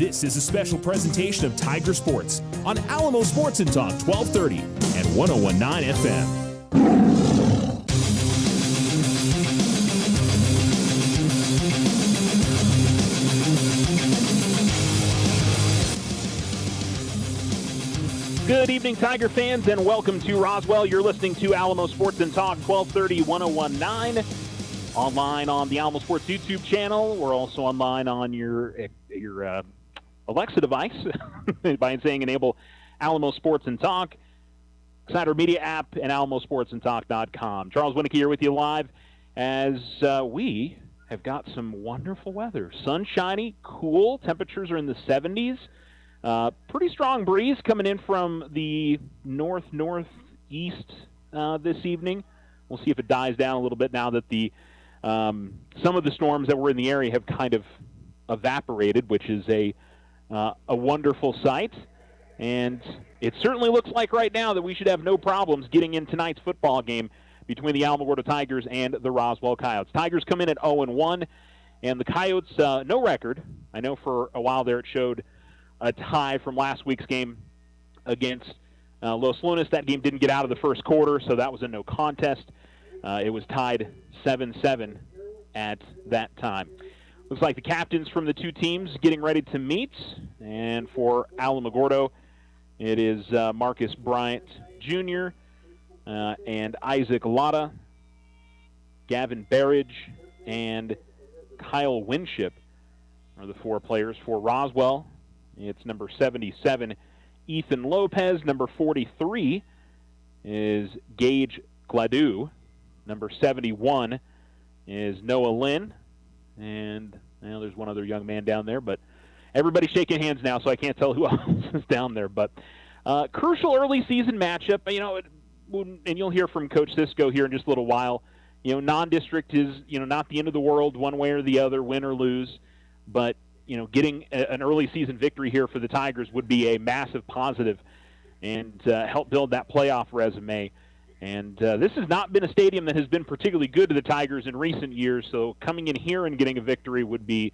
This is a special presentation of Tiger Sports on Alamo Sports and Talk 1230 and 101.9 FM. Good evening, Tiger fans, and welcome to Roswell. You're listening to Alamo Sports and Talk 1230, 101.9. Online on the Alamo Sports YouTube channel. We're also online on your Alexa device by saying enable Alamo Sports and Talk, Snyder Media app, and alamosportsandtalk.com. Charles Winnicky here with you live as we have got some wonderful weather. Sunshiny, cool. Temperatures are in the 70s. Pretty strong breeze coming in from the northeast this evening. We'll see if it dies down a little bit now that some of the storms that were in the area have kind of evaporated, which is a wonderful sight. And it certainly looks like right now that we should have no problems getting in tonight's football game between the Alamogordo Tigers and the Roswell Coyotes. Tigers come in at 0-1, and the Coyotes, no record. I know for a while there it showed a tie from last week's game against Los Lunas. That game didn't get out of the first quarter, so that was a no contest. It was tied 7-7 at that time. Looks like the captains from the two teams getting ready to meet. And for Alamogordo, it is Marcus Bryant Jr. And Isaac Lotta, Gavin Barrage, and Kyle Winship are the four players for Roswell. It's number 77, Ethan Lopez. Number 43 is Gage Gladue. Number 71 is Noah Lynn. And there's one other young man down there, but everybody's shaking hands now, so I can't tell who else is down there. But crucial early season matchup, and you'll hear from Coach Cisco here in just a little while. Non-district is, not the end of the world one way or the other, win or lose, but getting an early season victory here for the Tigers would be a massive positive and help build that playoff resume. And this has not been a stadium that has been particularly good to the Tigers in recent years, so coming in here and getting a victory would be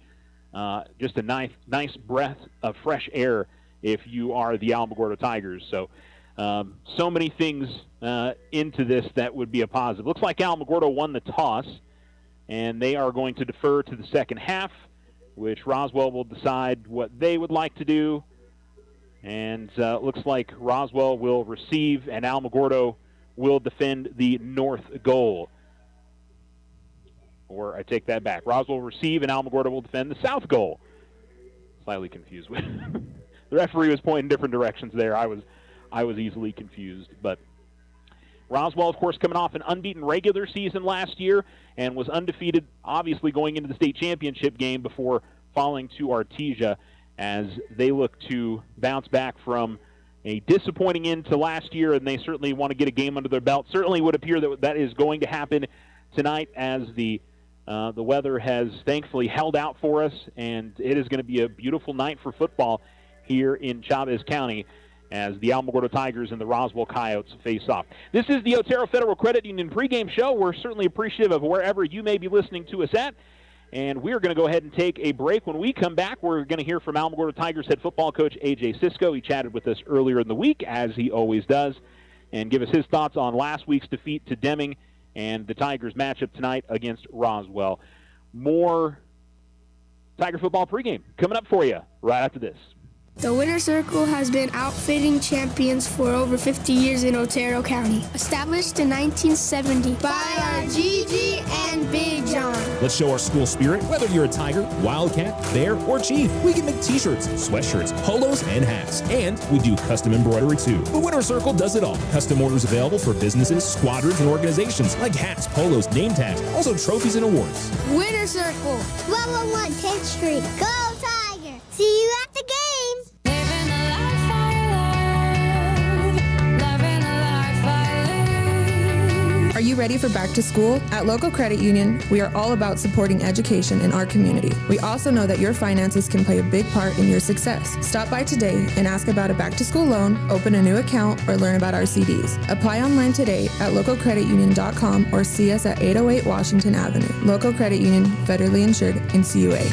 just a nice breath of fresh air if you are the Alamogordo Tigers. So many things into this that would be a positive. Looks like Alamogordo won the toss, and they are going to defer to the second half, which Roswell will decide what they would like to do. And looks like Roswell will receive and Alamogordo will defend the north goal. Or I take that back. Roswell will receive and Alamogordo will defend the south goal. Slightly confused. The referee was pointing different directions there. I was easily confused. But Roswell, of course, coming off an unbeaten regular season last year and was undefeated, obviously, going into the state championship game before falling to Artesia as they look to bounce back from a disappointing end to last year, and they certainly want to get a game under their belt. Certainly would appear that is going to happen tonight as the weather has thankfully held out for us, and it is going to be a beautiful night for football here in Chavez County as the Alamogordo Tigers and the Roswell Coyotes face off. This is the Otero Federal Credit Union pregame show. We're certainly appreciative of wherever you may be listening to us at, and we're going to go ahead and take a break. When we come back, we're going to hear from Alamogordo Tigers head football coach A.J. Cisco. He chatted with us earlier in the week, as he always does, and give us his thoughts on last week's defeat to Deming and the Tigers matchup tonight against Roswell. More Tiger football pregame coming up for you right after this. The Winter Circle has been outfitting champions for over 50 years in Otero County. Established in 1970 by our Gigi and Big John. Let's show our school spirit. Whether you're a Tiger, Wildcat, Bear, or Chief, we can make t-shirts, sweatshirts, polos, and hats. And we do custom embroidery too. The Winter Circle does it all. Custom orders available for businesses, squadrons, and organizations like hats, polos, name tags, also trophies and awards. Winter Circle, 1201 10th Street. Go Tiger! See you at the games! Are you ready for back to school? At Local Credit Union, we are all about supporting education in our community. We also know that your finances can play a big part in your success. Stop by today and ask about a back to school loan, open a new account, or learn about our CDs. Apply online today at localcreditunion.com or see us at 808 Washington Avenue. Local Credit Union, federally insured, NCUA.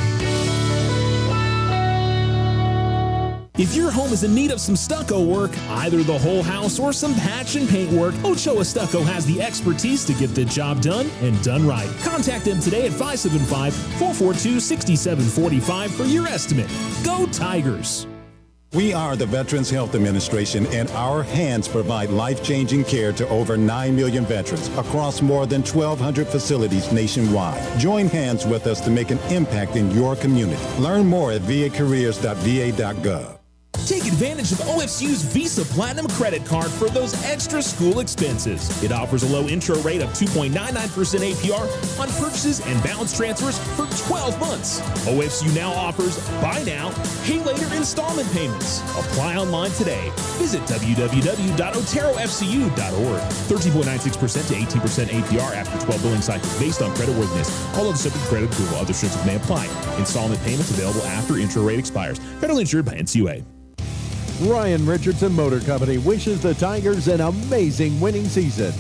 If your home is in need of some stucco work, either the whole house or some patch and paint work, Ochoa Stucco has the expertise to get the job done and done right. Contact them today at 575-442-6745 for your estimate. Go Tigers! We are the Veterans Health Administration, and our hands provide life-changing care to over 9 million veterans across more than 1,200 facilities nationwide. Join hands with us to make an impact in your community. Learn more at vacareers.va.gov. Take advantage of OFCU's Visa Platinum credit card for those extra school expenses. It offers a low intro rate of 2.99% APR on purchases and balance transfers for 12 months. OFCU now offers buy now, pay later installment payments. Apply online today. Visit www.oterofcu.org. 13.96% to 18% APR after 12 billing cycles based on creditworthiness. All other subject to credit approval. Other restrictions may apply. Installment payments available after intro rate expires. Federally insured by NCUA. Ryan Richardson Motor Company wishes the Tigers an amazing winning season.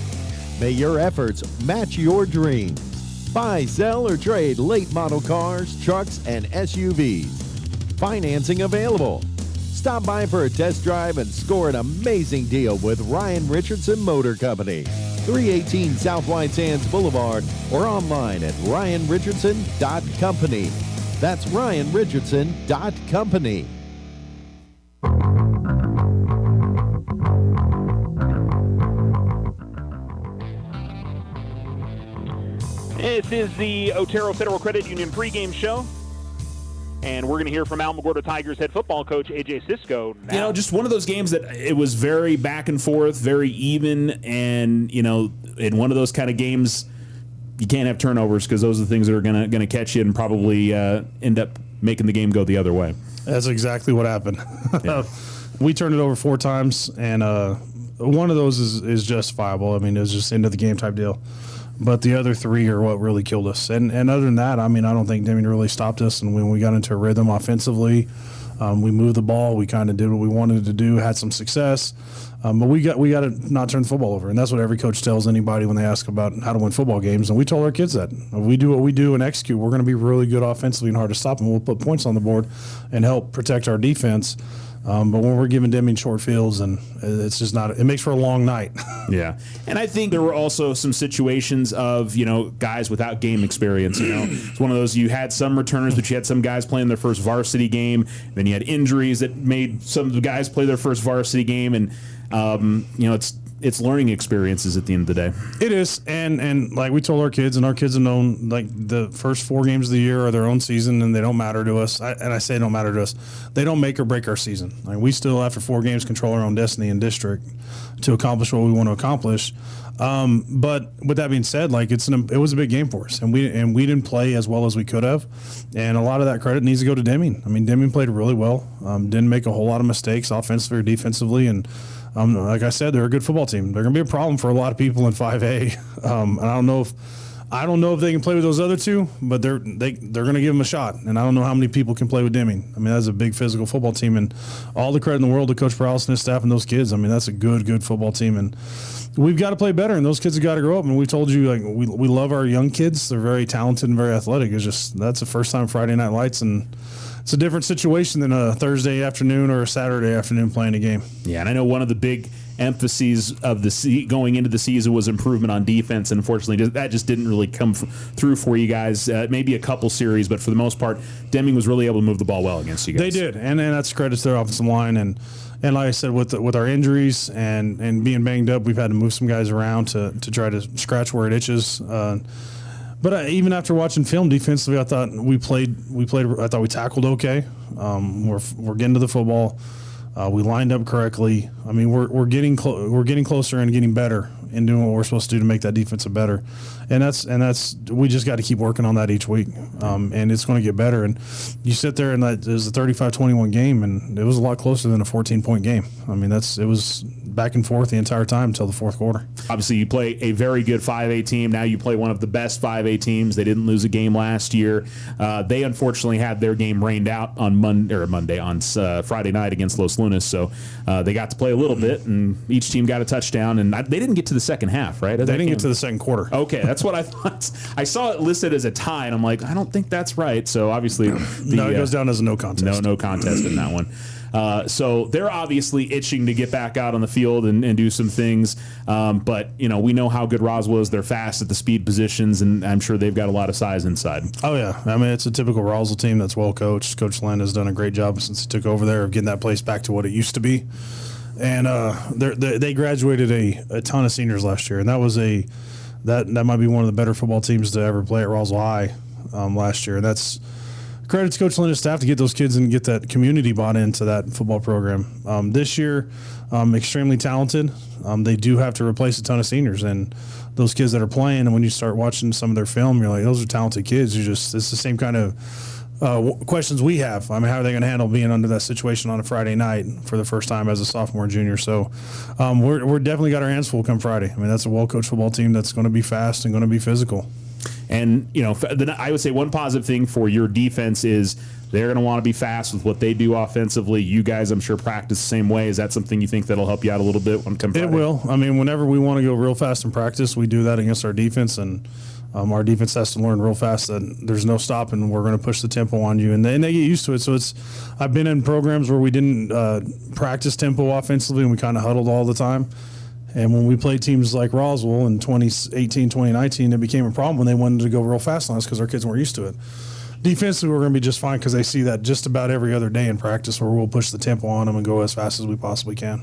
May your efforts match your dreams. Buy, sell, or trade late model cars, trucks, and SUVs. Financing available. Stop by for a test drive and score an amazing deal with Ryan Richardson Motor Company. 318 South White Sands Boulevard or online at ryanrichardson.company. That's ryanrichardson.company. This is the Otero Federal Credit Union pregame show, and we're going to hear from Alamogordo Tigers head football coach A.J. Sisko now. You know, just one of those games that it was very back and forth, very even, and, you know, in one of those kind of games, you can't have turnovers because those are the things that are going to catch you and probably end up making the game go the other way. That's exactly what happened. Yeah. We turned it over 4 times, and one of those is justifiable. I mean, it was just end of the game type deal. But the other 3 are what really killed us. And other than that, I mean, I don't think Deming really stopped us. And when we got into a rhythm offensively, we moved the ball. We kind of did what we wanted to do, had some success. But we got to not turn the football over. And that's what every coach tells anybody when they ask about how to win football games. And we told our kids that. If we do what we do and execute, we're going to be really good offensively and hard to stop. And we'll put points on the board and help protect our defense. But when we're giving Deming short fields, and it's just not, it makes for a long night. Yeah. And I think there were also some situations of, you know, guys without game experience. You know, it's one of those, you had some returners, but you had some guys playing their first varsity game. Then you had injuries that made some of the guys play their first varsity game. And, you know, it's learning experiences at the end of the day. It is, and like we told our kids, and our kids have known, like, the first 4 games of the year are their own season, and they don't matter to us. I say don't matter to us. They don't make or break our season. Like, we still, after 4 games, control our own destiny in district to accomplish what we want to accomplish. But with that being said, like, it was a big game for us, and we didn't play as well as we could have, and a lot of that credit needs to go to Deming. I mean, Deming played really well. Didn't make a whole lot of mistakes offensively or defensively, and like I said, they're a good football team. They're going to be a problem for a lot of people in 5A. And I don't know if they can play with those other 2, but they're going to give them a shot. And I don't know how many people can play with Deming. I mean, that's a big physical football team, and all the credit in the world to Coach Perales and his staff and those kids. I mean, that's a good football team, and we've got to play better. And those kids have got to grow up. And we told you, like, we love our young kids. They're very talented and very athletic. It's just that's the first time Friday Night Lights, and it's a different situation than a Thursday afternoon or a Saturday afternoon playing a game. Yeah, and I know one of the big emphases of the going into the season was improvement on defense, and unfortunately that just didn't really come through for you guys. Maybe a couple series, but for the most part, Deming was really able to move the ball well against you guys. They did, and that's credit to their offensive line. And like I said, with our injuries and being banged up, we've had to move some guys around to try to scratch where it itches. But even after watching film defensively, I thought we played. I thought we tackled okay. We're getting to the football. We lined up correctly. I mean, we're getting closer and getting better in doing what we're supposed to do to make that defensive better. And that's we just got to keep working on that each week. And it's going to get better. And you sit there, and it was a 35-21 game, and it was a lot closer than a 14-point game. I mean, it was back and forth the entire time until the fourth quarter. Obviously, you play a very good 5A team. Now you play one of the best 5A teams. They didn't lose a game last year. They unfortunately had their game rained out on Friday night against Los Lunas. So they got to play a little bit, and each team got a touchdown. And they didn't get to the second half, right? They didn't get to the second quarter. Okay, That's what I thought. I saw it listed as a tie, and I'm like, I don't think that's right. So obviously, it goes down as a no contest. No contest in that one. So they're obviously itching to get back out on the field and do some things. But, we know how good Roswell is. They're fast at the speed positions, and I'm sure they've got a lot of size inside. Oh, yeah. I mean, it's a typical Roswell team that's well coached. Coach Len has done a great job since he took over there of getting that place back to what it used to be. And they graduated a ton of seniors last year, and that was that might be one of the better football teams to ever play at Roswell High last year. That's credit to Coach Lynn and his staff to get those kids and get that community bought into that football program. This year, extremely talented. They do have to replace a ton of seniors, and those kids that are playing, and when you start watching some of their film, you're like, those are talented kids. It's the same kind of questions we have. I mean, how are they going to handle being under that situation on a Friday night for the first time as a sophomore and junior? So we're definitely got our hands full come Friday. I mean, that's a well-coached football team that's going to be fast and going to be physical. And, I would say one positive thing for your defense is they're going to want to be fast with what they do offensively. You guys, I'm sure, practice the same way. Is that something you think that'll help you out a little bit when come Friday? It will. I mean, whenever we want to go real fast in practice, we do that against our defense, and our defense has to learn real fast that there's no stopping. We're going to push the tempo on you, and they get used to it. So I've been in programs where we didn't practice tempo offensively, and we kind of huddled all the time. And when we played teams like Roswell in 2018, 2019, it became a problem when they wanted to go real fast on us because our kids weren't used to it. Defensively, we're going to be just fine because they see that just about every other day in practice where we'll push the tempo on them and go as fast as we possibly can.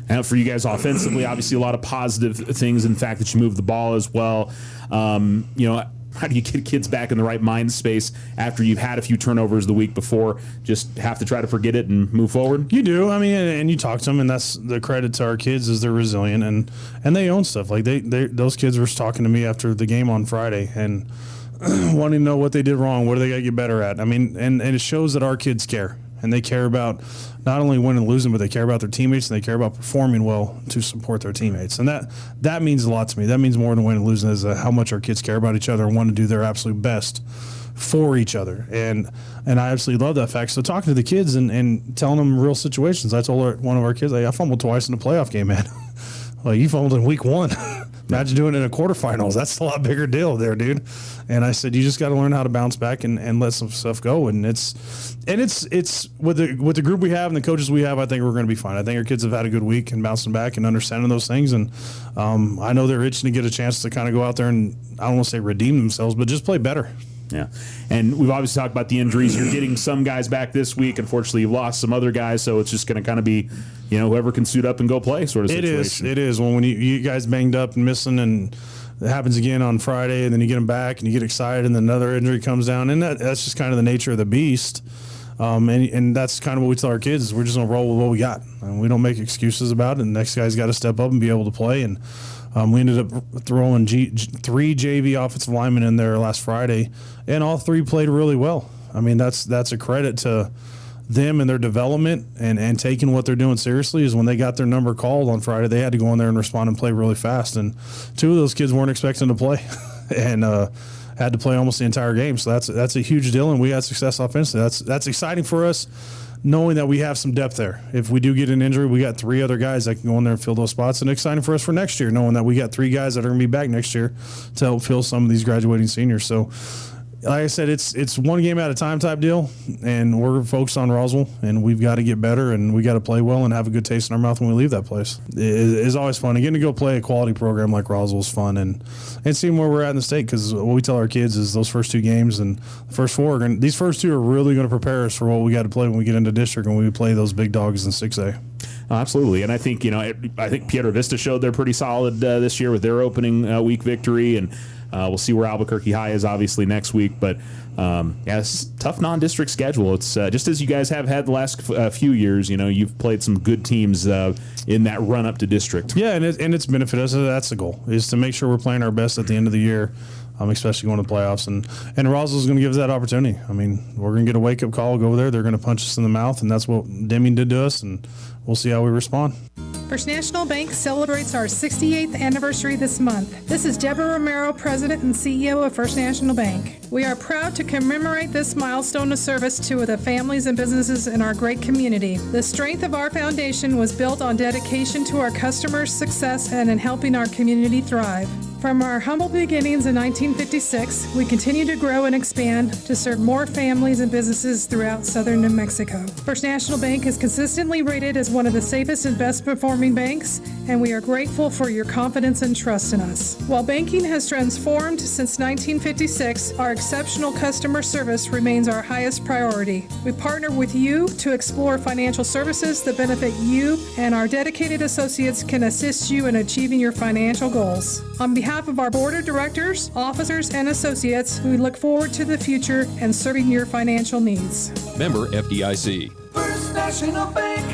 And for you guys offensively, obviously a lot of positive things in the fact that you move the ball as well. How do you get kids back in the right mind space after you've had a few turnovers the week before? Just have to try to forget it and move forward? You do. I mean, and you talk to them, and that's the credit to our kids is they're resilient and they own stuff. Like those kids were talking to me after the game on Friday and wanting to know what they did wrong, what do they got to get better at. I mean, and it shows that our kids care. And they care about not only winning and losing, but they care about their teammates, and they care about performing well to support their teammates. And that means a lot to me. That means more than winning and losing is how much our kids care about each other and want to do their absolute best for each other. And I absolutely love that fact. So talking to the kids and telling them real situations. I told one of our kids, I fumbled twice in a playoff game, man. Well, you fumbled in week 1. Imagine doing it in a quarterfinals. That's a lot bigger deal there, dude. And I said, you just got to learn how to bounce back and let some stuff go. And it's with the group we have and the coaches we have, I think we're going to be fine. I think our kids have had a good week and bouncing back and understanding those things. And I know they're itching to get a chance to kind of go out there and I don't want to say redeem themselves, but just play better. Yeah. And we've obviously talked about the injuries. You're getting some guys back this week. Unfortunately, you've lost some other guys, so it's just going to kind of be, whoever can suit up and go play sort of situation. It is. When you guys banged up and missing and it happens again on Friday and then you get them back and you get excited and then another injury comes down. And that's just kind of the nature of the beast. And that's kind of what we tell our kids is we're just going to roll with what we got. And we don't make excuses about it. And the next guy's got to step up and be able to play. And we ended up throwing 3 JV offensive linemen in there last Friday, and all 3 played really well. I mean, that's a credit to them and their development and taking what they're doing seriously is when they got their number called on Friday, they had to go in there and respond and play really fast. And 2 of those kids weren't expecting to play and had to play almost the entire game. So that's a huge deal, and we had success offensively. That's exciting for us, knowing that we have some depth there. If we do get an injury, we got 3 other guys that can go in there and fill those spots. And exciting for us for next year, knowing that we got 3 guys that are going to be back next year to help fill some of these graduating seniors. So, like I said, it's one game at a time type deal, and we're focused on Roswell, and we've got to get better, and we got to play well and have a good taste in our mouth when we leave that place. It's always fun. Getting to go play a quality program like Roswell is fun, and seeing where we're at in the state, because what we tell our kids is those first 2 games and the first 4, these first 2 are really going to prepare us for what we got to play when we get into district and when we play those big dogs in 6A. Absolutely, and I think I think Piedra Vista showed they're pretty solid this year with their opening week victory, and we'll see where Albuquerque High is obviously next week. But it's tough non-district schedule. It's just as you guys have had the last few years. You've played some good teams in that run up to district. Yeah, and it's benefited us. That's the goal, is to make sure we're playing our best at the end of the year. Especially going to the playoffs. And Roswell's going to give us that opportunity. I mean, we're going to get a wake-up call, go over there. They're going to punch us in the mouth, and that's what Deming did to us, and we'll see how we respond. First National Bank celebrates our 68th anniversary this month. This is Deborah Romero, President and CEO of First National Bank. We are proud to commemorate this milestone of service to the families and businesses in our great community. The strength of our foundation was built on dedication to our customers' success and in helping our community thrive. From our humble beginnings in 1956, we continue to grow and expand to serve more families and businesses throughout southern New Mexico. First National Bank is consistently rated as one of the safest and best performing banks, and we are grateful for your confidence and trust in us. While banking has transformed since 1956, our exceptional customer service remains our highest priority. We partner with you to explore financial services that benefit you, and our dedicated associates can assist you in achieving your financial goals. On behalf of our board of directors, officers, and associates, we look forward to the future and serving your financial needs. Member FDIC. First National Bank.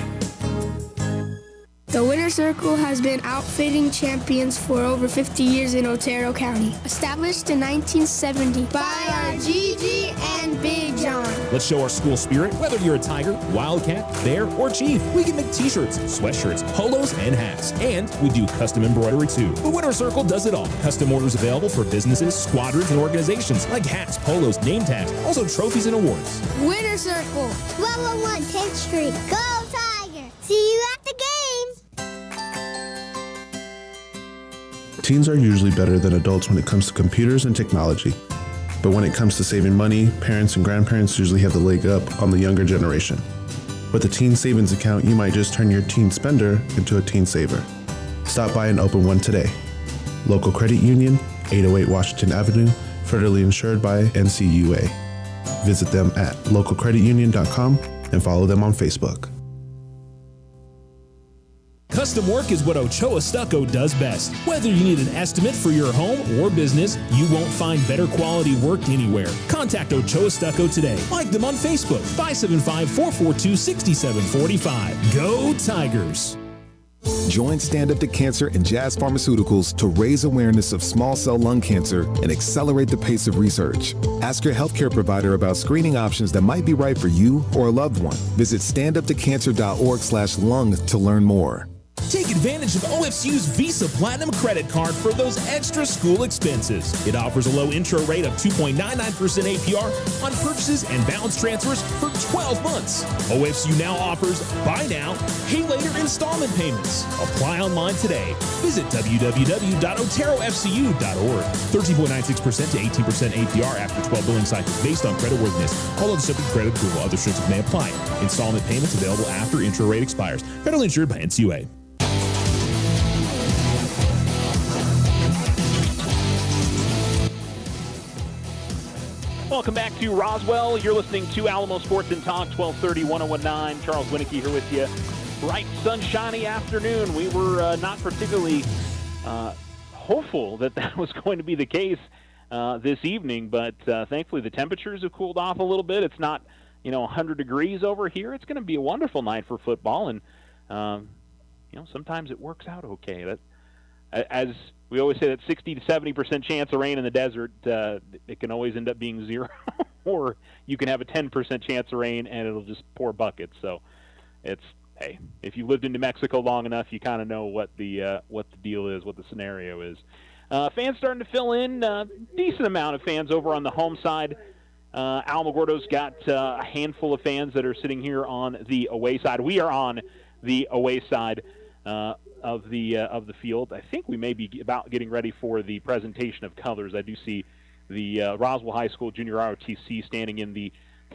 The Winter Circle has been outfitting champions for over 50 years in Otero County. Established in 1970 by our Gigi and Big John. Let's show our school spirit. Whether you're a Tiger, Wildcat, Bear, or Chief, we can make t-shirts, sweatshirts, polos, and hats. And we do custom embroidery too. The Winter Circle does it all. Custom orders available for businesses, squadrons, and organizations like hats, polos, name tags, also trophies and awards. Winter Circle, 1201 10th Street. Go Tiger! See you at the game! Teens are usually better than adults when it comes to computers and technology. But when it comes to saving money, parents and grandparents usually have the leg up on the younger generation. With a teen savings account, you might just turn your teen spender into a teen saver. Stop by and open one today. Local Credit Union, 808 Washington Avenue, federally insured by NCUA. Visit them at localcreditunion.com and follow them on Facebook. Custom work is what Ochoa Stucco does best. Whether you need an estimate for your home or business, you won't find better quality work anywhere. Contact Ochoa Stucco today. Like them on Facebook, 575-442-6745. Go Tigers! Join Stand Up to Cancer and Jazz Pharmaceuticals to raise awareness of small cell lung cancer and accelerate the pace of research. Ask your healthcare provider about screening options that might be right for you or a loved one. Visit standuptocancer.org/lung to learn more. Take advantage of OFCU's Visa Platinum credit card for those extra school expenses. It offers a low intro rate of 2.99% APR on purchases and balance transfers for 12 months. OFCU now offers buy now, pay later installment payments. Apply online today. Visit www.oterofcu.org. 13.96% to 18% APR after 12 billing cycles based on creditworthiness. All other subject to credit approval. Other restrictions may apply. Installment payments available after intro rate expires. Federally insured by NCUA. Welcome back to Roswell. You're listening to Alamo Sports and Talk, 1230, 1019. Charles Winnicke here with you. Bright, sunshiny afternoon. We were not particularly hopeful that was going to be the case this evening, but thankfully the temperatures have cooled off a little bit. It's not, 100 degrees over here. It's going to be a wonderful night for football, and, sometimes it works out okay. As we always say, that 60 to 70% chance of rain in the desert, it can always end up being zero, or you can have a 10% chance of rain and it'll just pour buckets. So hey, if you lived in New Mexico long enough, you kind of know what the deal is, what the scenario is. Fans starting to fill in, decent amount of fans over on the home side. Alamogordo's got a handful of fans that are sitting here on the away side. We are on the away side of the field. I think we may be about getting ready for the presentation of colors. I do see the Roswell High School Junior ROTC standing in the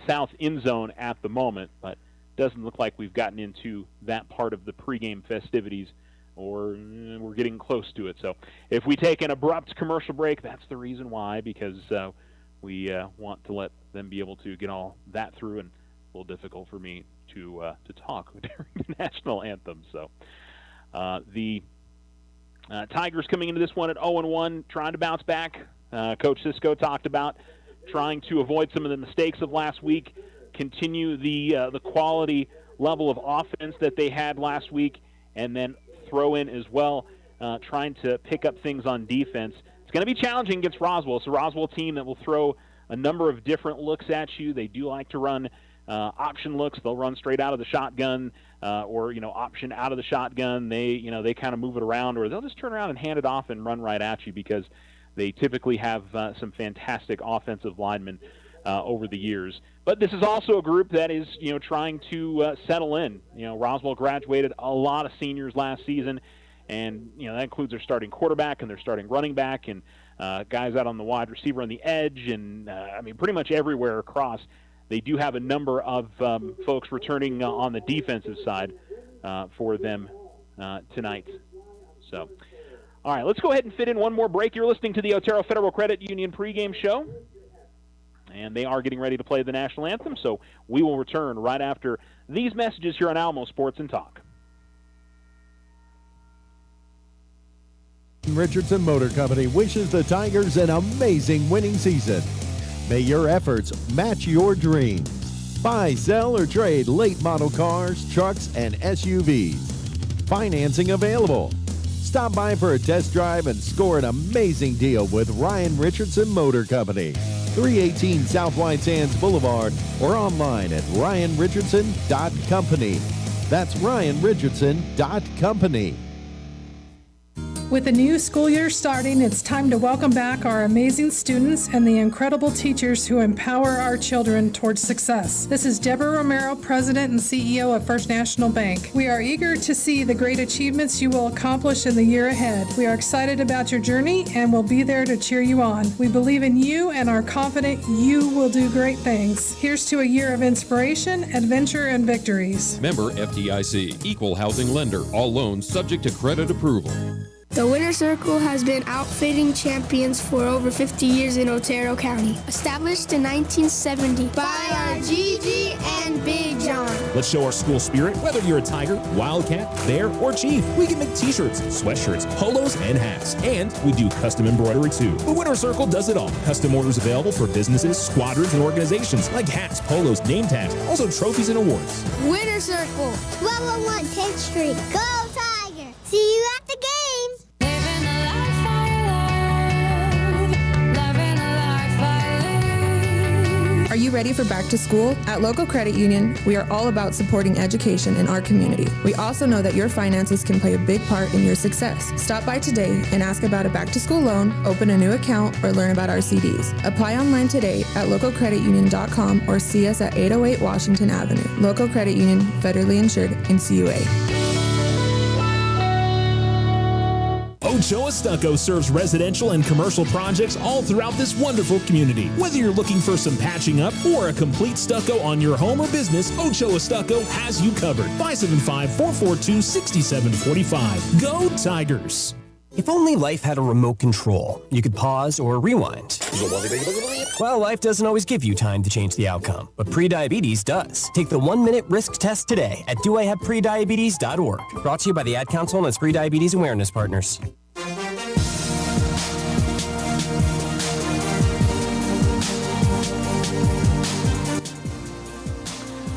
south end zone at the moment, but doesn't look like we've gotten into that part of the pregame festivities, or we're getting close to it. So if we take an abrupt commercial break, that's the reason why, because we want to let them be able to get all that through, and a little difficult for me to talk during the national anthem. So the Tigers coming into this one at 0-1, trying to bounce back. Coach Cisco talked about trying to avoid some of the mistakes of last week, continue the quality level of offense that they had last week, and then throw in as well, trying to pick up things on defense. It's going to be challenging against Roswell. It's a Roswell team that will throw a number of different looks at you. They do like to run option looks. They'll run straight out of the shotgun, or option out of the shotgun. They kind of move it around, or they'll just turn around and hand it off and run right at you, because they typically have some fantastic offensive linemen over the years. But this is also a group that is trying to settle in. Roswell graduated a lot of seniors last season, And, that includes their starting quarterback and their starting running back and guys out on the wide receiver on the edge and, pretty much everywhere across. They do have a number of folks returning on the defensive side for them tonight. So, all right, let's go ahead and fit in one more break. You're listening to the Otero Federal Credit Union pregame show, and they are getting ready to play the national anthem, so we will return right after these messages here on Alamo Sports and Talk. Richardson Motor Company wishes the Tigers an amazing winning season. May your efforts match your dreams. Buy, sell, or trade late model cars, trucks, and SUVs. Financing available. Stop by for a test drive and score an amazing deal with Ryan Richardson Motor Company. 318 South White Sands Boulevard or online at ryanrichardson.company. That's ryanrichardson.company. With the new school year starting, it's time to welcome back our amazing students and the incredible teachers who empower our children towards success. This is Deborah Romero, President and CEO of First National Bank. We are eager to see the great achievements you will accomplish in the year ahead. We are excited about your journey and will be there to cheer you on. We believe in you and are confident you will do great things. Here's to a year of inspiration, adventure, and victories. Member FDIC, Equal Housing Lender. All loans subject to credit approval. The Winner Circle has been outfitting champions for over 50 years in Otero County. Established in 1970 by our Gigi and Big John. Let's show our school spirit. Whether you're a Tiger, Wildcat, Bear, or Chief, we can make t-shirts, sweatshirts, polos, and hats. And we do custom embroidery too. The Winner Circle does it all. Custom orders available for businesses, squadrons, and organizations like hats, polos, name tags, also trophies and awards. Winner Circle, 1201 10th Street. Go Tiger! See you at the game! Are you ready for back to school? At Local Credit Union, we are all about supporting education in our community. We also know that your finances can play a big part in your success. Stop by today and ask about a back to school loan, open a new account, or learn about our CDs. Apply online today at localcreditunion.com or see us at 808 Washington Avenue. Local Credit Union, federally insured, NCUA. Ochoa Stucco serves residential and commercial projects all throughout this wonderful community. Whether you're looking for some patching up or a complete stucco on your home or business, Ochoa Stucco has you covered. 575-442-6745. Go Tigers! If only life had a remote control, you could pause or rewind. Well, life doesn't always give you time to change the outcome, but prediabetes does. Take the 1-minute risk test today at doihaveprediabetes.org. Brought to you by the Ad Council and its Prediabetes Awareness Partners.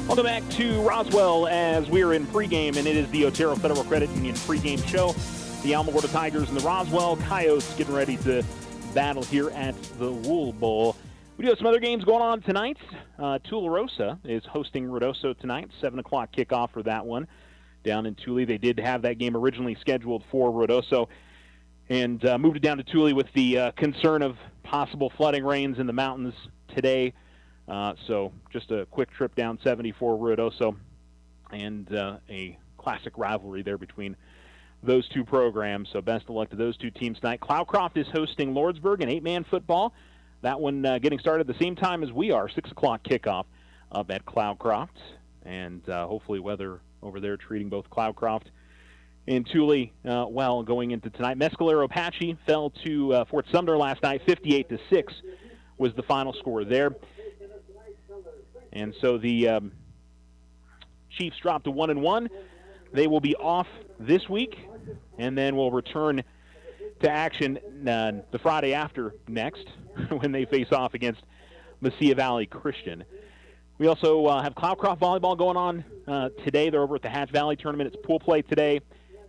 Welcome back to Roswell as we're in pregame, and it is the Otero Federal Credit Union pregame show. The Alamogordo Tigers and the Roswell Coyotes getting ready to battle here at the Wool Bowl. We do have some other games going on tonight. Tularosa is hosting Ruidoso tonight, 7 o'clock kickoff for that one down in Tule. They did have that game originally scheduled for Ruidoso and moved it down to Tule with the concern of possible flooding rains in the mountains today. So just a quick trip down 70 for Ruidoso and a classic rivalry there between those two programs. So best of luck to those two teams tonight. Cloudcroft is hosting Lordsburg in 8-man football. That one getting started at the same time as we are, 6 o'clock kickoff up at Cloudcroft. And hopefully weather over there treating both Cloudcroft and Tule well going into tonight. Mescalero Apache fell to Fort Sumner last night, 58-6 was the final score there. And so the Chiefs dropped to 1-1. They will be off this week, and then we'll return to action the Friday after next when they face off against Mesilla Valley Christian. We also have Cloudcroft volleyball going on today. They're over at the Hatch Valley tournament. It's pool play today,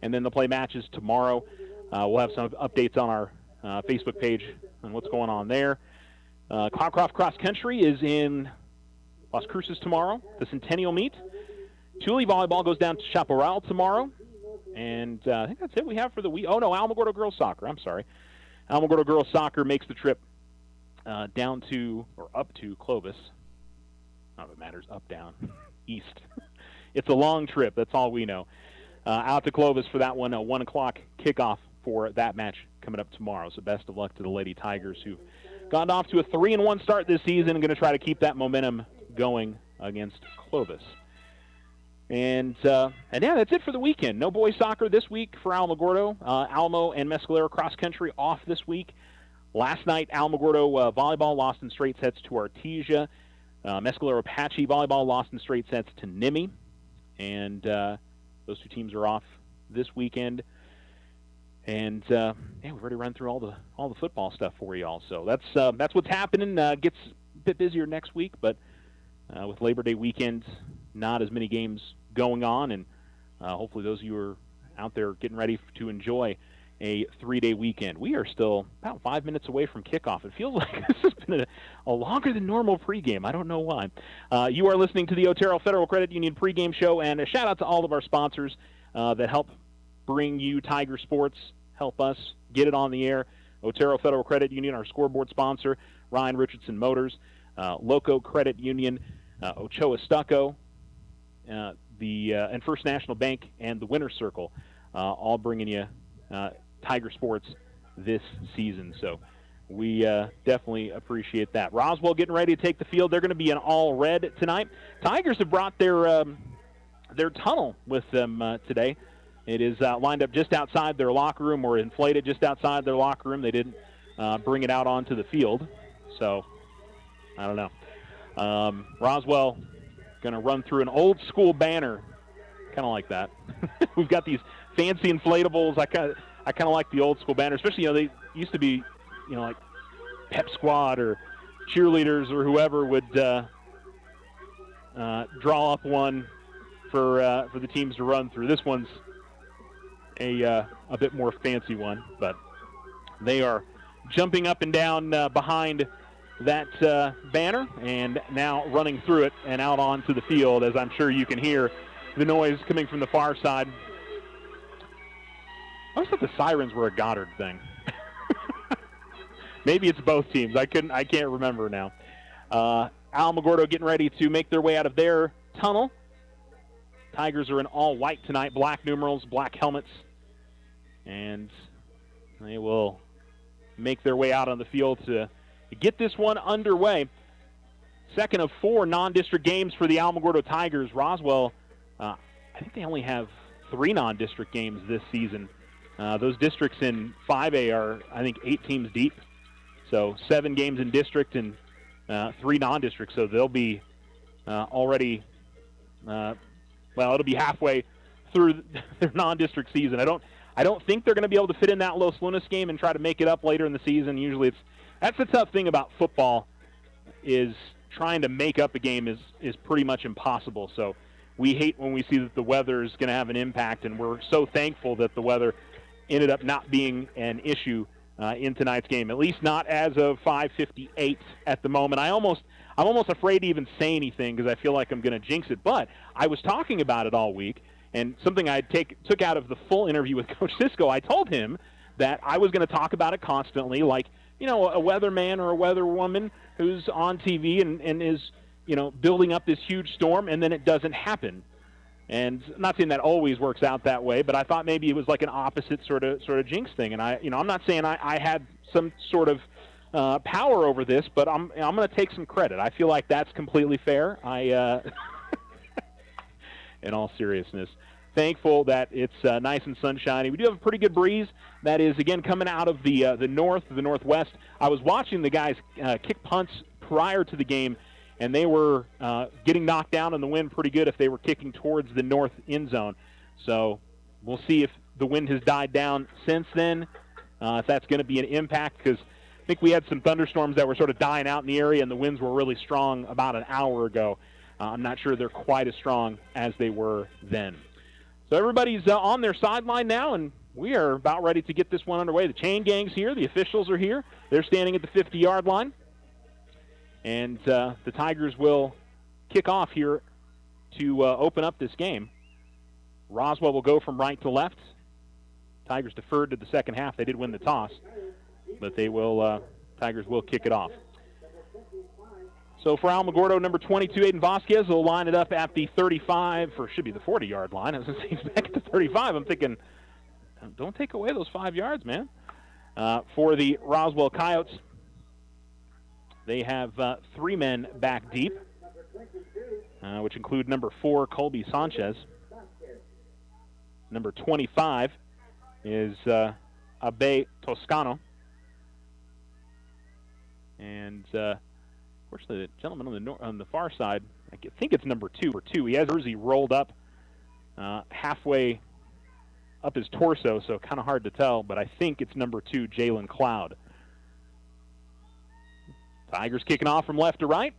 and then they'll play matches tomorrow. We'll have some updates on our Facebook page on what's going on there. Cloudcroft Cross Country is in Las Cruces tomorrow, the Centennial meet. Tule volleyball goes down to Chaparral tomorrow. And I think that's it we have for the week. Oh, no, Alamogordo Girls Soccer. I'm sorry. Alamogordo Girls Soccer makes the trip down to, or up to Clovis. Not that it matters, up, down, east. It's a long trip. That's all we know. Out to Clovis for that one, a 1 o'clock kickoff for that match coming up tomorrow. So best of luck to the Lady Tigers, who've gotten off to a 3-1 start this season and going to try to keep that momentum going against Clovis. And yeah, that's it for the weekend. No boys soccer this week for Alamogordo. Alamo and Mescalero cross country off this week. Last night, Alamogordo volleyball lost in straight sets to Artesia. Mescalero Apache volleyball lost in straight sets to Nimi. And those two teams are off this weekend. And yeah, we've already run through all the football stuff for you all. So that's what's happening. Gets a bit busier next week, but with Labor Day weekend, not as many games going on, and hopefully those of you who are out there getting ready to enjoy a 3-day weekend. We are still about 5 minutes away from kickoff. It feels like this has been a longer than normal pregame. I don't know why. You are listening to the Otero Federal Credit Union pregame show, and a shout out to all of our sponsors that help bring you Tiger Sports, help us get it on the air. Otero Federal Credit Union, our scoreboard sponsor, Ryan Richardson Motors, Loco Credit Union, Ochoa Stucco, and First National Bank and the Winter Circle, all bringing you Tiger Sports this season. So we definitely appreciate that. Roswell getting ready to take the field. They're going to be in all red tonight. Tigers have brought their tunnel with them today. It is lined up just outside their locker room, or inflated just outside their locker room. They didn't bring it out onto the field. So I don't know. Roswell going to run through an old school banner, kind of like that. We've got these fancy inflatables. I kind of like the old school banner, especially, they used to be, like Pep Squad or cheerleaders or whoever would draw up one for the teams to run through. This one's a bit more fancy one, but they are jumping up and down behind that banner and now running through it and out onto the field, as I'm sure you can hear the noise coming from the far side. I always thought the sirens were a Goddard thing. Maybe it's both teams. I can't remember now. Alamogordo getting ready to make their way out of their tunnel. Tigers are in all white tonight, black numerals, black helmets, and they will make their way out on the field to get this one underway. Second of 4 non-district games for the Alamogordo Tigers. Roswell, I think they only have 3 non-district games this season. Those districts in 5A are, I think, 8 teams deep. So 7 games in district and 3 non-district. So they'll be already, it'll be halfway through their non-district season. I don't think they're going to be able to fit in that Los Lunas game and try to make it up later in the season. Usually that's the tough thing about football, is trying to make up a game is pretty much impossible. So we hate when we see that the weather is going to have an impact, and we're so thankful that the weather ended up not being an issue in tonight's game, at least not as of 5:58 at the moment. I'm almost afraid to even say anything because I feel like I'm going to jinx it, but I was talking about it all week, and something I took out of the full interview with Coach Sisko, I told him that I was going to talk about it constantly, like, a weatherman or a weatherwoman who's on TV and is, building up this huge storm, and then it doesn't happen. And I'm not saying that always works out that way, but I thought maybe it was like an opposite sort of jinx thing. And I'm not saying I had some sort of power over this, but I'm going to take some credit. I feel like that's completely fair. In all seriousness, thankful that it's nice and sunshiny. We do have a pretty good breeze that is, again, coming out of the northwest. I was watching the guys kick punts prior to the game, and they were getting knocked down in the wind pretty good if they were kicking towards the north end zone. So we'll see if the wind has died down since then, if that's going to be an impact, because I think we had some thunderstorms that were sort of dying out in the area, and the winds were really strong about an hour ago. I'm not sure they're quite as strong as they were then. So everybody's on their sideline now, and we are about ready to get this one underway. The chain gang's here. The officials are here. They're standing at the 50-yard line. And the Tigers will kick off here to open up this game. Roswell will go from right to left. Tigers deferred to the second half. They did win the toss, but Tigers will kick it off. So for Alamogordo, number 22, Aiden Vasquez will line it up at the 35, or should be the 40-yard line. I was going to say he's back at the 35. I'm thinking, Don't take away those 5 yards, man. For the Roswell Coyotes, they have 3 men back deep, which include number 4, Colby Sanchez. Number 25 is Abe Toscano. And fortunately, the gentleman on the far side, I think it's number 2. He has jersey rolled up halfway up his torso, so kind of hard to tell, but I think it's number 2, Jalen Cloud. Tigers kicking off from left to right.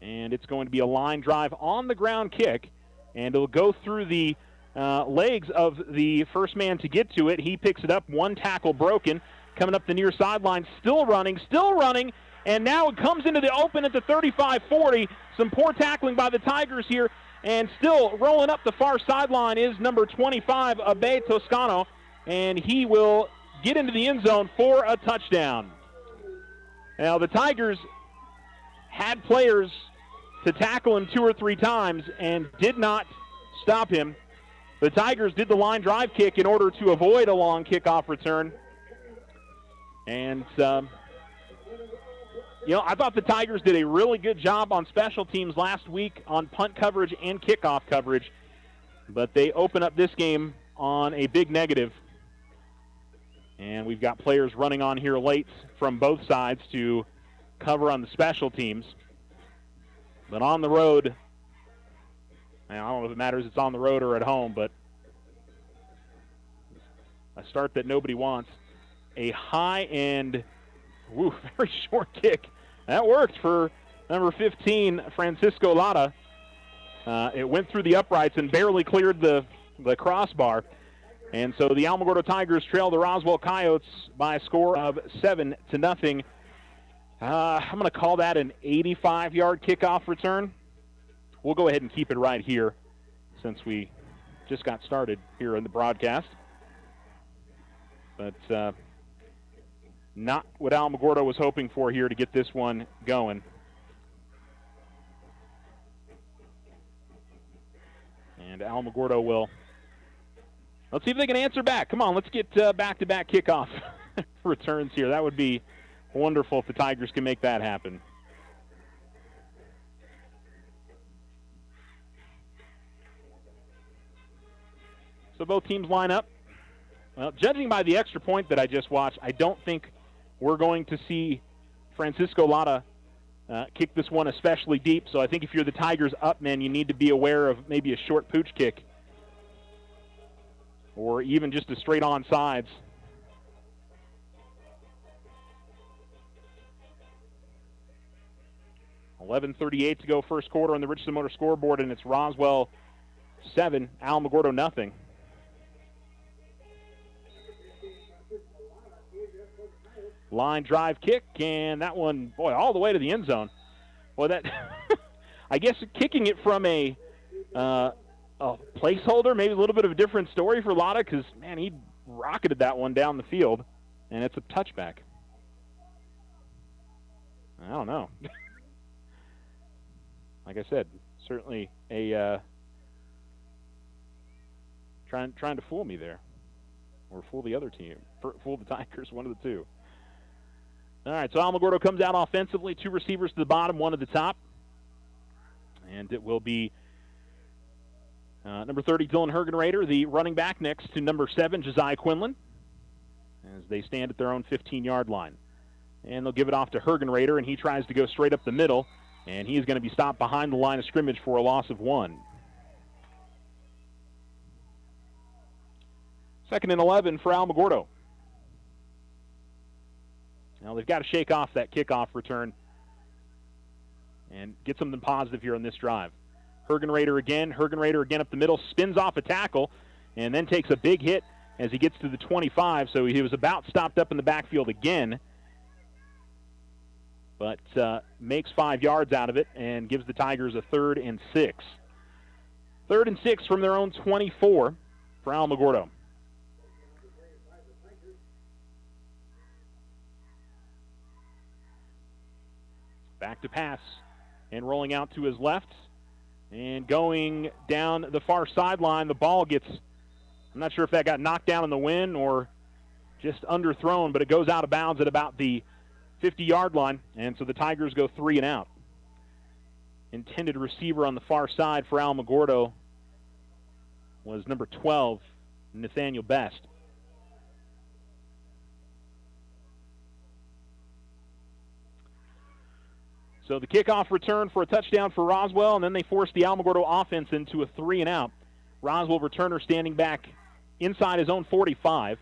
And it's going to be a line drive on the ground kick, and it'll go through the legs of the first man to get to it. He picks it up, 1 tackle broken, coming up the near sideline, still running, and now it comes into the open at the 35-40. Some poor tackling by the Tigers here, and still rolling up the far sideline is number 25, Abe Toscano, and he will get into the end zone for a touchdown. Now, the Tigers had players to tackle him 2 or 3 times and did not stop him. The Tigers did the line drive kick in order to avoid a long kickoff return. And, I thought the Tigers did a really good job on special teams last week on punt coverage and kickoff coverage, but they open up this game on a big negative. And we've got players running on here late from both sides to cover on the special teams. But on the road, I don't know if it matters if it's on the road or at home, but a start that nobody wants. A high and very short kick. That worked for number 15, Francisco Lara. It went through the uprights and barely cleared the crossbar. And so the Alamogordo Tigers trail the Roswell Coyotes by a score of 7-0. I'm going to call that an 85-yard kickoff return. We'll go ahead and keep it right here since we just got started here in the broadcast. But not what Alamogordo was hoping for here to get this one going. And Alamogordo will... Let's see if they can answer back. Come on, let's get back-to-back kickoff returns here. That would be wonderful if the Tigers can make that happen. So both teams line up. Well, judging by the extra point that I just watched, I don't think we're going to see Francisco Lara kick this one especially deep. So I think if you're the Tigers up men, you need to be aware of maybe a short pooch kick or even just a straight on sides. $11:38 to go first quarter on the Richardson Motor scoreboard, and it's Roswell 7, Alamogordo nothing. Line drive kick, and that one, boy, all the way to the end zone. Boy, that, I guess kicking it from a placeholder, maybe a little bit of a different story for Lotta because, man, he rocketed that one down the field, and it's a touchback. I don't know. Like I said, certainly a trying to fool me there, or fool the other team, fool the Tigers, one of the two. All right, so Alamogordo comes out offensively, 2 receivers to the bottom, 1 at the top, and it will be number 30, Dylan Hergenrader, the running back, next to number 7, Josiah Quinlan, as they stand at their own 15-yard line. And they'll give it off to Hergenrader, and he tries to go straight up the middle, and he is going to be stopped behind the line of scrimmage for a loss of 1. 2nd and 11 for Alamogordo. Now they've got to shake off that kickoff return and get something positive here on this drive. Hergenrader again up the middle, spins off a tackle, and then takes a big hit as he gets to the 25, so he was about stopped up in the backfield again, but makes 5 yards out of it and gives the Tigers a 3rd and 6. 3rd and 6 from their own 24 for Alamogordo. Back to pass, and rolling out to his left, and going down the far sideline. The ball gets I'm not sure if that got knocked down in the wind or just underthrown, but it goes out of bounds at about the 50-yard line, and so the Tigers go 3 and out. Intended receiver on the far side for Alamogordo was number 12, Nathaniel Best. So the kickoff return for a touchdown for Roswell, and then they force the Alamogordo offense into a 3 and out. Roswell returner standing back inside his own 45.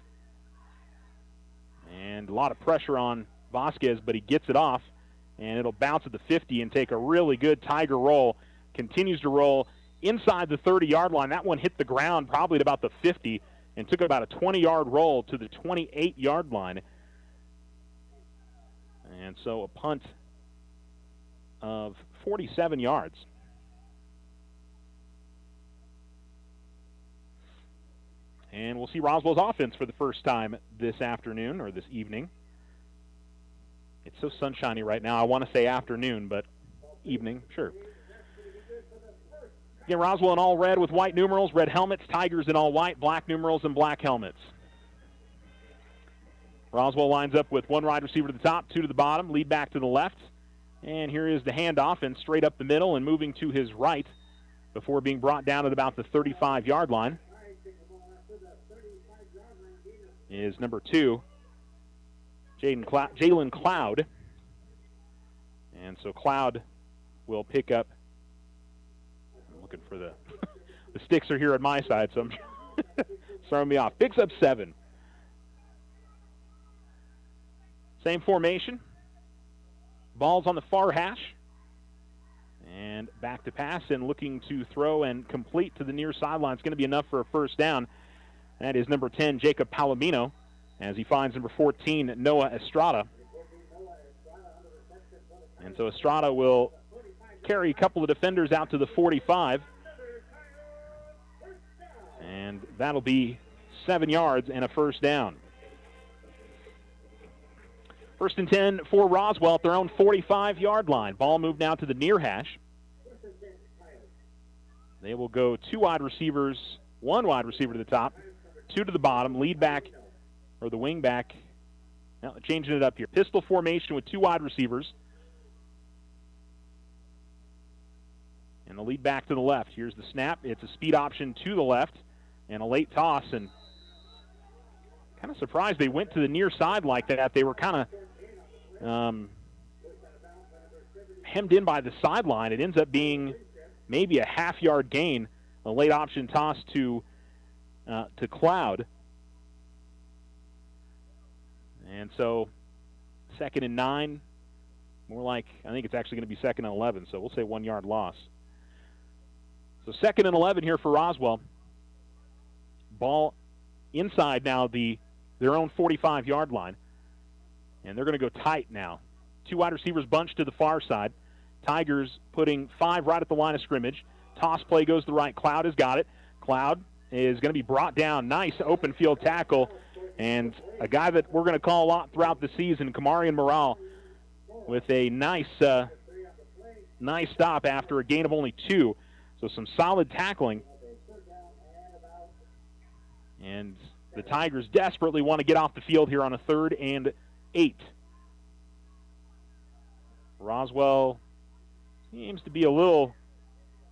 And a lot of pressure on Vasquez, but he gets it off, and it'll bounce at the 50 and take a really good Tiger roll. Continues to roll inside the 30-yard line. That one hit the ground probably at about the 50 and took about a 20-yard roll to the 28-yard line. And so a punt of 47 yards. And we'll see Roswell's offense for the first time this afternoon, or this evening. It's so sunshiny right now. I want to say afternoon, but evening, sure. Again, Roswell in all red with white numerals, red helmets. Tigers in all white, black numerals, and black helmets. Roswell lines up with one wide receiver to the top, two to the bottom, lead back to the left. And here is the handoff, and straight up the middle and moving to his right before being brought down at about the 35-yard line is number 2, Jalen Cloud. And so Cloud will pick up. I'm looking for the the sticks are here on my side, so I'm throwing me off. Picks up 7. Same formation. Ball's on the far hash. And back to pass and looking to throw and complete to the near sideline. It's going to be enough for a first down. That is number 10, Jacob Palomino, as he finds number 14, Noah Estrada. And so Estrada will carry a couple of defenders out to the 45. And that'll be 7 yards and a first down. First and 10 for Roswell at their own 45-yard line. Ball moved now to the near hash. They will go 2 wide receivers, 1 wide receiver to the top, 2 to the bottom, lead back, or the wing back. Now changing it up here. Pistol formation with 2 wide receivers. And the lead back to the left. Here's the snap. It's a speed option to the left and a late toss. And kind of surprised they went to the near side like that. They were kind of hemmed in by the sideline. It ends up being maybe a half-yard gain, a late option toss to Cloud. And so 2nd and 9, more like, I think it's actually going to be 2nd and 11, so we'll say 1-yard loss. So 2nd and 11 here for Roswell. Ball inside now their own 45-yard line. And they're going to go tight now. 2 wide receivers bunched to the far side. Tigers putting 5 right at the line of scrimmage. Toss play goes to the right. Cloud has got it. Cloud is going to be brought down. Nice open field tackle. And a guy that we're going to call a lot throughout the season, Kamarian Morale, with a nice stop after a gain of only 2. So some solid tackling. And the Tigers desperately want to get off the field here on a 3rd and 8. Roswell seems to be a little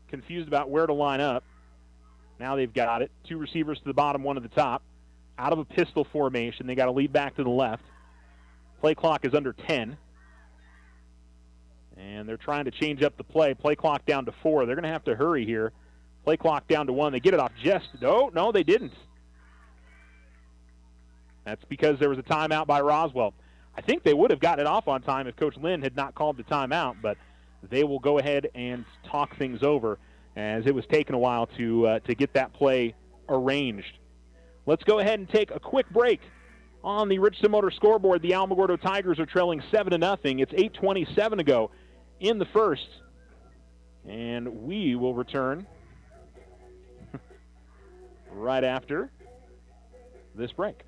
confused about where to line up. Now they've got it. 2 receivers to the bottom, 1 to the top. Out of a pistol formation. They got to lead back to the left. Play clock is under 10. And they're trying to change up the play. Play clock down to 4. They're going to have to hurry here. Play clock down to 1. They get it off just... No, they didn't. That's because there was a timeout by Roswell. I think they would have gotten it off on time if Coach Lynn had not called the timeout, but they will go ahead and talk things over as it was taking a while to get that play arranged. Let's go ahead and take a quick break. On the Richardson Motor scoreboard, the Alamogordo Tigers are trailing 7-0. It's 8:27 to go in the first, and we will return right after this break.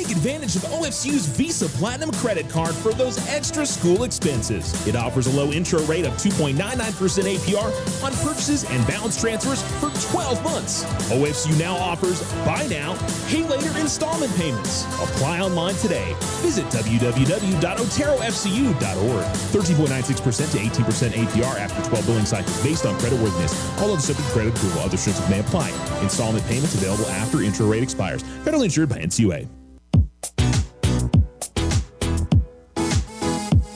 Take advantage of OFCU's Visa Platinum credit card for those extra school expenses. It offers a low intro rate of 2.99% APR on purchases and balance transfers for 12 months. OFCU now offers buy now, pay later installment payments. Apply online today. Visit www.oterofcu.org. 13.96% to 18% APR after 12 billing cycles based on creditworthiness. All other subject to credit approval. Other restrictions may apply. Installment payments available after intro rate expires. Federally insured by NCUA.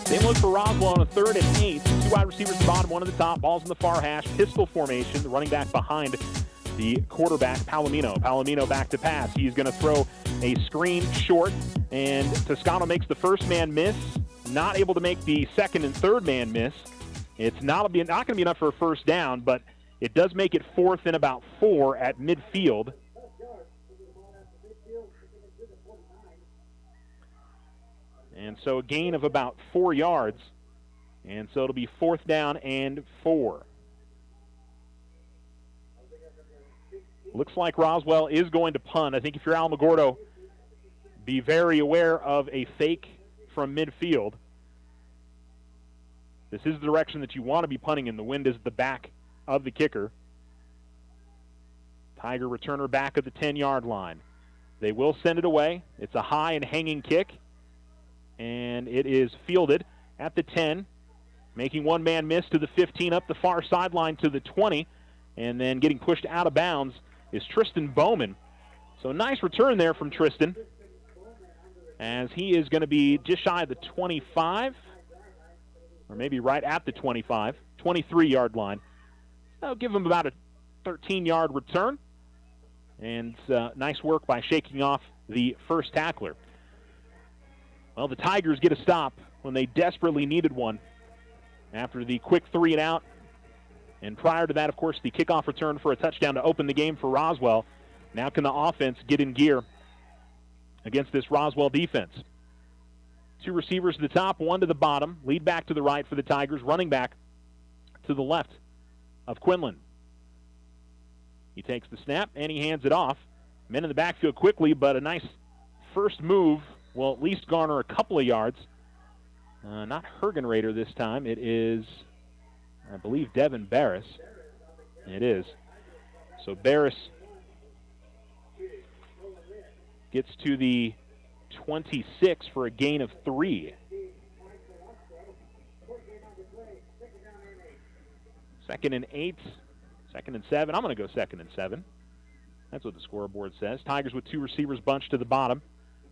They look for Roswell on a 3rd and 8. 2 wide receivers at the bottom, 1 at the top. Ball's in the far hash. Pistol formation. The running back behind the quarterback, Palomino. Palomino back to pass. He's going to throw a screen short, and Toscano makes the first man miss. Not able to make the second and third man miss. It's not going to be enough for a first down, but it does make it 4th and about 4 at midfield. And so a gain of about 4 yards. And so it'll be 4th down and 4. Looks like Roswell is going to punt. I think if you're Alamogordo, be very aware of a fake from midfield. This is the direction that you want to be punting in. The wind is at the back of the kicker. Tiger returner back at the 10-yard line. They will send it away. It's a high and hanging kick. And it is fielded at the 10, making one man miss to the 15, up the far sideline to the 20, and then getting pushed out of bounds is Tristan Bowman. So a nice return there from Tristan, as he is going to be just shy of the 25, or maybe right at the 25, 23-yard line. That'll give him about a 13-yard return, and nice work by shaking off the first tackler. Well, the Tigers get a stop when they desperately needed one after the quick 3 and out. And prior to that, of course, the kickoff return for a touchdown to open the game for Roswell. Now can the offense get in gear against this Roswell defense? 2 receivers to the top, 1 to the bottom. Lead back to the right for the Tigers. Running back to the left of Quinlan. He takes the snap and he hands it off. Men in the backfield quickly, but a nice first move will at least garner a couple of yards. Not Hergenrader this time. It is, I believe, Devin Barris. It is. So Barris gets to the 26 for a gain of 3. Second and 8. Second and 7. I'm going to go 2nd and 7. That's what the scoreboard says. Tigers with 2 receivers bunched to the bottom.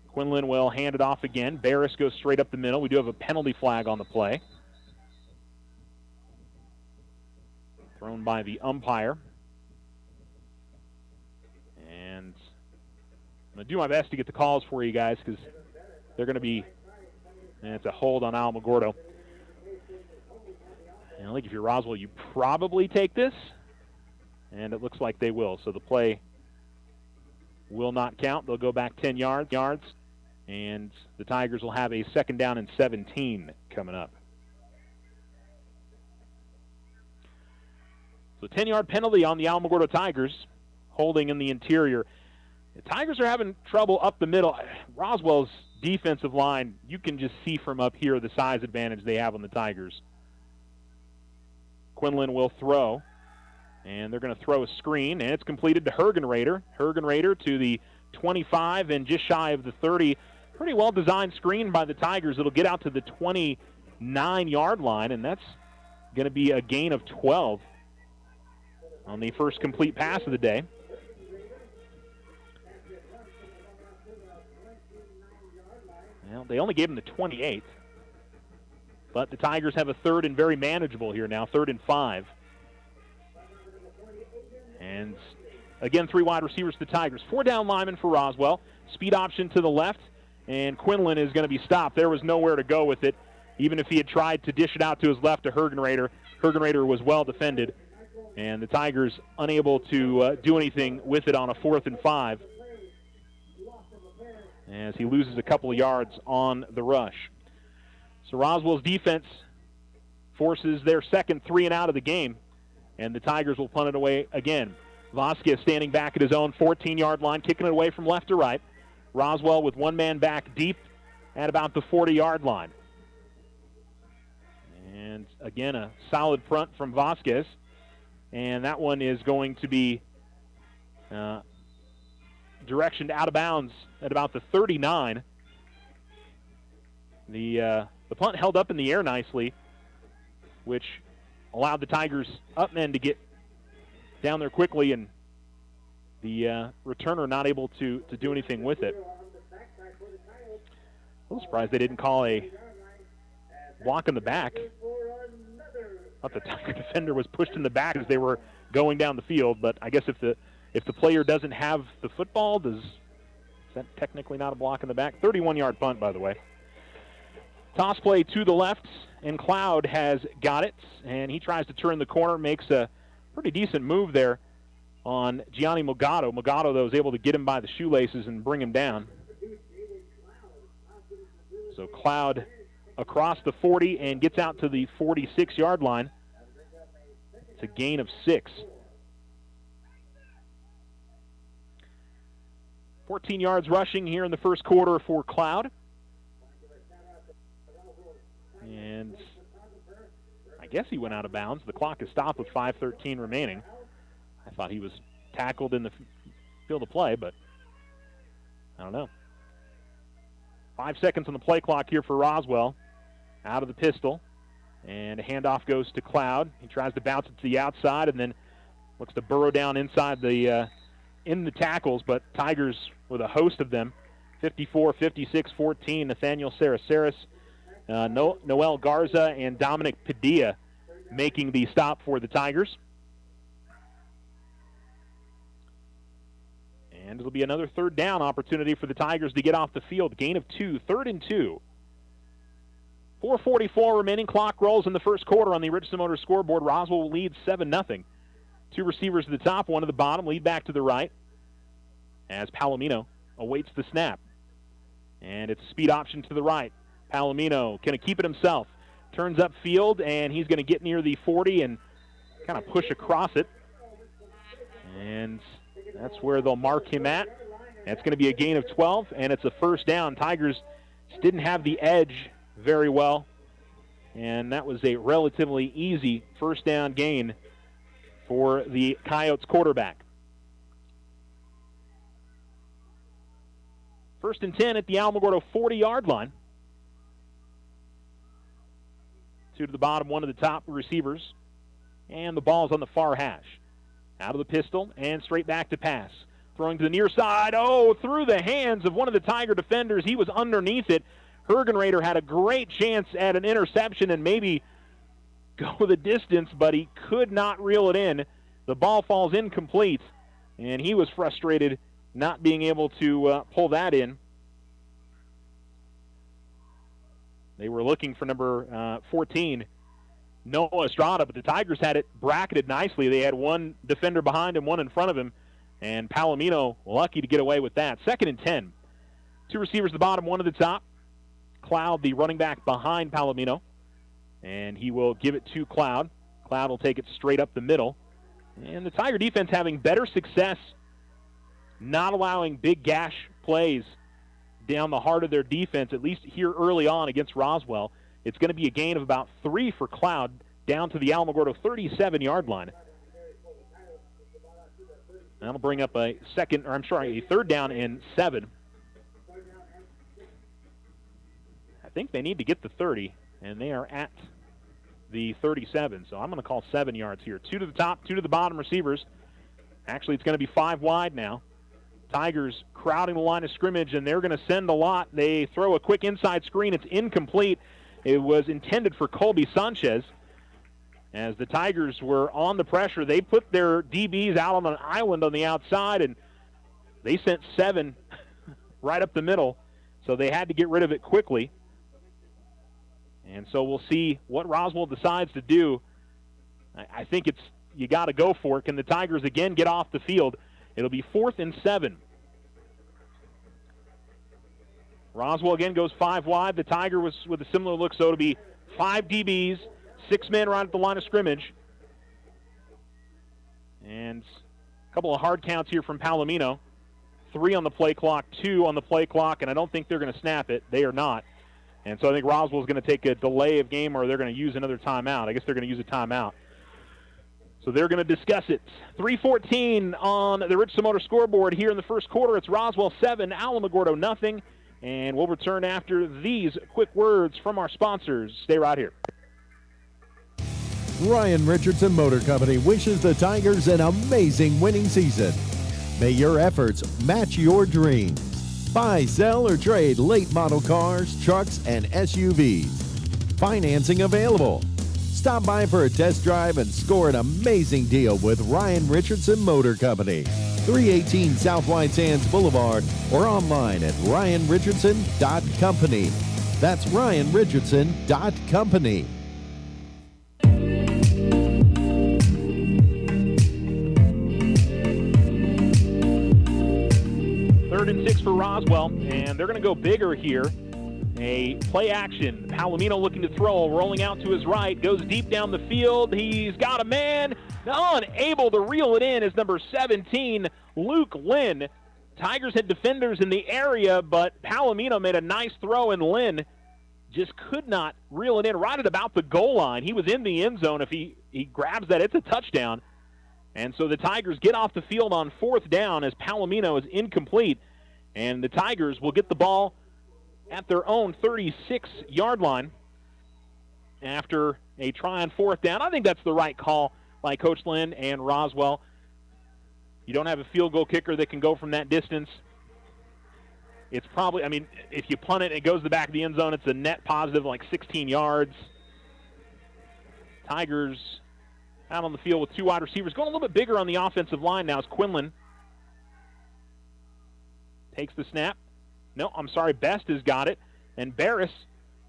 Quinlan will hand it off again. Barris goes straight up the middle. We do have a penalty flag on the play. Thrown by the umpire. And I'm going to do my best to get the calls for you guys because they're going to be, and it's a hold on Alamogordo. And I think if you're Roswell, you probably take this. And it looks like they will. So the play will not count. They'll go back 10 yards. And the Tigers will have a 2nd down and 17 coming up. So 10-yard penalty on the Alamogordo Tigers, holding in the interior. The Tigers are having trouble up the middle. Roswell's defensive line, you can just see from up here the size advantage they have on the Tigers. Quinlan will throw, and they're going to throw a screen, and it's completed to Hergenrader. Hergenrader to the 25 and just shy of the 30. Pretty well-designed screen by the Tigers. It'll get out to the 29-yard line, and that's going to be a gain of 12 on the first complete pass of the day. Well, they only gave him the 28, but the Tigers have a 3rd and very manageable here now, 3rd and 5. And again, 3 wide receivers to the Tigers. 4 down linemen for Roswell. Speed option to the left, and Quinlan is going to be stopped. There was nowhere to go with it. Even if he had tried to dish it out to his left to Hergenrader, Hergenrader was well defended, and the Tigers unable to do anything with it on a 4th and 5 as he loses a couple of yards on the rush. So Roswell's defense forces their second 3 and out of the game, and the Tigers will punt it away again. Vasquez standing back at his own 14-yard line, kicking it away from left to right. Roswell with one man back deep at about the 40-yard line. And again, a solid front from Vasquez. And that one is going to be directioned out of bounds at about the 39. The punt held up in the air nicely, which allowed the Tigers up men to get down there quickly, and the returner not able to do anything with it. A little surprised they didn't call a block in the back. Thought the Tiger defender was pushed in the back as they were going down the field, but I guess if the player doesn't have the football, is that technically not a block in the back? 31-yard punt, by the way. Toss play to the left, and Cloud has got it, and he tries to turn the corner, makes a pretty decent move there on Gianni Mogado. Mogado, though, is able to get him by the shoelaces and bring him down. So Cloud across the 40 and gets out to the 46-yard line. It's a gain of 6. 14 yards rushing here in the first quarter for Cloud. And I guess he went out of bounds. The clock is stopped with 5:13 remaining. I thought he was tackled in the field of play, but I don't know. 5 seconds on the play clock here for Roswell. Out of the pistol, and a handoff goes to Cloud. He tries to bounce it to the outside and then looks to burrow down inside the in the tackles, but Tigers with a host of them. 54, 56, 14, Nathaniel Saraceris, Noel Garza, and Dominic Padilla making the stop for the Tigers. And it'll be another third down opportunity for the Tigers to get off the field. Gain of 2, 3rd and 2. 4:44 remaining. Clock rolls in the first quarter on the Richardson Motors scoreboard. Roswell will lead 7-0. 2 receivers to the top, 1 to the bottom. Lead back to the right as Palomino awaits the snap. And it's a speed option to the right. Palomino can keep it himself. Turns up field, and he's going to get near the 40 and kind of push across it. And that's where they'll mark him at. That's going to be a gain of 12, and it's a first down. Tigers just didn't have the edge very well, and that was a relatively easy first down gain for the Coyotes quarterback. 1st and 10 at the Alamogordo 40-yard line. 2 to the bottom, 1 to the top receivers, and the ball's on the far hash. Out of the pistol and straight back to pass. Throwing to the near side. Oh, through the hands of one of the Tiger defenders. He was underneath it. Hergenrader had a great chance at an interception and maybe go the distance, but he could not reel it in. The ball falls incomplete, and he was frustrated not being able to pull that in. They were looking for number 14, Noah Estrada, but the Tigers had it bracketed nicely. They had one defender behind him, one in front of him, and Palomino lucky to get away with that. 2nd and 10. 2 receivers at the bottom, 1 at the top. Cloud, the running back behind Palomino, and he will give it to Cloud. Cloud will take it straight up the middle. And the Tiger defense having better success not allowing big gash plays down the heart of their defense, at least here early on against Roswell. It's going to be a gain of about 3 for Cloud down to the Alamogordo 37-yard line. That'll bring up a 3rd down and 7. I think they need to get the 30, and they are at the 37. So I'm going to call 7 yards here. 2 to the top, 2 to the bottom receivers. Actually, it's going to be 5 wide now. Tigers crowding the line of scrimmage, and they're going to send a lot. They throw a quick inside screen. It's incomplete. It was intended for Colby Sanchez. As the Tigers were on the pressure, they put their DBs out on an island on the outside, and they sent 7 right up the middle, so they had to get rid of it quickly. And so we'll see what Roswell decides to do. I think you got to go for it. Can the Tigers again get off the field? It'll be 4th and 7. Roswell again goes 5 wide. The Tiger was with a similar look, so it'll be 5 DBs, 6 men right at the line of scrimmage. And a couple of hard counts here from Palomino. 3 on the play clock, 2 on the play clock, and I don't think they're going to snap it. They are not. And so I think Roswell's going to take a delay of game, or they're going to use another timeout. I guess they're going to use a timeout. So they're going to discuss it. 3:14 on the Richardson Motor scoreboard here in the first quarter. It's Roswell 7, Alamogordo nothing. And we'll return after these quick words from our sponsors. Stay right here. Ryan Richardson Motor Company wishes the Tigers an amazing winning season. May your efforts match your dreams. Buy, sell, or trade late model cars, trucks, and SUVs. Financing available. Stop by for a test drive and score an amazing deal with Ryan Richardson Motor Company. 318 South White Sands Boulevard or online at ryanrichardson.company. That's ryanrichardson.company. Third and 6 for Roswell, and they're going to go bigger here. A play action. Palomino looking to throw, rolling out to his right, goes deep down the field. He's got a man. Unable to reel it in is number 17, Luke Lynn. Tigers had defenders in the area, but Palomino made a nice throw, and Lynn just could not reel it in right at about the goal line. He was in the end zone. If he grabs that, it's a touchdown. And so the Tigers get off the field on 4th down as Palomino is incomplete. And the Tigers will get the ball at their own 36-yard line after a try on 4th down. I think that's the right call by Coach Lynn and Roswell. You don't have a field goal kicker that can go from that distance. It's probably, if you punt it and it goes to the back of the end zone, it's a net positive, like 16 yards. Tigers out on the field with 2 wide receivers. Going a little bit bigger on the offensive line now is Quinlan. Takes the snap. No, I'm sorry, Best has got it. And Barris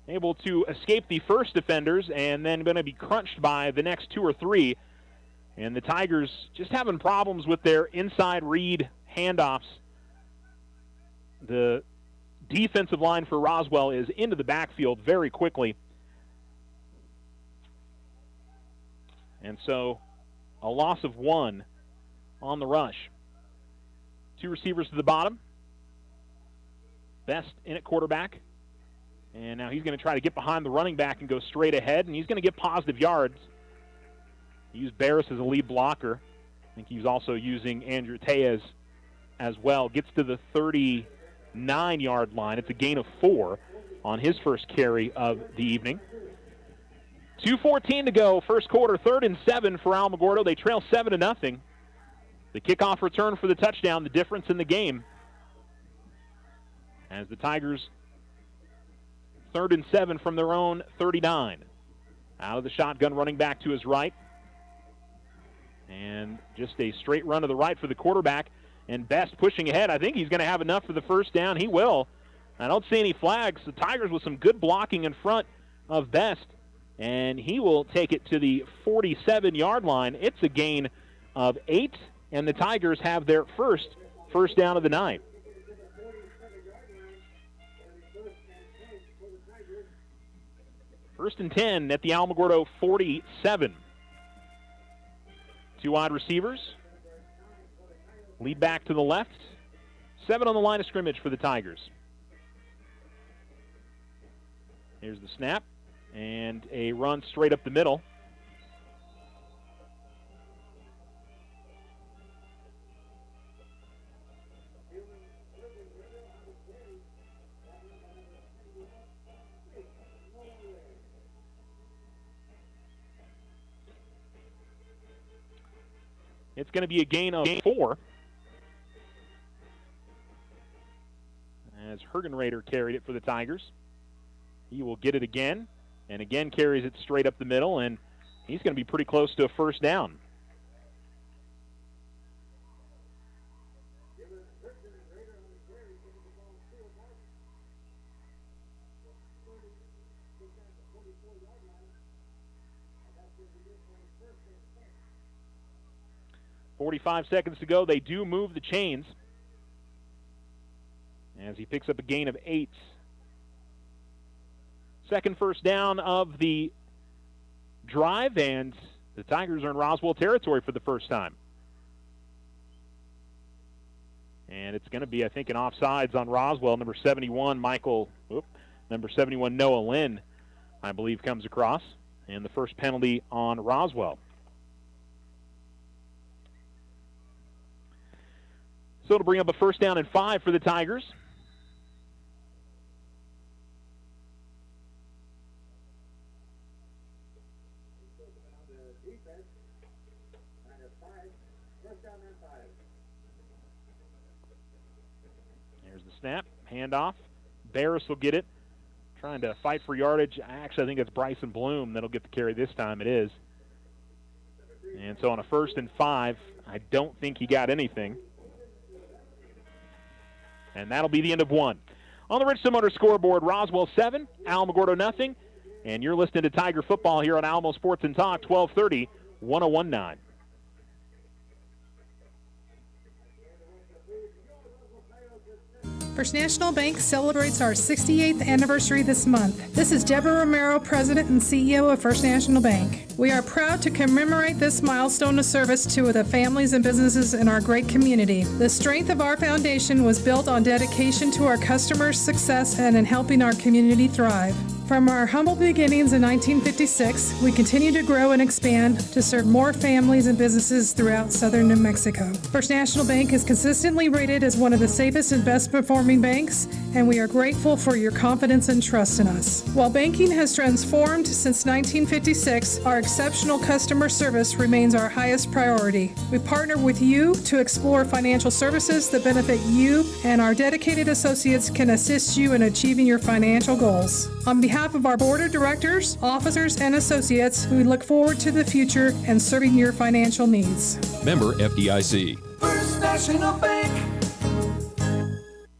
able to escape the first defenders and then going to be crunched by the next 2 or 3. And the Tigers just having problems with their inside read handoffs. The defensive line for Roswell is into the backfield very quickly. And so a loss of 1 on the rush. 2 receivers to the bottom. Best in at quarterback. And now he's going to try to get behind the running back and go straight ahead, and he's going to get positive yards. He used Barris as a lead blocker. I think he's also using Andrew Tejas as well. Gets to the 39-yard line. It's a gain of 4 on his first carry of the evening. 2:14 to go, first quarter, 3rd and 7 for Alamogordo. They trail 7-0. The kickoff return for the touchdown, the difference in the game. As the Tigers, 3rd and 7 from their own 39. Out of the shotgun, running back to his right. And just a straight run to the right for the quarterback. And Best pushing ahead. I think he's going to have enough for the first down. He will. I don't see any flags. The Tigers with some good blocking in front of Best. And he will take it to the 47-yard line. It's a gain of 8. And the Tigers have their first down of the night. First and 10 at the Alamogordo 47. 2 wide receivers. Lead back to the left. 7 on the line of scrimmage for the Tigers. Here's the snap. And a run straight up the middle. It's going to be a gain of 4. As Hergenrader carried it for the Tigers. He will get it again, and again carries it straight up the middle, and he's going to be pretty close to a first down. .45 seconds to go. They do move the chains as he picks up a gain of 8. Second first down of the drive, and the Tigers are in Roswell territory for the first time. And it's going to be, I think, an offsides on Roswell. Number 71, number 71, Noah Lynn, I believe, comes across. And the first penalty on Roswell. So it'll bring up a 1st down and 5 for the Tigers. There's the snap, handoff. Barris will get it. Trying to fight for yardage. Actually, I think it's Bryson Bloom that'll get the carry this time. It is. And so on a 1st and 5, I don't think he got anything. And that'll be the end of 1. On the Richland Motor scoreboard, Roswell 7, Alamogordo nothing. And you're listening to Tiger Football here on Alamo Sports and Talk, 1230, 1019. First National Bank celebrates our 68th anniversary this month. This is Deborah Romero, President and CEO of First National Bank. We are proud to commemorate this milestone of service to the families and businesses in our great community. The strength of our foundation was built on dedication to our customers' success and in helping our community thrive. From our humble beginnings in 1956, we continue to grow and expand to serve more families and businesses throughout southern New Mexico. First National Bank is consistently rated as one of the safest and best performing banks, and we are grateful for your confidence and trust in us. While banking has transformed since 1956, our exceptional customer service remains our highest priority. We partner with you to explore financial services that benefit you, and our dedicated associates can assist you in achieving your financial goals. On behalf of our board of directors, officers, and associates, we look forward to the future and serving your financial needs. Member FDIC. First National Bank.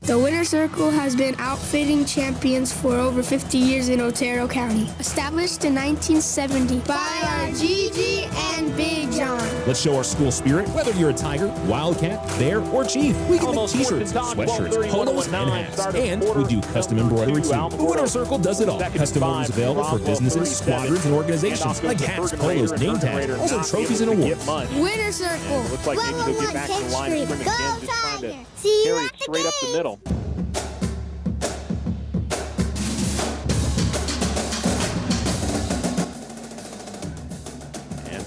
The Winner Circle has been outfitting champions for over 50 years in Otero County. Established in 1970 by our Gigi and Big John. Let's show our school spirit, whether you're a Tiger, Wildcat, Bear, or Chief. We can make t-shirts, sweatshirts, polos, and hats. And we do custom embroidery too. The Winner Circle does it all. Custom orders available for businesses, squadrons, and organizations like hats, polos, name tags, also trophies and awards. Winner Circle. Looks like maybe they'll get back to the line of scrimmage again, just trying to See you carry at it the straight up the game. middle.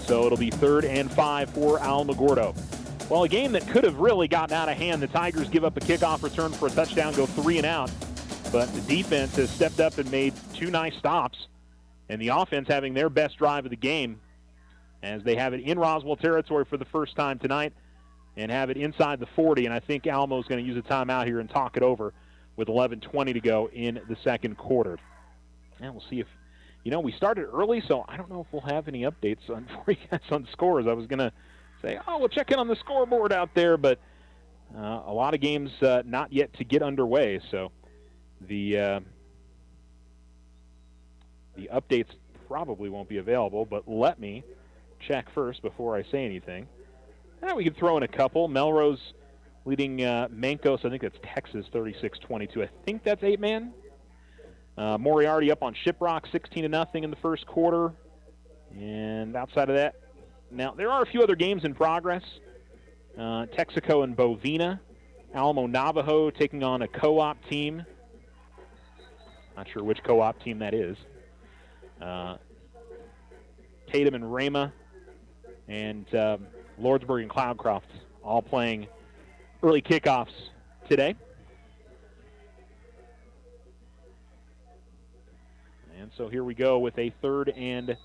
So it'll be 3rd and 5 for Alamogordo. Well, a game that could have really gotten out of hand. The Tigers give up a kickoff return for a touchdown, go 3 and out. But the defense has stepped up and made 2 nice stops. And the offense having their best drive of the game as they have it in Roswell territory for the first time tonight and have it inside the 40. And I think Alamo's going to use a timeout here and talk it over with 11:20 to go in the second quarter. And we'll see if we started early, so I don't know if we'll have any updates for you guys on scores. I was going to say, we'll check in on the scoreboard out there, but a lot of games not yet to get underway. So the updates probably won't be available, but let me check first before I say anything. We could throw in a couple. Melrose leading Mancos, I think that's Texas, 36-22. I think that's 8-man. Moriarty up on Shiprock, 16-0 in the first quarter. And outside of that, now there are a few other games in progress. Texaco and Bovina. Alamo Navajo taking on a co-op team. Not sure which co-op team that is. Tatum and Rama and Lordsburg and Cloudcroft all playing early kickoffs today. And so here we go with a 3rd and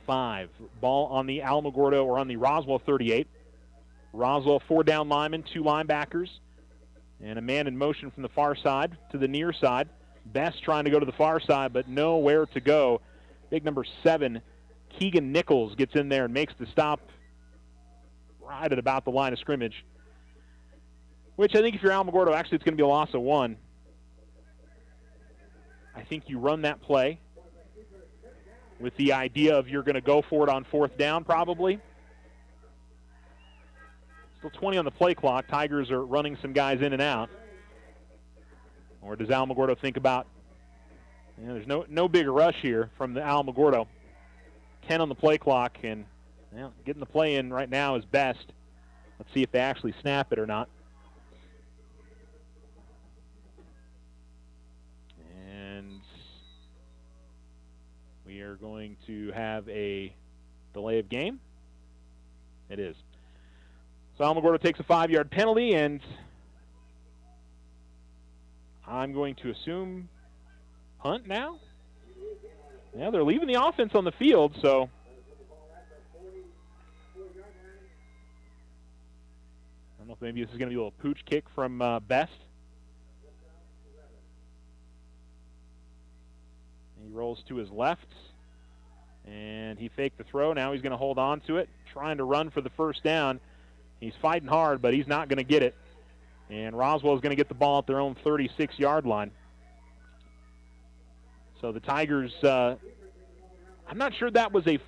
5. Ball on the Alamogordo or on the Roswell 38. Roswell 4 down linemen, 2 linebackers, and a man in motion from the far side to the near side. Best trying to go to the far side, but nowhere to go. Big number 7, Keegan Nichols, gets in there and makes the stop right at about the line of scrimmage, which I think if you're Alamogordo, actually it's going to be a loss of 1. I think you run that play with the idea of you're going to go for it on 4th down probably. Still 20 on the play clock. Tigers are running some guys in and out. Or does Alamogordo think about, there's no big rush here from the Alamogordo. 10 on the play clock, and getting the play in right now is best. Let's see if they actually snap it or not. going to have a delay of game. It is. So Alamogordo takes a 5-yard penalty, and I'm going to assume punt now. Yeah, they're leaving the offense on the field, so I don't know if maybe this is going to be a little pooch kick from Best. He rolls to his left, and he faked the throw. Now he's going to hold on to it, trying to run for the first down. He's fighting hard, but he's not going to get it. And Roswell is going to get the ball at their own 36-yard line. So the Tigers, I'm not sure that was a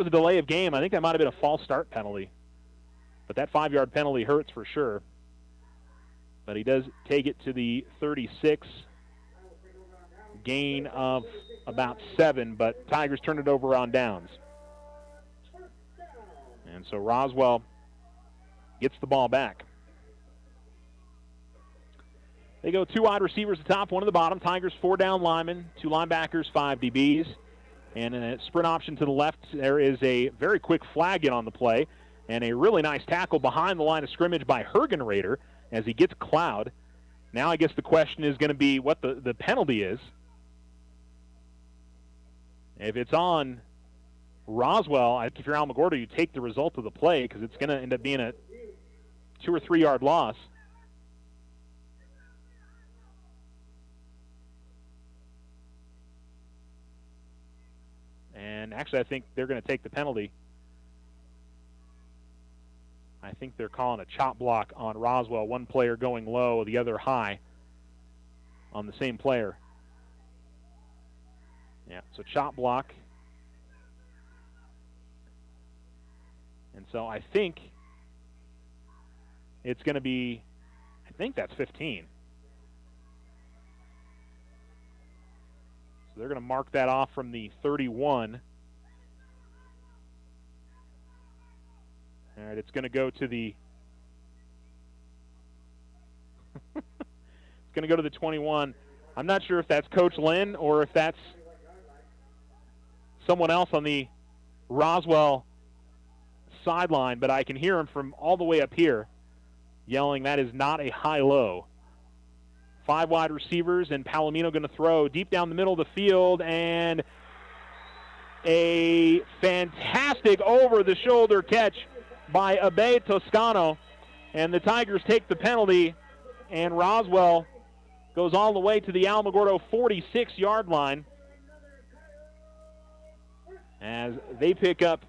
delay of game. I think that might have been a false start penalty. But that 5-yard penalty hurts for sure. But he does take it to the 36, gain of about 7, but Tigers turn it over on downs. And so Roswell gets the ball back. They go 2 wide receivers at the top, 1 at the bottom. Tigers 4 down linemen, 2 linebackers, 5 DBs. And in a sprint option to the left, there is a very quick flag in on the play and a really nice tackle behind the line of scrimmage by Hergenrader as he gets Cloud. Now I guess the question is going to be what the penalty is. If it's on Roswell, I think if you're Alamogordo, you take the result of the play because it's going to end up being a 2 or 3 yard loss. And actually, I think they're going to take the penalty. I think they're calling a chop block on Roswell. One player going low, the other high on the same player. Yeah, so chop block. And so I think it's going to be, I think that's 15. So they're going to mark that off from the 31. All right, it's going to go to the it's going to go to the 21. I'm not sure if that's Coach Lynn or if that's someone else on the Roswell sideline, but I can hear him from all the way up here yelling, that is not a high-low. 5 wide receivers, and Palomino going to throw deep down the middle of the field, and a fantastic over-the-shoulder catch by Abe Toscano, and the Tigers take the penalty, and Roswell goes all the way to the Alamogordo 46-yard line as they pick up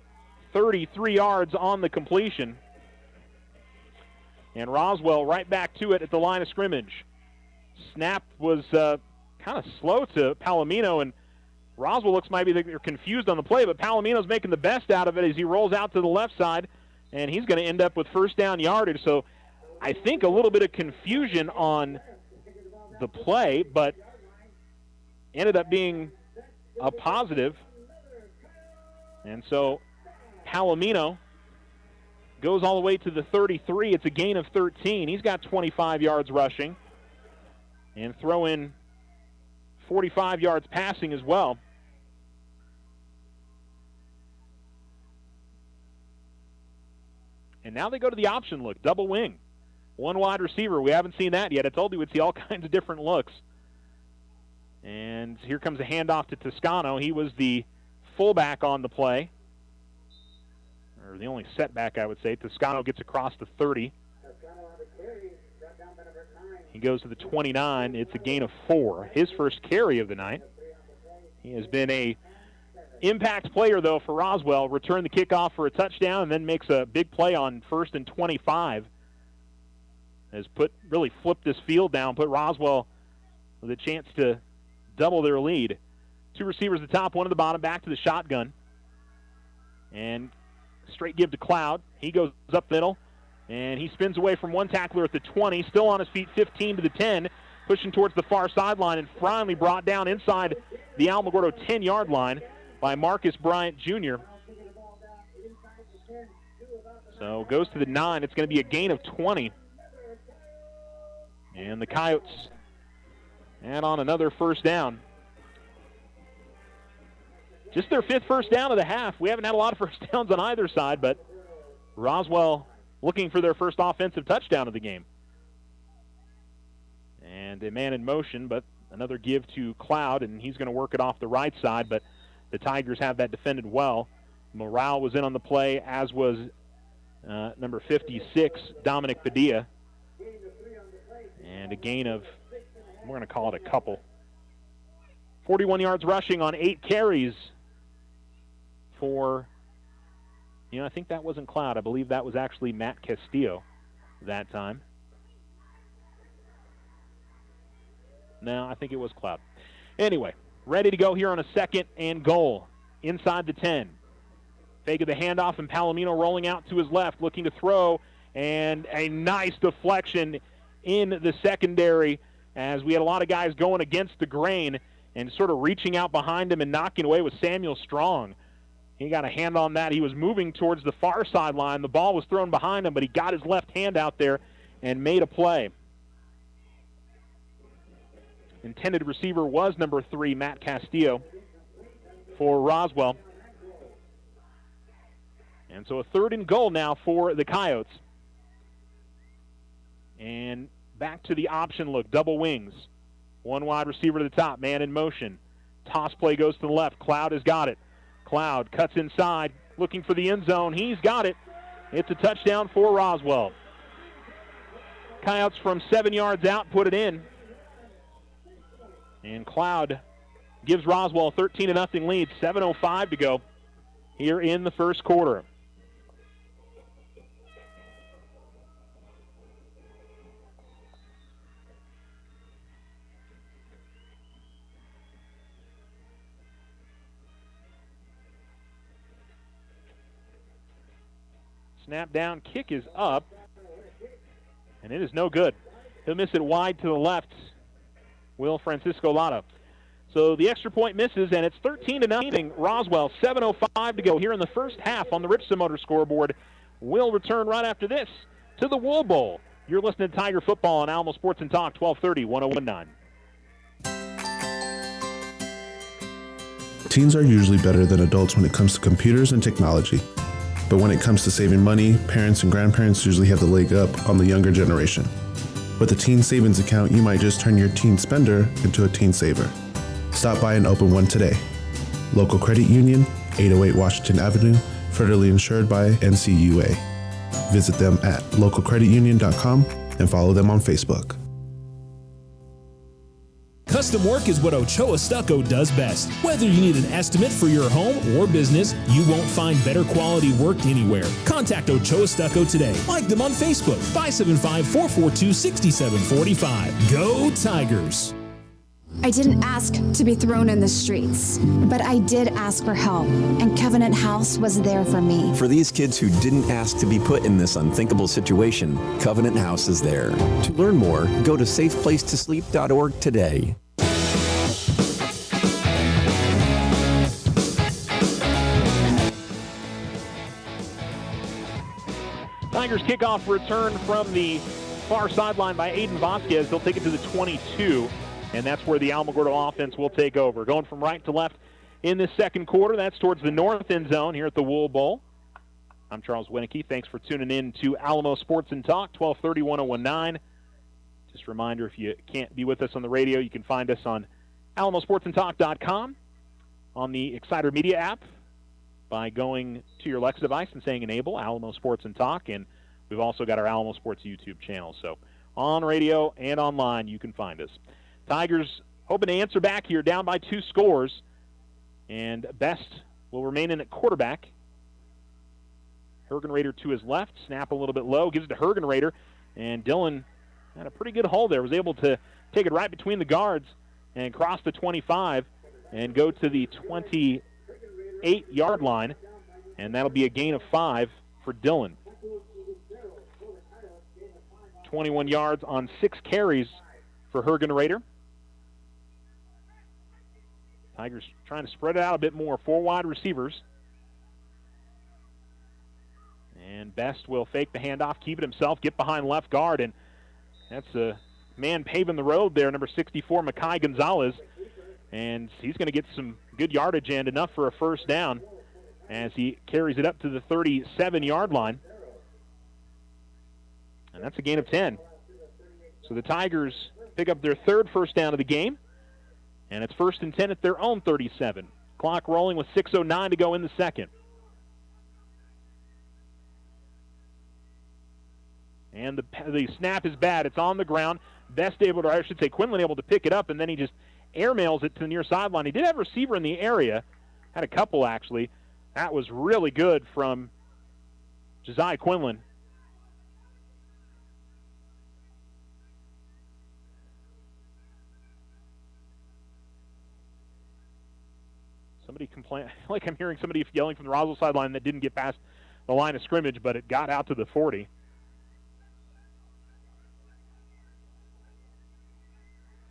33 yards on the completion. And Roswell right back to it at the line of scrimmage. Snap was kind of slow to Palomino, and Roswell looks maybe they're confused on the play, but Palomino's making the best out of it as he rolls out to the left side, and he's going to end up with first down yardage. So I think a little bit of confusion on the play, but ended up being a positive. And so Palomino goes all the way to the 33. It's a gain of 13. He's got 25 yards rushing and throw in 45 yards passing as well. And now they go to the option look, double wing. 1 wide receiver. We haven't seen that yet. I told you we'd see all kinds of different looks. And here comes a handoff to Toscano. He was the fullback on the play, or the only setback, I would say. Toscano gets across the 30. He goes to the 29. It's a gain of 4. His first carry of the night. He has been a impact player, though, for Roswell. Returned the kickoff for a touchdown and then makes a big play on 1st and 25. Has really flipped this field down, put Roswell with a chance to double their lead. 2 receivers at the top, 1 at the bottom, back to the shotgun. And straight give to Cloud. He goes up middle, and he spins away from 1 tackler at the 20, still on his feet, 15 to the 10, pushing towards the far sideline, and finally brought down inside the Alamogordo 10-yard line by Marcus Bryant Jr. So goes to the 9. It's going to be a gain of 20. And the Coyotes add on another first down. Just their 5th first down of the half. We haven't had a lot of first downs on either side, but Roswell looking for their first offensive touchdown of the game. And a man in motion, but another give to Cloud, and he's going to work it off the right side, but the Tigers have that defended well. Morale was in on the play, as was number 56, Dominic Padilla. And a gain of, we're going to call it a couple. 41 yards rushing on 8 carries for, I think that wasn't Cloud. I believe that was actually Matt Castillo that time. No, I think it was Cloud. Anyway, ready to go here on a 2nd and goal inside the 10. Fake of the handoff, and Palomino rolling out to his left, looking to throw, and a nice deflection in the secondary as we had a lot of guys going against the grain and sort of reaching out behind him and knocking away with Samuel Strong. He got a hand on that. He was moving towards the far sideline. The ball was thrown behind him, but he got his left hand out there and made a play. Intended receiver was number 3, Matt Castillo, for Roswell. And so a 3rd and goal now for the Coyotes. And back to the option look, double wings. One wide receiver to the top, man in motion. Toss play goes to the left. Cloud has got it. Cloud cuts inside, looking for the end zone. He's got it. It's a touchdown for Roswell. Coyotes from 7 yards out put it in. And Cloud gives Roswell a 13-0 lead. 7:05 to go here in the first quarter. Snap down, kick is up, and it is no good. He'll miss it wide to the left, will Francisco Lara. So the extra point misses, and it's 13-0 Roswell. 7:05 to go here in the first half on the Richardson Motor scoreboard. We'll return right after this to the Wool Bowl. You're listening to Tiger Football on Alamo Sports and Talk, 1230, 1019. Teens are usually better than adults when it comes to computers and technology. But when it comes to saving money, parents and grandparents usually have the leg up on the younger generation. With a teen savings account, you might just turn your teen spender into a teen saver. Stop by and open one today. Local Credit Union, 808 Washington Avenue, federally insured by NCUA. Visit them at localcreditunion.com and follow them on Facebook. Custom work is what Ochoa Stucco does best. Whether you need an estimate for your home or business, you won't find better quality work anywhere. Contact Ochoa Stucco today. Like them on Facebook, 575-442-6745. Go Tigers! I didn't ask to be thrown in the streets, but I did ask for help, and Covenant House was there for me. For these kids who didn't ask to be put in this unthinkable situation, Covenant House is there. To learn more, go to safeplacetosleep.org today. Tigers kickoff return from the far sideline by Aiden Vasquez. They'll take it to the 22. And that's where the Alamogordo offense will take over. Going from right to left in this second quarter, that's towards the north end zone here at the Wool Bowl. I'm Charles Winicky. Thanks for tuning in to Alamo Sports and Talk, 1230, 1019. Just a reminder, if you can't be with us on the radio, you can find us on alamosportsandtalk.com, on the Exciter Media app, by going to your Alexa device and saying enable Alamo Sports and Talk. And we've also got our Alamo Sports YouTube channel. So on radio and online, you can find us. Tigers hoping to answer back here, down by 2 scores. And Best will remain in at quarterback. Hergenrader to his left. Snap a little bit low. Gives it to Hergenrader. And Dillon had a pretty good hold there. Was able to take it right between the guards and cross the 25 and go to the 28-yard line. And that'll be a gain of 5 for Dillon. 21 yards on 6 carries for Hergenrader. Tigers trying to spread it out a bit more. 4 wide receivers. And Best will fake the handoff, keep it himself, get behind left guard, and that's a man paving the road there, number 64, Makai Gonzalez. And he's going to get some good yardage and enough for a first down as he carries it up to the 37-yard line. And that's a gain of 10. So the Tigers pick up their third first down of the game, and it's 1st and 10 at their own 37. Clock rolling with 6:09 to go in the second. And the snap is bad. It's on the ground. Quinlan able to pick it up, and then he just airmails it to the near sideline. He did have a receiver in the area. Had a couple, actually. That was really good from Josiah Quinlan. Somebody complain. I feel like I'm hearing somebody yelling from the Roswell sideline that didn't get past the line of scrimmage, but it got out to the 40.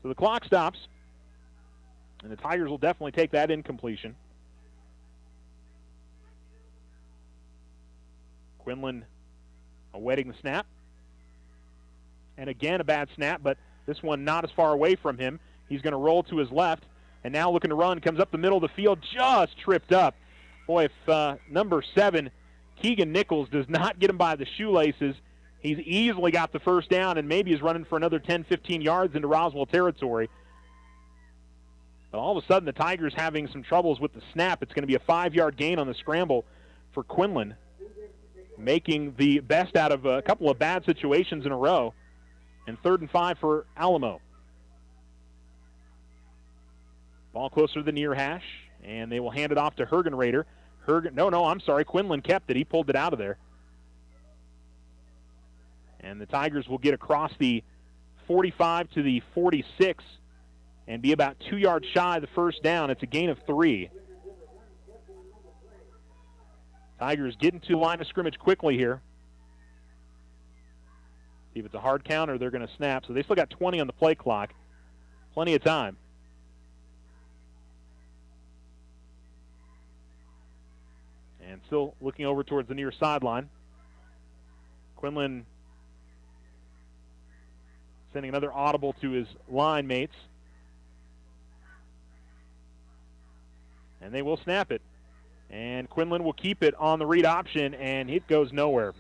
So the clock stops, and the Tigers will definitely take that incompletion. Quinlan awaiting the snap. And again, a bad snap, but this one not as far away from him. He's going to roll to his left, and now looking to run, comes up the middle of the field, just tripped up. Boy, if number 7, Keegan Nichols, does not get him by the shoelaces, he's easily got the first down and maybe is running for another 10, 15 yards into Roswell territory. But all of a sudden, the Tigers having some troubles with the snap. It's going to be a 5-yard gain on the scramble for Quinlan, making the best out of a couple of bad situations in a row. And 3rd and 5 for Alamo. Ball closer to the near hash, and they will hand it off to Hergenrader. Quinlan kept it. He pulled it out of there. And the Tigers will get across the 45 to the 46 and be about 2 yards shy of the first down. It's a gain of 3. Tigers getting to the line of scrimmage quickly here. See if it's a hard count or they're going to snap. So they still got 20 on the play clock. Plenty of time. And still looking over towards the near sideline. Quinlan sending another audible to his line mates. And they will snap it. And Quinlan will keep it on the read option, and it goes nowhere.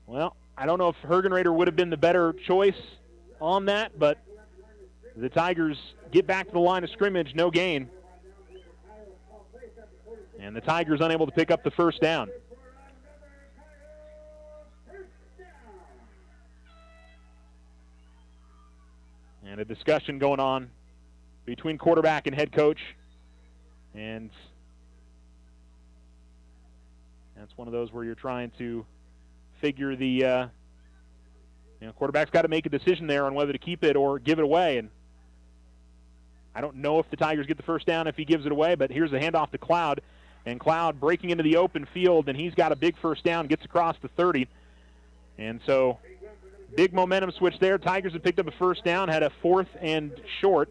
Well, I don't know if Hergenrader would have been the better choice on that, but the Tigers get back to the line of scrimmage, no gain. And the Tigers unable to pick up the first down. And a discussion going on between quarterback and head coach. And that's one of those where you're trying to figure the quarterback's got to make a decision there on whether to keep it or give it away. And I don't know if the Tigers get the first down if he gives it away, but here's the handoff to Cloud. And Cloud breaking into the open field, and he's got a big first down, gets across the 30. And so big momentum switch there. Tigers have picked up a first down, had a 4th and short.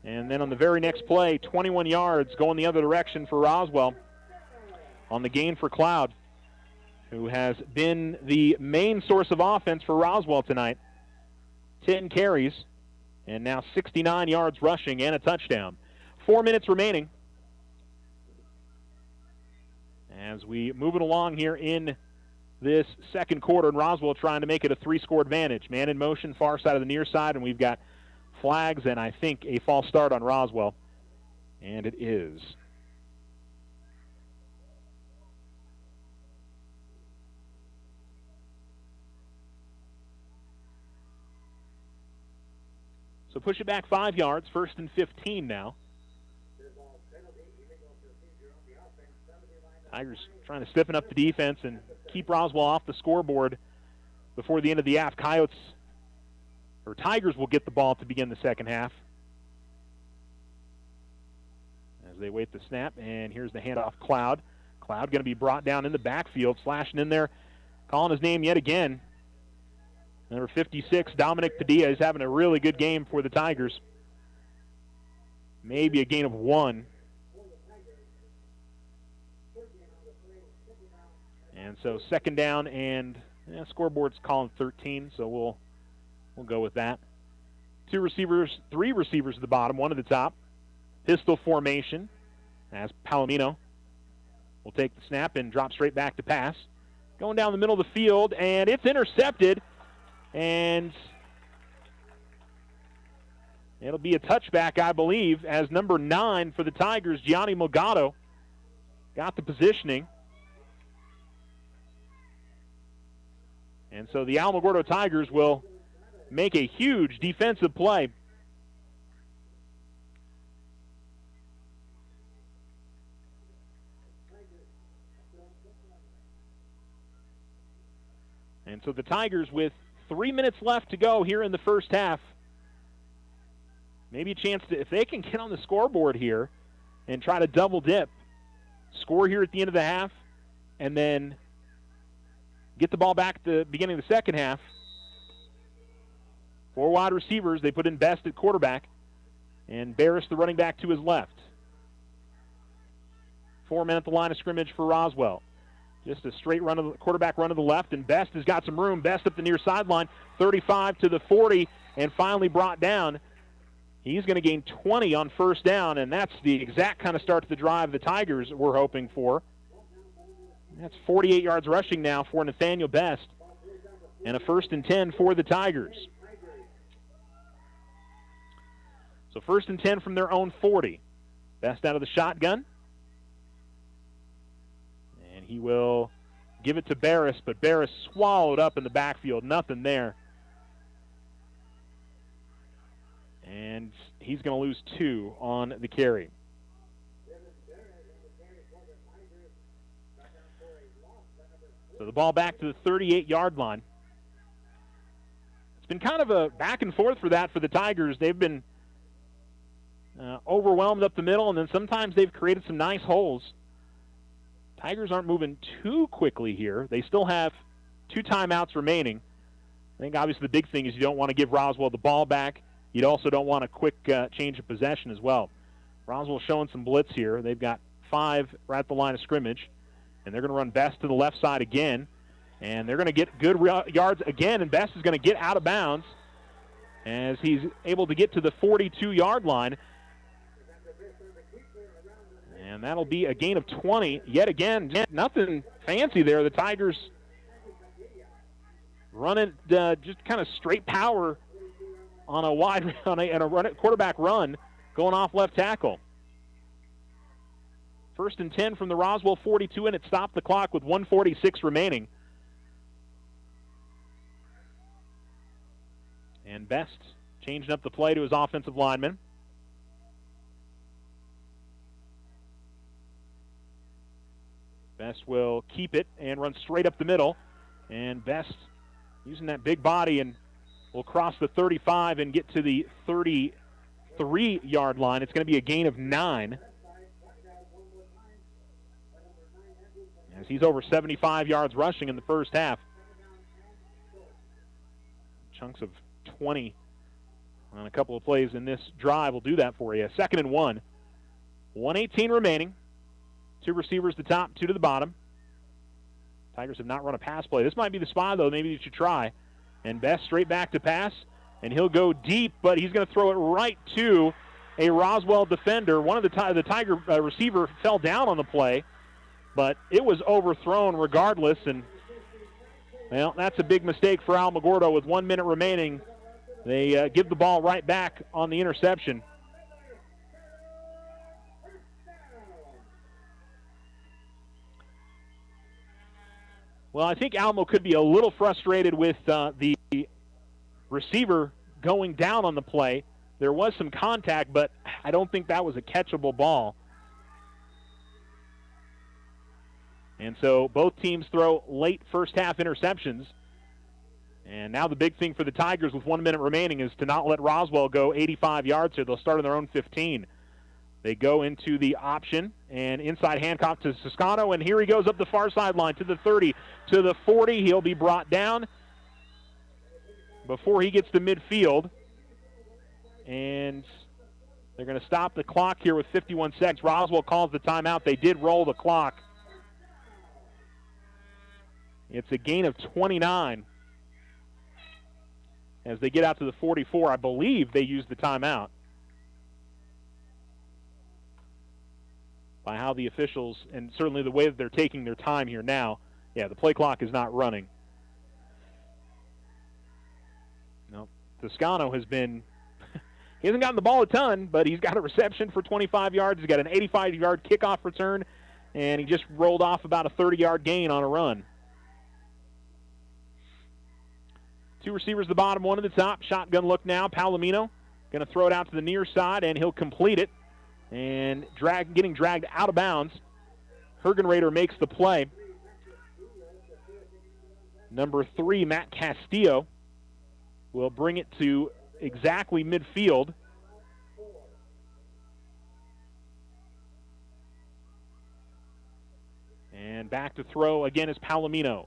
And then on the very next play, 21 yards going the other direction for Roswell on the gain for Cloud, who has been the main source of offense for Roswell tonight. 10 carries, and now 69 yards rushing and a touchdown. 4 minutes remaining as we move it along here in this second quarter, and Roswell trying to make it a 3-score advantage. Man in motion, far side of the near side, and we've got flags and I think a false start on Roswell, and it is. So push it back 5 yards, 1st and 15 now. Tigers trying to stiffen up the defense and keep Roswell off the scoreboard before the end of the half. Tigers will get the ball to begin the second half as they wait the snap. And here's the handoff, Cloud. Cloud going to be brought down in the backfield, slashing in there, calling his name yet again. Number 56, Dominic Padilla, is having a really good game for the Tigers. Maybe a gain of 1. And so second down, and scoreboard's calling 13, so we'll go with that. three receivers at the bottom, one at the top. Pistol formation as Palomino will take the snap and drop straight back to pass. Going down the middle of the field, and it's intercepted. And it'll be a touchback, I believe, as number 9 for the Tigers, Gianni Mogato, got the positioning. And so the Alamogordo Tigers will make a huge defensive play. And so the Tigers, with 3 minutes left to go here in the first half, maybe a chance to, if they can get on the scoreboard here and try to double dip, score here at the end of the half, and then get the ball back at the beginning of the second half. 4 wide receivers. They put in Best at quarterback, and Barris, the running back, to his left. 4 men at the line of scrimmage for Roswell. Just a straight run of the quarterback run to the left, and Best has got some room. Best up the near sideline, 35 to the 40, and finally brought down. He's going to gain 20 on first down, and that's the exact kind of start to the drive the Tigers were hoping for. That's 48 yards rushing now for Nathaniel Best, and a 1st and 10 for the Tigers. So 1st and 10 from their own 40. Best out of the shotgun. And he will give it to Barris, but Barris swallowed up in the backfield. Nothing there. And he's going to lose 2 on the carry. So the ball back to the 38-yard line. It's been kind of a back and forth for that for the Tigers. They've been overwhelmed up the middle, and then sometimes they've created some nice holes. Tigers aren't moving too quickly here. They still have 2 timeouts remaining. I think obviously the big thing is you don't want to give Roswell the ball back. You also don't want a quick change of possession as well. Roswell showing some blitz here. They've got 5 right at the line of scrimmage, and they're going to run Best to the left side again, and they're going to get good yards again, and Best is going to get out of bounds as he's able to get to the 42-yard line. And that'll be a gain of 20. Yet again, nothing fancy there. The Tigers running just kind of straight power on a quarterback run going off left tackle. 1st and 10 from the Roswell 42, and it stopped the clock with 1:46 remaining. And Best changing up the play to his offensive lineman. Best will keep it and run straight up the middle. And Best using that big body and will cross the 35 and get to the 33-yard line. It's going to be a gain of 9. As he's over 75 yards rushing in the first half. Chunks of 20 on a couple of plays in this drive will do that for you. 2nd and 1. 1:18 remaining. 2 receivers to the top, 2 to the bottom. Tigers have not run a pass play. This might be the spot, though. Maybe you should try. And Best straight back to pass, and he'll go deep, but he's going to throw it right to a Roswell defender. One of the Tiger receiver fell down on the play, but it was overthrown regardless, and, well, that's a big mistake for Alamogordo with 1 minute remaining. They give the ball right back on the interception. Well, I think Alamo could be a little frustrated with the receiver going down on the play. There was some contact, but I don't think that was a catchable ball. And so both teams throw late first half interceptions. And now the big thing for the Tigers with 1 minute remaining is to not let Roswell go 85 yards here. They'll start on their own 15. They go into the option, and inside handoff to Siscano, and here he goes up the far sideline to the 30, to the 40. He'll be brought down before he gets to midfield. And they're going to stop the clock here with 51 seconds. Roswell calls the timeout. They did roll the clock. It's a gain of 29. As they get out to the 44, I believe they used the timeout. By how the officials, and certainly the way that they're taking their time here now, yeah, the play clock is not running. No, Toscano has been, he hasn't gotten the ball a ton, but he's got a reception for 25 yards. He's got an 85-yard kickoff return, and he just rolled off about a 30-yard gain on a run. Two receivers at the bottom, one at the top. Shotgun look now. Palomino going to throw it out to the near side, and he'll complete it. And getting dragged out of bounds. Hergenrader makes the play. Number 3, Matt Castillo, will bring it to exactly midfield. And back to throw again is Palomino.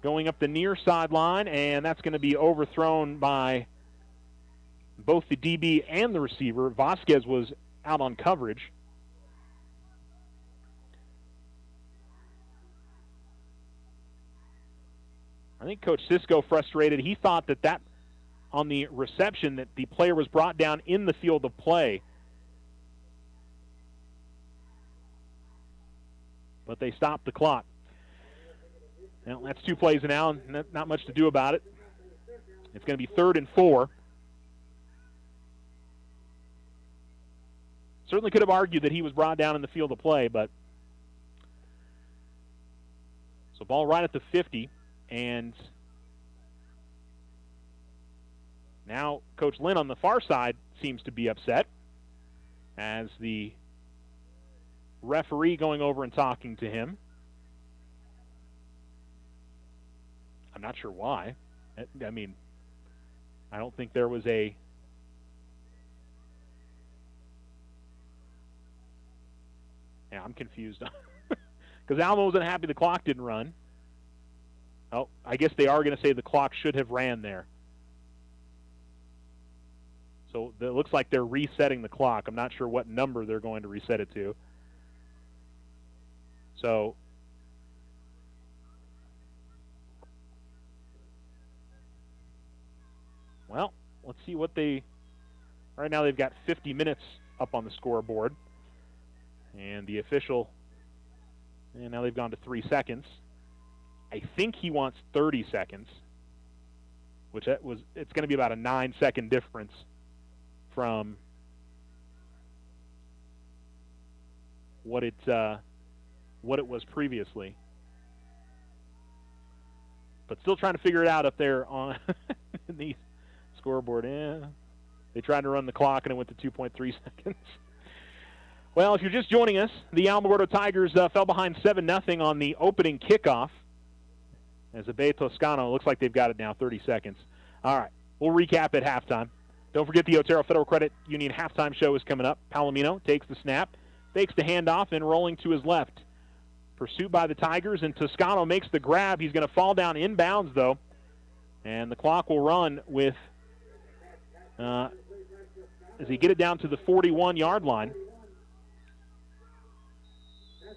Going up the near sideline, and that's going to be overthrown by both the DB and the receiver. Vasquez was out on coverage. I think Coach Sisko frustrated. He thought that on the reception that the player was brought down in the field of play. But they stopped the clock. Well, that's 2 plays now, and not much to do about it. It's going to be 3rd and 4. Certainly could have argued that he was brought down in the field of play, but so ball right at the 50, and now Coach Lynn on the far side seems to be upset as the referee going over and talking to him. I'm not sure why. I mean, I don't think there was a... Yeah, I'm confused. Because Alamo wasn't happy the clock didn't run. Oh, I guess they are going to say the clock should have ran there. So it looks like they're resetting the clock. I'm not sure what number they're going to reset it to. So... Well, let's see what they... Right now they've got 50 minutes up on the scoreboard. And the official... And now they've gone to 3 seconds. I think he wants 30 seconds. It's going to be about a 9-second difference from what it was previously. But still trying to figure it out up there on the scoreboard. Yeah. They tried to run the clock and it went to 2.3 seconds. Well, if you're just joining us, the Alamogordo Tigers fell behind 7-0 on the opening kickoff. As Abe Toscano, looks like they've got it now, 30 seconds. All right, we'll recap at halftime. Don't forget the Otero Federal Credit Union halftime show is coming up. Palomino takes the snap, fakes the handoff, and rolling to his left. Pursued by the Tigers, and Toscano makes the grab. He's going to fall down inbounds, though. And the clock will run with, as he get it down to the 41-yard line.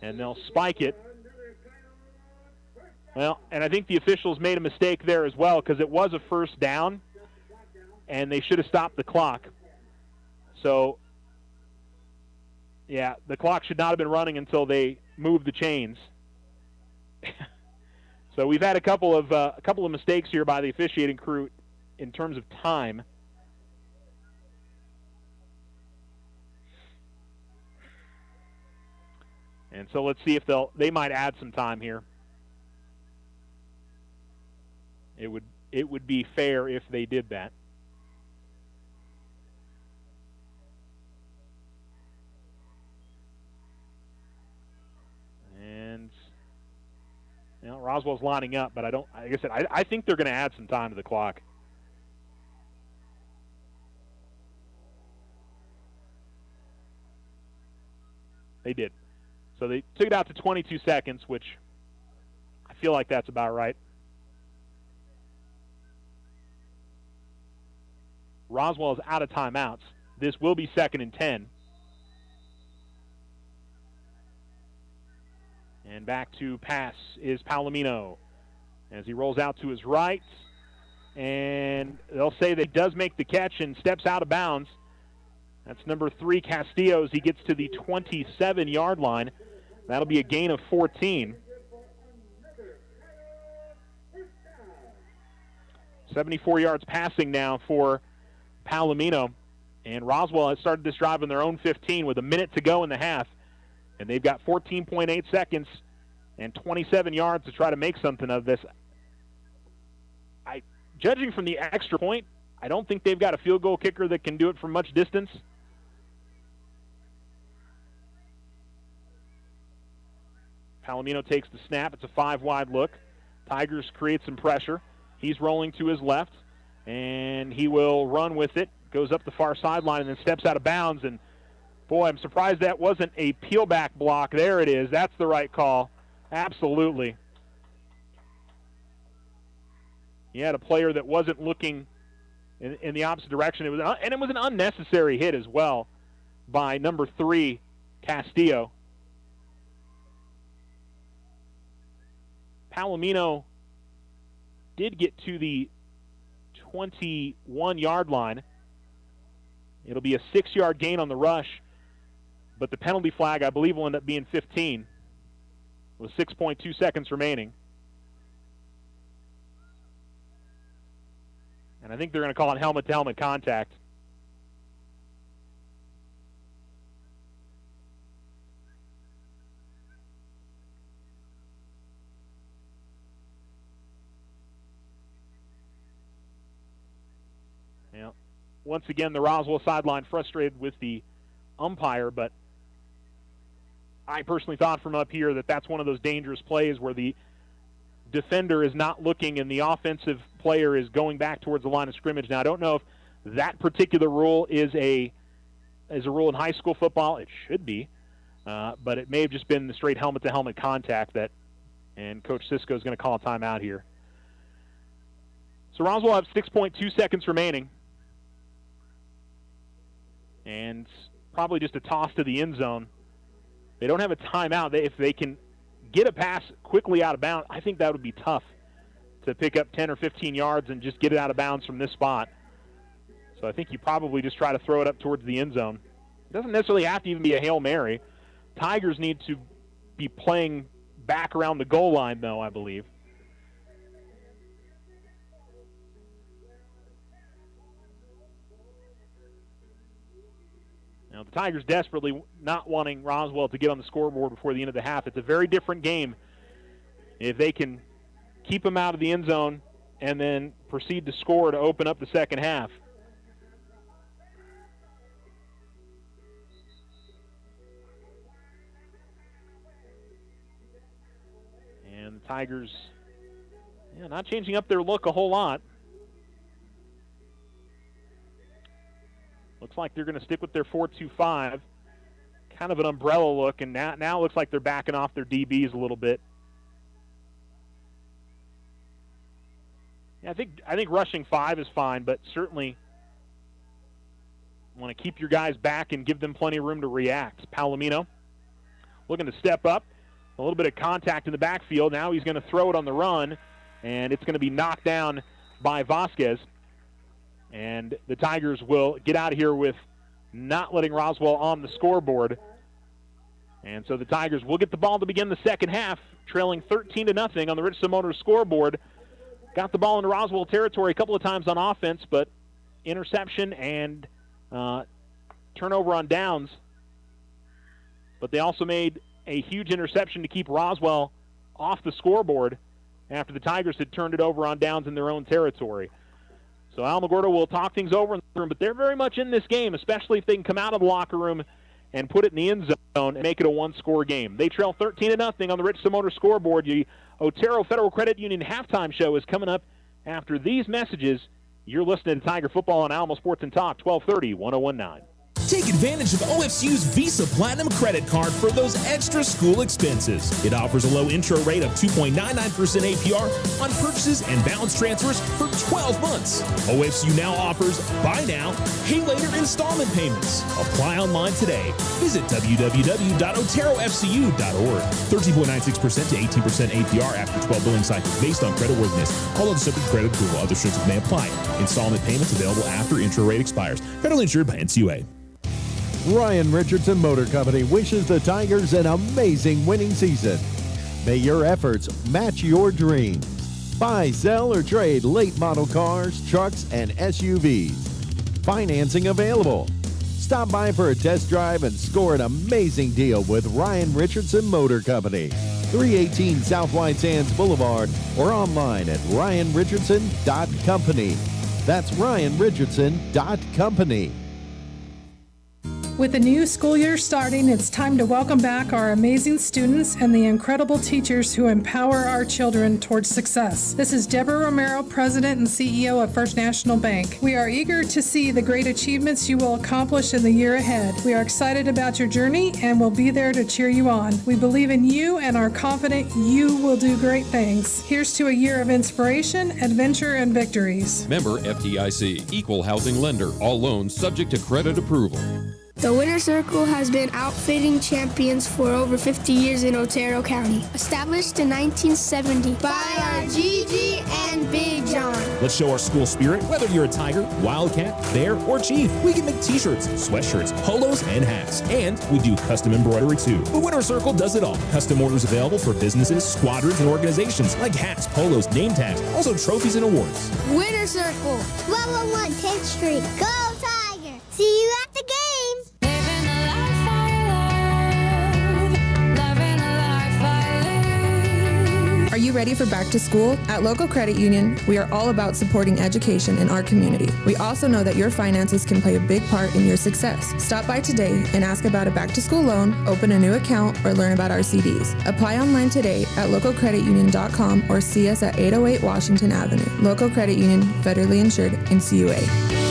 And they'll spike it. Well, and I think the officials made a mistake there as well because it was a first down, and they should have stopped the clock. So, yeah, the clock should not have been running until they moved the chains. So we've had a couple of mistakes here by the officiating crew in terms of time. And so let's see if they might add some time here. It would be fair if they did that. And Roswell's lining up, but like I said, I think they're going to add some time to the clock. They did. So they took it out to 22 seconds, which I feel like that's about right. Roswell is out of timeouts. This will be 2nd and 10. And back to pass is Palomino as he rolls out to his right. and they'll say that he does make the catch and steps out of bounds. That's number 3, Castillo, as he gets to the 27-yard line. That'll be a gain of 14. 74 yards passing now for Palomino. And Roswell has started this drive on their own 15 with a minute to go in the half. And they've got 14.8 seconds and 27 yards to try to make something of this. Judging from the extra point, I don't think they've got a field goal kicker that can do it from much distance. Palomino takes the snap. It's a 5-wide look. Tigers create some pressure. He's rolling to his left, and he will run with it. Goes up the far sideline and then steps out of bounds. And, boy, I'm surprised that wasn't a peel-back block. There it is. That's the right call. Absolutely. He had a player that wasn't looking in the opposite direction. It was an unnecessary hit as well by number 3, Castillo. Palomino did get to the 21-yard line. It'll be a 6-yard gain on the rush, but the penalty flag, I believe, will end up being 15 with 6.2 seconds remaining. And I think they're going to call it helmet-to-helmet contact. Yeah. Once again, the Roswell sideline frustrated with the umpire, but I personally thought from up here that that's one of those dangerous plays where the defender is not looking and the offensive player is going back towards the line of scrimmage. Now, I don't know if that particular rule is a rule in high school football. It should be, but it may have just been the straight helmet-to-helmet contact and Coach Cisco is going to call a timeout here. So Roswell have 6.2 seconds remaining, and probably just a toss to the end zone. They don't have a timeout. If they can get a pass quickly out of bounds, I think that would be tough to pick up 10 or 15 yards and just get it out of bounds from this spot. So I think you probably just try to throw it up towards the end zone. It doesn't necessarily have to even be a Hail Mary. Tigers need to be playing back around the goal line, though, I believe. Now, the Tigers desperately not wanting Roswell to get on the scoreboard before the end of the half. It's a very different game if they can keep them out of the end zone and then proceed to score to open up the second half. And the Tigers, not changing up their look a whole lot. Looks like they're going to stick with their 4-2-5. Kind of an umbrella look, and now it looks like they're backing off their DBs a little bit. Yeah, I think rushing 5 is fine, but certainly want to keep your guys back and give them plenty of room to react. Palomino looking to step up. A little bit of contact in the backfield. Now he's going to throw it on the run, and it's going to be knocked down by Vasquez. And the Tigers will get out of here with not letting Roswell on the scoreboard. And so the Tigers will get the ball to begin the second half, trailing 13-0 on the Richardson Motors scoreboard. Got the ball into Roswell territory a couple of times on offense, but interception and turnover on downs. But they also made a huge interception to keep Roswell off the scoreboard after the Tigers had turned it over on downs in their own territory. So Alamogordo will talk things over in the room, but they're very much in this game, especially if they can come out of the locker room and put it in the end zone and make it a one-score game. They trail 13-0 on the Richardson Motors scoreboard. The Otero Federal Credit Union halftime show is coming up after these messages. You're listening to Tiger Football on Alamo Sports and Talk, 1230, 1019. Take advantage of OFCU's Visa Platinum credit card for those extra school expenses. It offers a low intro rate of 2.99% APR on purchases and balance transfers for 12 months. OFCU now offers buy now, pay later installment payments. Apply online today. Visit www.oterofcu.org. 13.96% to 18% APR after 12 billing cycles based on creditworthiness. All other subject to credit approval. Other restrictions may apply. Installment payments available after intro rate expires. Federally insured by NCUA. Ryan Richardson Motor Company wishes the Tigers an amazing winning season. May your efforts match your dreams. Buy, sell, or trade late model cars, trucks, and SUVs. Financing available. Stop by for a test drive and score an amazing deal with Ryan Richardson Motor Company. 318 South White Sands Boulevard or online at ryanrichardson.company. That's ryanrichardson.company. With the new school year starting, it's time to welcome back our amazing students and the incredible teachers who empower our children towards success. This is Deborah Romero, President and CEO of First National Bank. We are eager to see the great achievements you will accomplish in the year ahead. We are excited about your journey and will be there to cheer you on. We believe in you and are confident you will do great things. Here's to a year of inspiration, adventure, and victories. Member FDIC, equal housing lender. All loans subject to credit approval. The Winner Circle has been outfitting champions for over 50 years in Otero County. Established in 1970 by our Gigi and Big John. Let's show our school spirit. Whether you're a Tiger, Wildcat, Bear, or Chief, we can make t-shirts, sweatshirts, polos, and hats. And we do custom embroidery too. The Winner Circle does it all. Custom orders available for businesses, squadrons, and organizations like hats, polos, name tags, also trophies and awards. Winner Circle, 1201 10th Street. Go Tiger! See you at the game! Are you ready for back to school? At Local Credit Union, we are all about supporting education in our community. We also know that your finances can play a big part in your success. Stop by today and ask about a back to school loan, open a new account, or learn about our CDs. Apply online today at localcreditunion.com or see us at 808 Washington Avenue. Local Credit Union, federally insured, NCUA.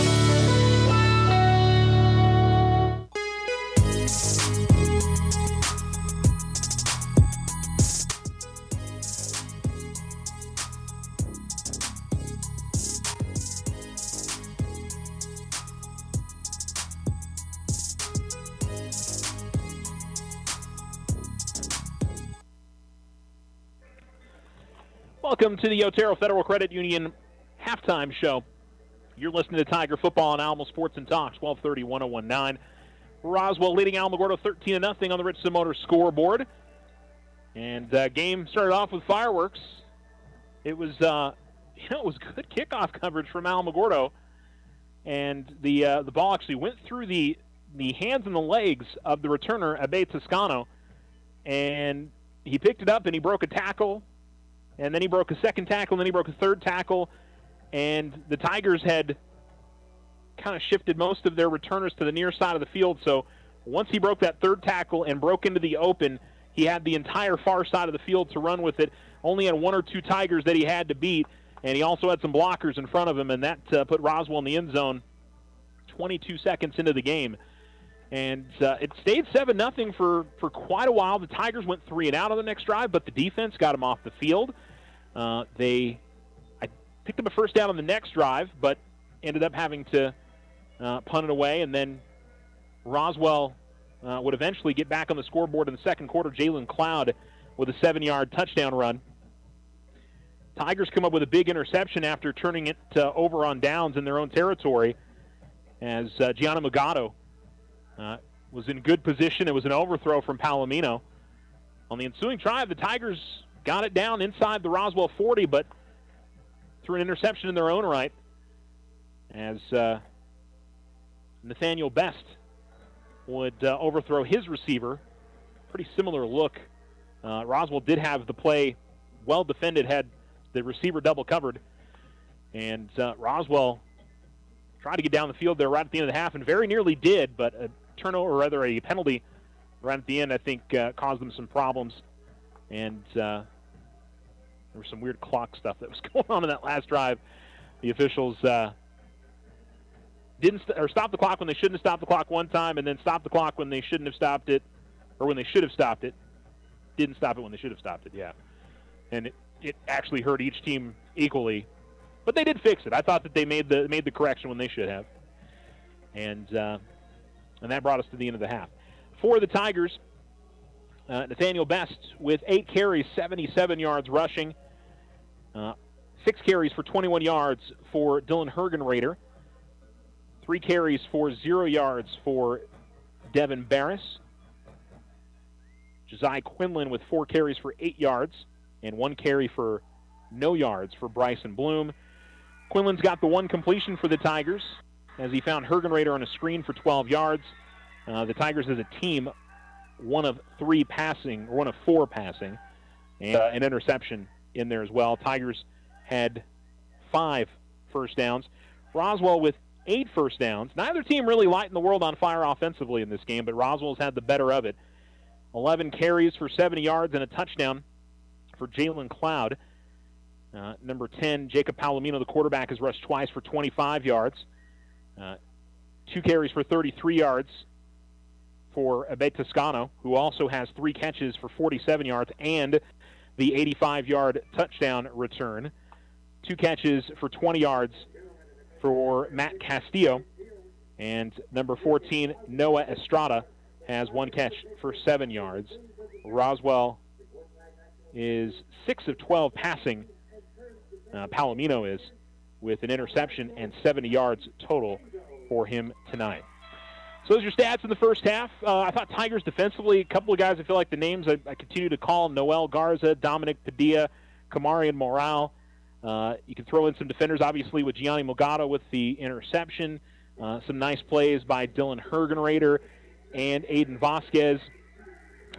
Welcome to the Otero Federal Credit Union halftime show. You're listening to Tiger Football on Alamo Sports and Talks, 1230, 1019. Roswell leading Alamogordo 13-0 on the Richardson Motors scoreboard. And the game started off with fireworks. It was, it was good kickoff coverage from Alamogordo. And the ball actually went through the hands and the legs of the returner, Abe Toscano. And he picked it up and he broke a tackle. And then he broke a second tackle, and then he broke a third tackle. And the Tigers had kind of shifted most of their returners to the near side of the field. So once he broke that third tackle and broke into the open, he had the entire far side of the field to run with it. Only had one or two Tigers that he had to beat. And he also had some blockers in front of him, and that put Roswell in the end zone 22 seconds into the game. And it stayed 7-0 for quite a while. The Tigers went 3 and out on the next drive, but the defense got them off the field. I picked up a first down on the next drive, but ended up having to punt it away. And then Roswell would eventually get back on the scoreboard in the second quarter. Jalen Cloud with a 7-yard touchdown run. Tigers come up with a big interception after turning it over on downs in their own territory as Alamogordo was in good position. It was an overthrow from Palomino. On the ensuing drive, the Tigers got it down inside the Roswell 40, but threw an interception in their own right as Nathaniel Best would overthrow his receiver. Pretty similar look. Roswell did have the play well defended, had the receiver double covered, and Roswell tried to get down the field there right at the end of the half and very nearly did, but a turnover, or rather a penalty right at the end, I think caused them some problems. And there was some weird clock stuff that was going on in that last drive. The officials stop the clock when they shouldn't have stopped the clock one time, and then stop the clock when they shouldn't have stopped it, or when they should have stopped it. Didn't stop it when they should have stopped it, yeah. And it actually hurt each team equally, but they did fix it. I thought that they made the correction when they should have, and that brought us to the end of the half. For the Tigers, Nathaniel Best with 8 carries, 77 yards rushing, 6 carries for 21 yards for Dylan Hergenrader, 3 carries for 0 yards for Devin Barris. Josiah Quinlan with 4 carries for 8 yards and 1 carry for no yards for Bryson Bloom. Quinlan's got the 1 completion for the Tigers as he found Hergenrader on a screen for 12 yards. The Tigers as a team, 1 of 4 passing, and an interception in there as well. Tigers had 5 first downs. Roswell with 8 first downs. Neither team really lighting the world on fire offensively in this game, but Roswell's had the better of it. 11 carries for 70 yards and a touchdown for Jalen Cloud. Number 10, Jacob Palomino, the quarterback, has rushed twice for 25 yards. 2 carries for 33 yards for Abed Toscano, who also has 3 catches for 47 yards and the 85-yard touchdown return. 2 catches for 20 yards for Matt Castillo. And number 14, Noah Estrada, has 1 catch for 7 yards. Roswell is 6 of 12 passing. Palomino is, with an interception and 70 yards total for him tonight. So those are your stats in the first half. I thought Tigers defensively, a couple of guys I feel like the names I continue to call: Noel Garza, Dominic Padilla, Kamarian Morale. You can throw in some defenders, obviously, with Gianni Mogado with the interception. Some nice plays by Dylan Hergenrader and Aiden Vasquez.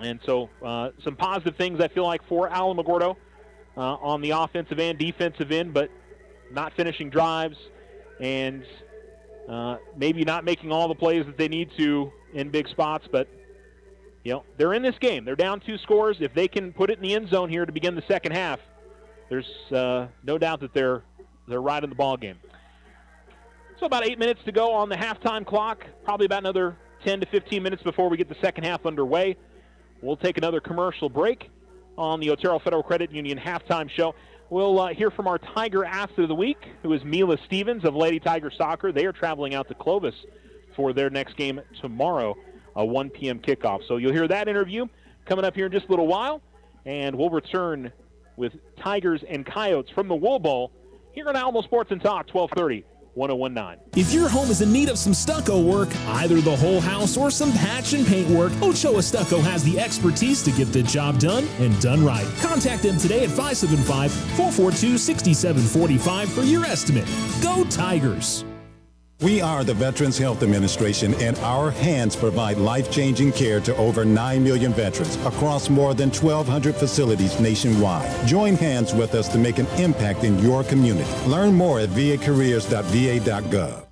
And so some positive things I feel like for Alamogordo on the offensive and defensive end, but not finishing drives and maybe not making all the plays that they need to in big spots. But, they're in this game. They're down 2 scores. If they can put it in the end zone here to begin the second half, there's no doubt that they're right in the ball game. So about 8 minutes to go on the halftime clock, probably about another 10 to 15 minutes before we get the second half underway. We'll take another commercial break on the Otero Federal Credit Union halftime show. We'll hear from our Tiger Athlete of the Week, who is Mila Stevens of Lady Tiger Soccer. They are traveling out to Clovis for their next game tomorrow, a 1 p.m. kickoff. So you'll hear that interview coming up here in just a little while, and we'll return with Tigers and Coyotes from the Wool Bowl here on Alamo Sports and Talk, 1230. 1019. If your home is in need of some stucco work, either the whole house or some patch and paint work, Ochoa Stucco has the expertise to get the job done and done right. Contact them today at 575-442-6745 for your estimate. Go Tigers! We are the Veterans Health Administration, and our hands provide life-changing care to over 9 million veterans across more than 1,200 facilities nationwide. Join hands with us to make an impact in your community. Learn more at vacareers.va.gov.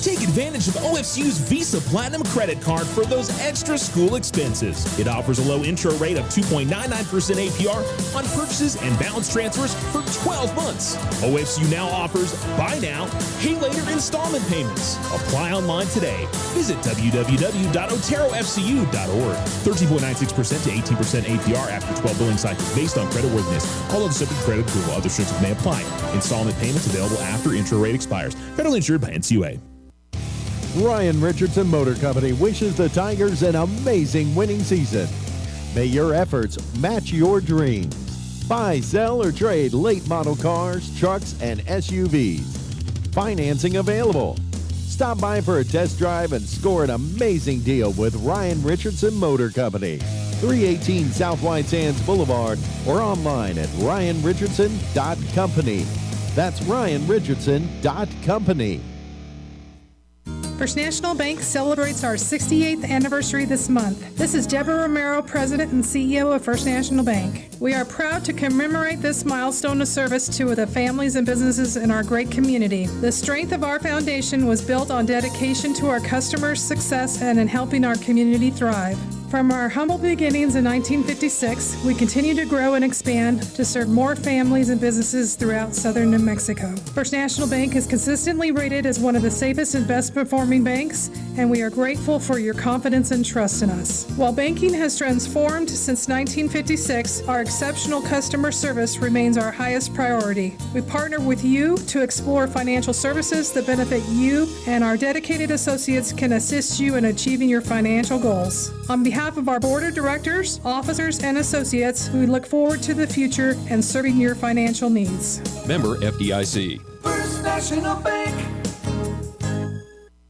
Take advantage of OFCU's Visa Platinum credit card for those extra school expenses. It offers a low intro rate of 2.99% APR on purchases and balance transfers for 12 months. OFCU now offers buy now, pay later installment payments. Apply online today. Visit www.oterofcu.org. 13.96% to 18% APR after 12 billing cycles based on creditworthiness. All other subject to credit approval. Other restrictions may apply. Installment payments available after intro rate expires. Federally insured by NCUA. Ryan Richardson Motor Company wishes the Tigers an amazing winning season. May your efforts match your dreams. Buy, sell, or trade late model cars, trucks, and SUVs. Financing available. Stop by for a test drive and score an amazing deal with Ryan Richardson Motor Company. 318 South White Sands Boulevard or online at ryanrichardson.company. That's ryanrichardson.company. First National Bank celebrates our 68th anniversary this month. This is Deborah Romero, President and CEO of First National Bank. We are proud to commemorate this milestone of service to the families and businesses in our great community. The strength of our foundation was built on dedication to our customers' success and in helping our community thrive. From our humble beginnings in 1956, we continue to grow and expand to serve more families and businesses throughout southern New Mexico. First National Bank is consistently rated as one of the safest and best performing banks, and we are grateful for your confidence and trust in us. While banking has transformed since 1956, our exceptional customer service remains our highest priority. We partner with you to explore financial services that benefit you, and our dedicated associates can assist you in achieving your financial goals. On behalf of our board of directors, officers, and associates, we look forward to the future and serving your financial needs. Member FDIC. First National Bank.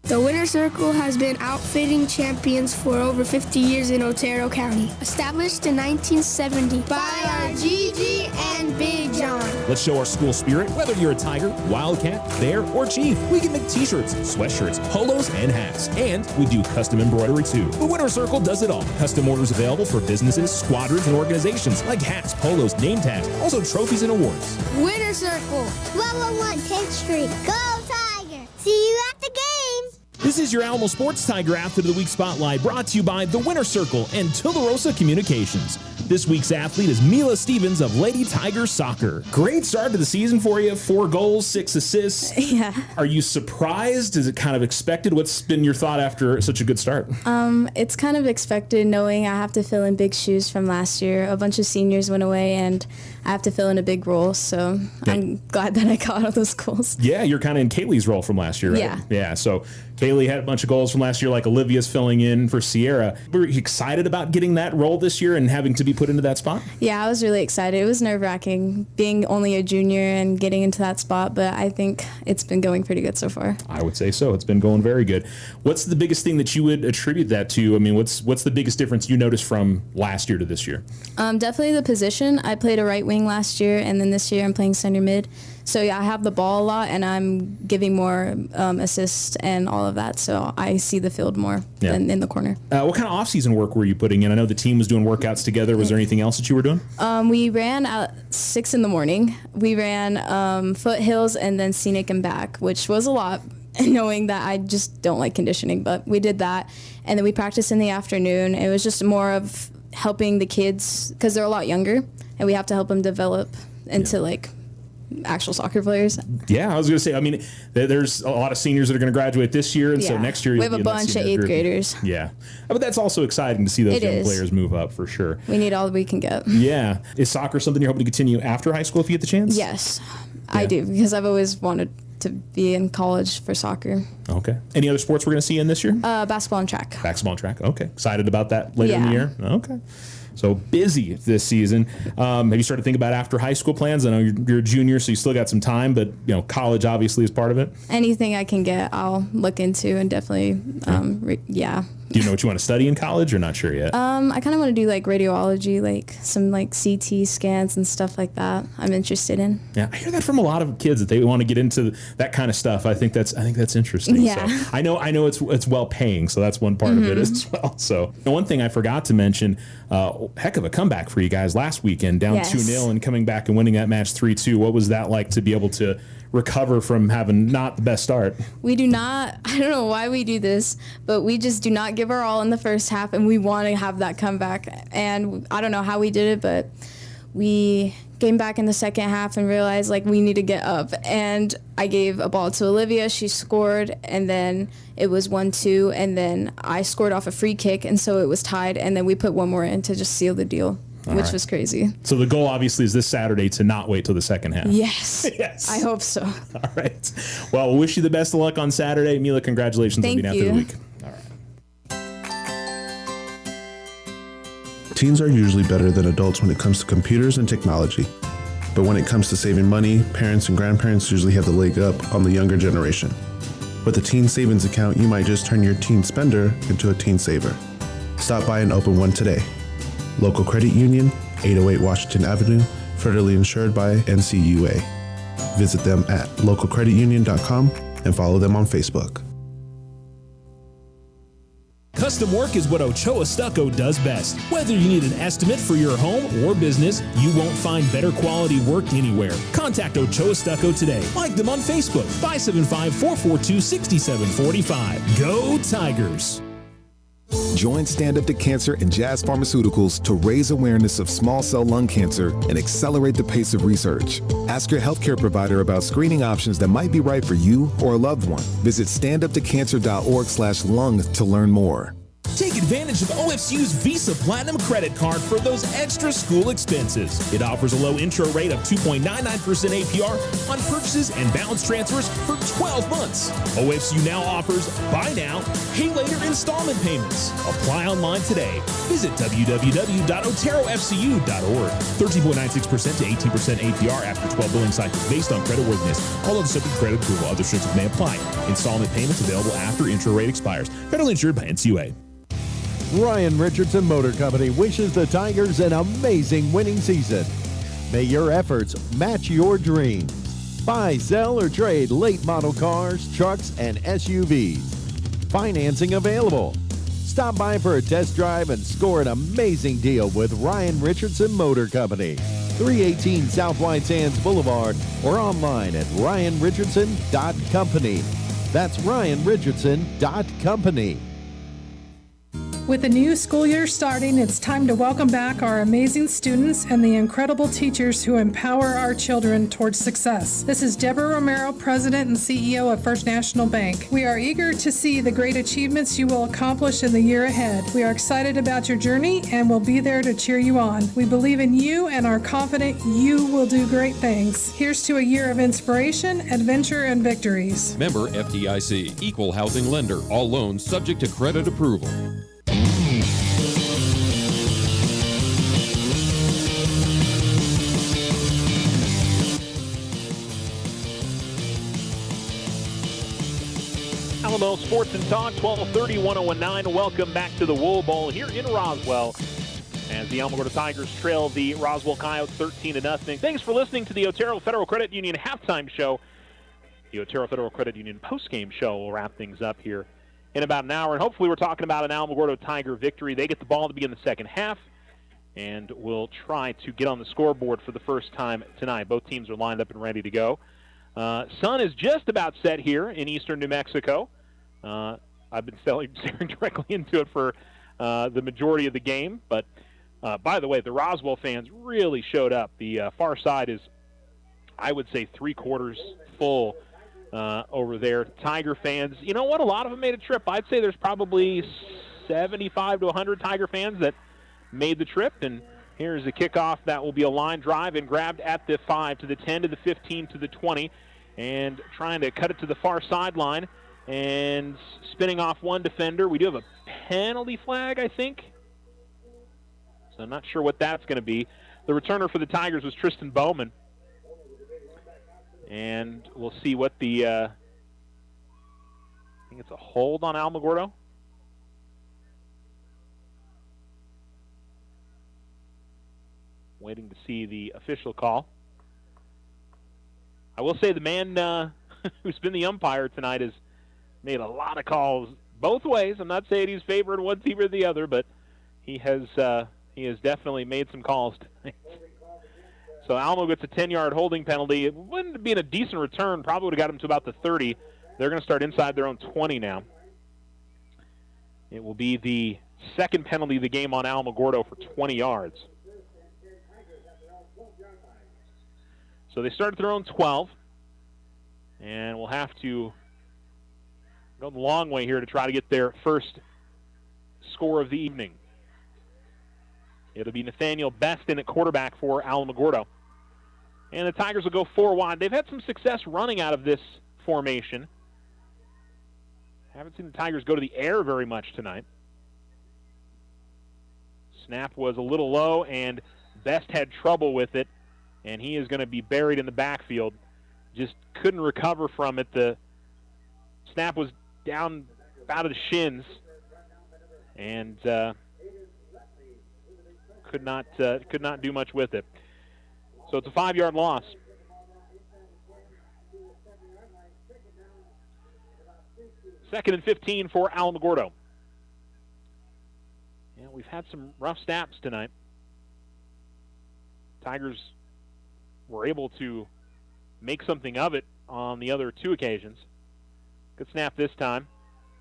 The Winner Circle has been outfitting champions for over 50 years in Otero County. Established in 1970 by our Gigi and Big John. Let's show our school spirit. Whether you're a Tiger, Wildcat, Bear, or Chief, we can make t-shirts, sweatshirts, polos, and hats. And we do custom embroidery too. The Winner Circle does it all. Custom orders available for businesses, squadrons, and organizations like hats, polos, name tags, also trophies and awards. Winner Circle, 1201 10th Street. Go Tiger! See you at the games! This is your Alamo Sports Tiger Athlete of the Week Spotlight, brought to you by the Winner Circle and Tularosa Communications. This week's athlete is Mila Stevens of Lady Tiger Soccer. Great start to the season for you. 4 goals, 6 assists. Yeah. Are you surprised? Is it kind of expected? What's been your thought after such a good start? It's kind of expected, knowing I have to fill in big shoes from last year. A bunch of seniors went away, and I have to fill in a big role, so I'm glad that I got all those goals. Yeah, you're kind of in Kaylee's role from last year, right? Yeah. Yeah, so Kaylee had a bunch of goals from last year, like Olivia's filling in for Sierra. Were you excited about getting that role this year and having to be put into that spot? Yeah, I was really excited. It was nerve-wracking being only a junior and getting into that spot, but I think it's been going pretty good so far. I would say so. It's been going very good. What's the biggest thing that you would attribute that to? I mean, what's the biggest difference you noticed from last year to this year? Definitely the position. I played a right wing last year, and then this year I'm playing center mid. So yeah, I have the ball a lot, and I'm giving more assists and all of that. So I see the field more than in the corner. What kind of off-season work were you putting in? I know the team was doing workouts together. Was there anything else that you were doing? We ran at 6 in the morning. We ran foothills and then scenic and back, which was a lot, knowing that I just don't like conditioning. But we did that, and then we practiced in the afternoon. It was just more of helping the kids because they're a lot younger, and we have to help them develop into like actual soccer players. Yeah, I was going to say, I mean, there's a lot of seniors that are going to graduate this year, and so next year we have a bunch of 8th graders. Yeah, but that's also exciting to see those young players move up for sure. We need all we can get. Yeah. Is soccer something you're hoping to continue after high school if you get the chance? Yes, I do, because I've always wanted to be in college for soccer. Okay. Any other sports we're going to see in this year? Basketball and track. Basketball and track. Okay. Excited about that later in the year? Okay. So busy this season. Have you started thinking about after high school plans? I know you're a junior, so you still got some time, but college obviously is part of it. Anything I can get, I'll look into, and definitely, Do you know what you want to study in college, or not sure yet? I kind of want to do like radiology, like some like CT scans and stuff like that. I'm interested in. Yeah, I hear that from a lot of kids that they want to get into that kind of stuff. I think that's interesting. Yeah. So I know it's well paying, so that's one part of it as well. So one thing I forgot to mention, heck of a comeback for you guys last weekend, down 2-0 and coming back and winning that match 3-2. What was that like to be able to recover from having not the best start? We do not, I don't know why we do this, but we just do not give our all in the first half, and we want to have that comeback. And I don't know how we did it, but we came back in the second half and realized like we need to get up. And I gave a ball to Olivia, she scored, and then it was 1-2, and then I scored off a free kick, and so it was tied, and then we put one more in to just seal the deal. Which was crazy. So the goal obviously is this Saturday to not wait till the second half. Yes. Yes. I hope so. All right. Well, we'll wish you the best of luck on Saturday. Mila, congratulations on being Athlete of the Week. All right. Teens are usually better than adults when it comes to computers and technology. But when it comes to saving money, parents and grandparents usually have the leg up on the younger generation. With a teen savings account, you might just turn your teen spender into a teen saver. Stop by and open one today. Local Credit Union, 808 Washington Avenue, federally insured by NCUA. Visit them at localcreditunion.com and follow them on Facebook. Custom work is what Ochoa Stucco does best. Whether you need an estimate for your home or business, you won't find better quality work anywhere. Contact Ochoa Stucco today. Like them on Facebook, 575-442-6745. Go Tigers! Join Stand Up to Cancer and Jazz Pharmaceuticals to raise awareness of small cell lung cancer and accelerate the pace of research. Ask your healthcare provider about screening options that might be right for you or a loved one. Visit standuptocancer.org/lung to learn more. Take advantage of OFCU's Visa Platinum credit card for those extra school expenses. It offers a low intro rate of 2.99% APR on purchases and balance transfers for 12 months. OFCU now offers buy now, pay later installment payments. Apply online today. Visit www.oterofcu.org. 13.96% to 18% APR after 12 billing cycles based on creditworthiness. All other subject to credit approval. Other restrictions may apply. Installment payments available after intro rate expires. Federally insured by NCUA. Ryan Richardson Motor Company wishes the Tigers an amazing winning season. May your efforts match your dreams. Buy, sell, or trade late model cars, trucks, and SUVs. Financing available. Stop by for a test drive and score an amazing deal with Ryan Richardson Motor Company. 318 South White Sands Boulevard or online at ryanrichardson.company. That's ryanrichardson.company. With the new school year starting, it's time to welcome back our amazing students and the incredible teachers who empower our children towards success. This is Deborah Romero, President and CEO of First National Bank. We are eager to see the great achievements you will accomplish in the year ahead. We are excited about your journey and will be there to cheer you on. We believe in you and are confident you will do great things. Here's to a year of inspiration, adventure, and victories. Member FDIC, Equal Housing Lender. All loans subject to credit approval. Alamo Sports and Talk, 1230, 1019. Welcome back to the Wool Bowl here in Roswell as the Alamogordo Tigers trail the Roswell Coyotes 13-0. Thanks for listening to the Otero Federal Credit Union halftime show. The Otero Federal Credit Union postgame show will wrap things up here in about an hour, and hopefully we're talking about an Alamogordo Tiger victory. They get the ball to begin the second half, and we'll try to get on the scoreboard for the first time tonight. Both teams are lined up and ready to go. Sun is just about set here in eastern New Mexico. I've been staring directly into it for the majority of the game. But, by the way, the Roswell fans really showed up. The far side is, I would say, three-quarters full over there. Tiger fans, you know what? A lot of them made a trip. I'd say there's probably 75 to 100 Tiger fans that made the trip. And here's the kickoff. That will be a line drive and grabbed at the 5 to the 10 to the 15 to the 20. And trying to cut it to the far sideline. And spinning off one defender. We do have a penalty flag, I think. So I'm not sure what that's going to be. The returner for the Tigers was Tristan Bowman. And we'll see what the, I think it's a hold on Alamogordo. Waiting to see the official call. I will say the man who's been the umpire tonight has made a lot of calls both ways. I'm not saying he's favored one team or the other, but he has definitely made some calls tonight. So Alamo gets a 10-yard holding penalty. It wouldn't have been a decent return. Probably would have got him to about the 30. They're going to start inside their own 20 now. It will be the second penalty of the game on Alamogordo for 20 yards. So they start at their own 12. And we'll have to go the long way here to try to get their first score of the evening. It'll be Nathaniel Beston at quarterback for Alamogordo. And the Tigers will go 4 wide. They've had some success running out of this formation. Haven't seen the Tigers go to the air very much tonight. Snap was a little low, and Best had trouble with it, and he is going to be buried in the backfield. Just couldn't recover from it. The snap was down about of the shins, and could not do much with it. So it's a 5-yard loss. Second and 15 for Alamogordo. Yeah, we've had some rough snaps tonight. Tigers were able to make something of it on the other 2 occasions. Good snap this time.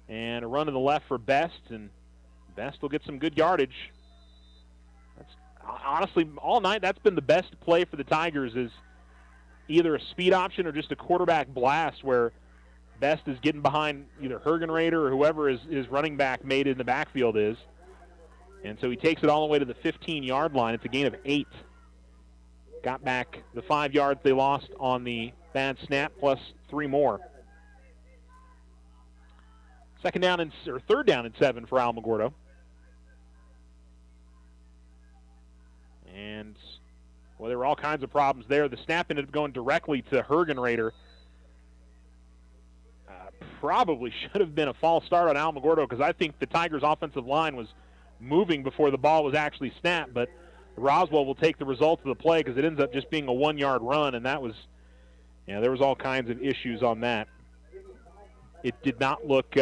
And a run to the left for Best, and Best will get some good yardage. That's honestly, all night, that's been the best play for the Tigers, is either a speed option or just a quarterback blast where Best is getting behind either Hergenrader or whoever his running back mate in the backfield is. And so he takes it all the way to the 15-yard line. It's a gain of 8. Got back the 5 yards they lost on the bad snap, plus 3 more. Third down and 7 for Alamogordo. And, well, there were all kinds of problems there. The snap ended up going directly to Hergenrader. Probably should have been a false start on Alamogordo, because I think the Tigers' offensive line was moving before the ball was actually snapped, but Roswell will take the result of the play because it ends up just being a 1-yard run, and that was, there was all kinds of issues on that. It did not look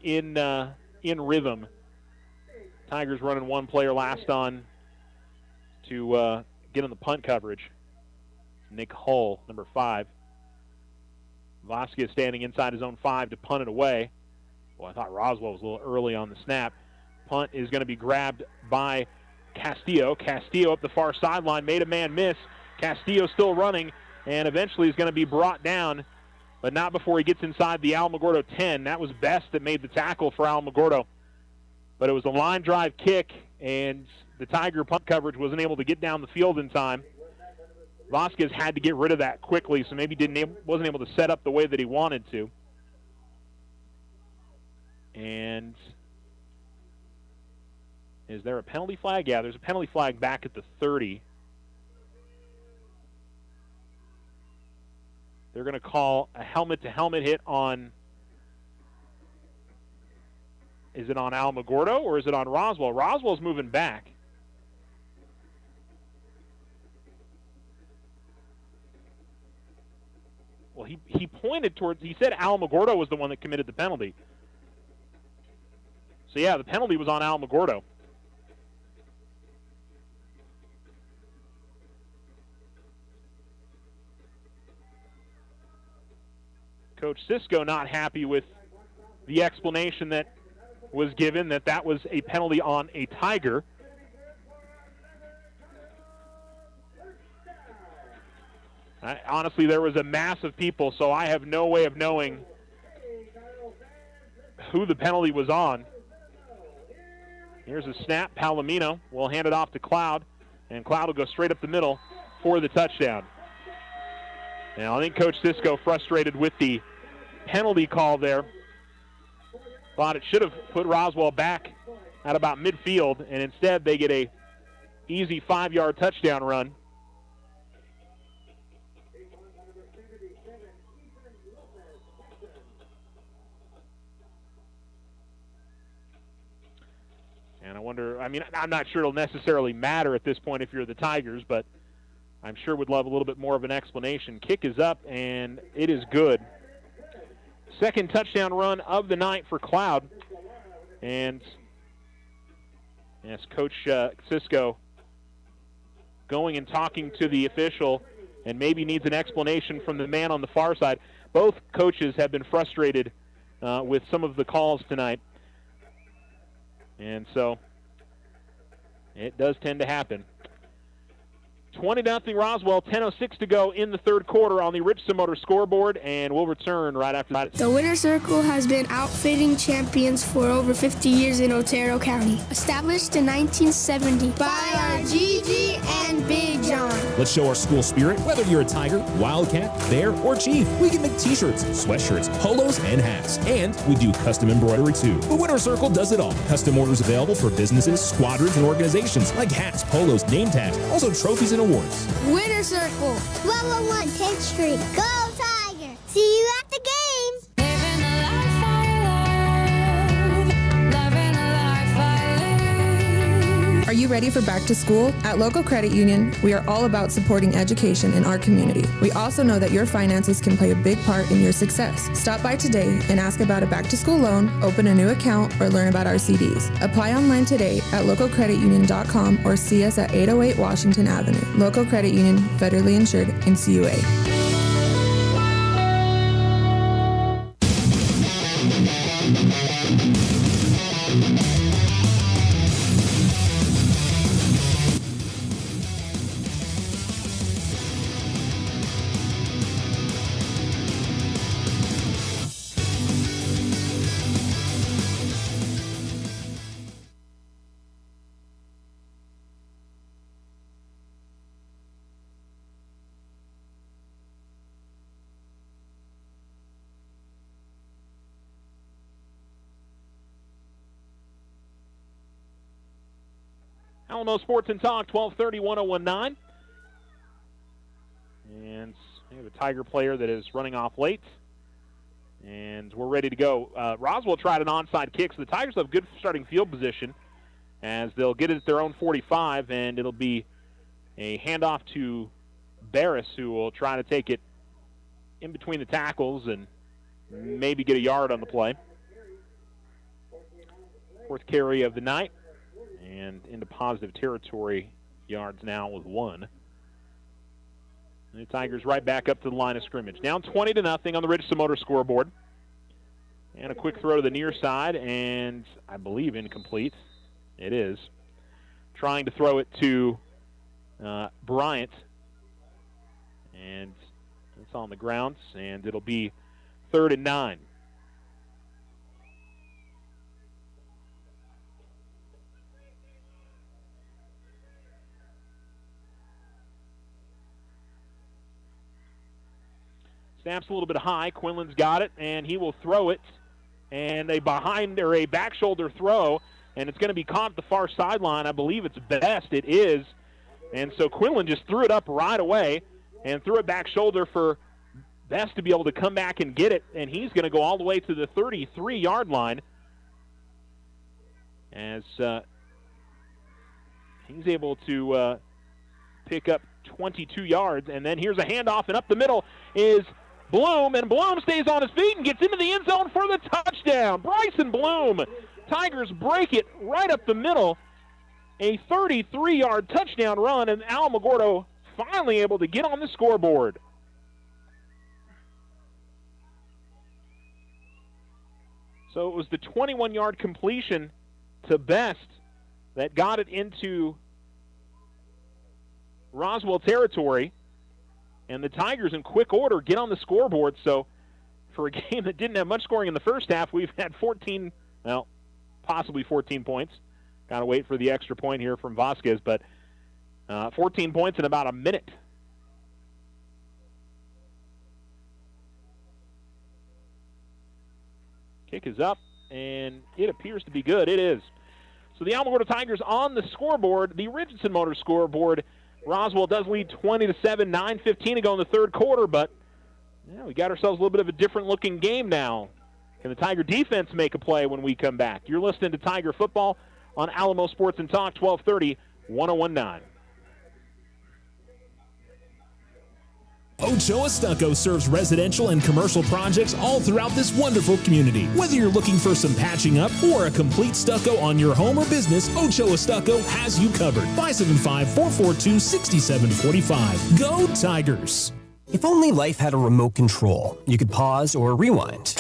in rhythm. Tigers running one player last on to get on the punt coverage. Nick Hull, number 5. Vasquez standing inside his own 5 to punt it away. Well, I thought Roswell was a little early on the snap. Punt is going to be grabbed by Castillo. Castillo up the far sideline, made a man miss. Castillo still running, and eventually is going to be brought down, but not before he gets inside the Alamogordo 10. That was Best that made the tackle for Alamogordo. But it was a line drive kick, and the Tiger punt coverage wasn't able to get down the field in time. Vasquez had to get rid of that quickly, so maybe wasn't able to set up the way that he wanted to. And is there a penalty flag? Yeah, there's a penalty flag back at the 30. They're going to call a helmet-to-helmet hit on, is it on Alamogordo or is it on Roswell? Roswell's moving back. Well, he pointed towards, he said Alamogordo was the one that committed the penalty. So, yeah, the penalty was on Alamogordo. Coach Cisco not happy with the explanation that was given, that was a penalty on a Tiger. Honestly, there was a mass of people, so I have no way of knowing who the penalty was on. Here's a snap. Palomino will hand it off to Cloud, and Cloud will go straight up the middle for the touchdown. Now, I think Coach Cisco frustrated with the penalty call there. Thought it should have put Roswell back at about midfield, and instead they get a easy 5-yard touchdown run. And I wonder, I'm not sure it'll necessarily matter at this point if you're the Tigers, but I'm sure would love a little bit more of an explanation. Kick is up, and it is good. Second touchdown run of the night for Cloud. And yes, Coach Cisco going and talking to the official and maybe needs an explanation from the man on the far side. Both coaches have been frustrated with some of the calls tonight. And so it does tend to happen. 20-0 Roswell, 10:06 to go in the third quarter on the Richardson Motor scoreboard, and we'll return right after that. The Winter Circle has been outfitting champions for over 50 years in Otero County. Established in 1970 by our Gigi and Big John. Let's show our school spirit. Whether you're a Tiger, Wildcat, Bear, or Chief, we can make t-shirts, sweatshirts, polos, and hats. And we do custom embroidery too. The Winter Circle does it all. Custom orders available for businesses, squadrons, and organizations like hats, polos, name tags, also trophies and awards. Winter Circle, 1201 10th Street. Go Tiger! See you at the games! Are you ready for back to school? At Local Credit Union, we are all about supporting education in our community. We also know that your finances can play a big part in your success. Stop by today and ask about a back to school loan, open a new account, or learn about our CDs. Apply online today at localcreditunion.com or see us at 808 Washington Avenue. Local Credit Union, federally insured, and CUA. Alamo Sports and Talk, 1230, 1019. And we have a Tiger player that is running off late. And we're ready to go. Roswell tried an onside kick, so the Tigers have good starting field position as they'll get it at their own 45, and it'll be a handoff to Barris, who will try to take it in between the tackles and maybe get a yard on the play. Fourth carry of the night, and into positive territory yards now with 1. And the Tigers right back up to the line of scrimmage. Down 20-0 on the Richardson Motor scoreboard. And a quick throw to the near side, and I believe incomplete. It is. Trying to throw it to Bryant. And it's on the ground, and it'll be 3rd and 9. Snaps a little bit high. Quinlan's got it, and he will throw it. And a back shoulder throw, and it's going to be caught at the far sideline. I believe it's Best. It is. And so Quinlan just threw it up right away and threw it back shoulder for Best to be able to come back and get it. And he's going to go all the way to the 33-yard line as he's able to pick up 22 yards. And then here's a handoff, and up the middle is Bloom, and Bloom stays on his feet and gets into the end zone for the touchdown. Bryson Bloom. Tigers break it right up the middle. A 33-yard touchdown run, and Alamogordo finally able to get on the scoreboard. So it was the 21-yard completion to Best that got it into Roswell territory. And the Tigers, in quick order, get on the scoreboard. So for a game that didn't have much scoring in the first half, we've had possibly 14 points. Got to wait for the extra point here from Vasquez, but 14 points in about a minute. Kick is up, and it appears to be good. It is. So the Alamogordo Tigers on the scoreboard, the Richardson Motor scoreboard. Roswell does lead 20-7, 9:15 to go in the third quarter, but we got ourselves a little bit of a different-looking game now. Can the Tiger defense make a play when we come back? You're listening to Tiger Football on Alamo Sports and Talk, 1230, 1019. Ochoa Stucco serves residential and commercial projects all throughout this wonderful community. Whether you're looking for some patching up or a complete stucco on your home or business, Ochoa Stucco has you covered. 575-442-6745. Go Tigers! If only life had a remote control, you could pause or rewind.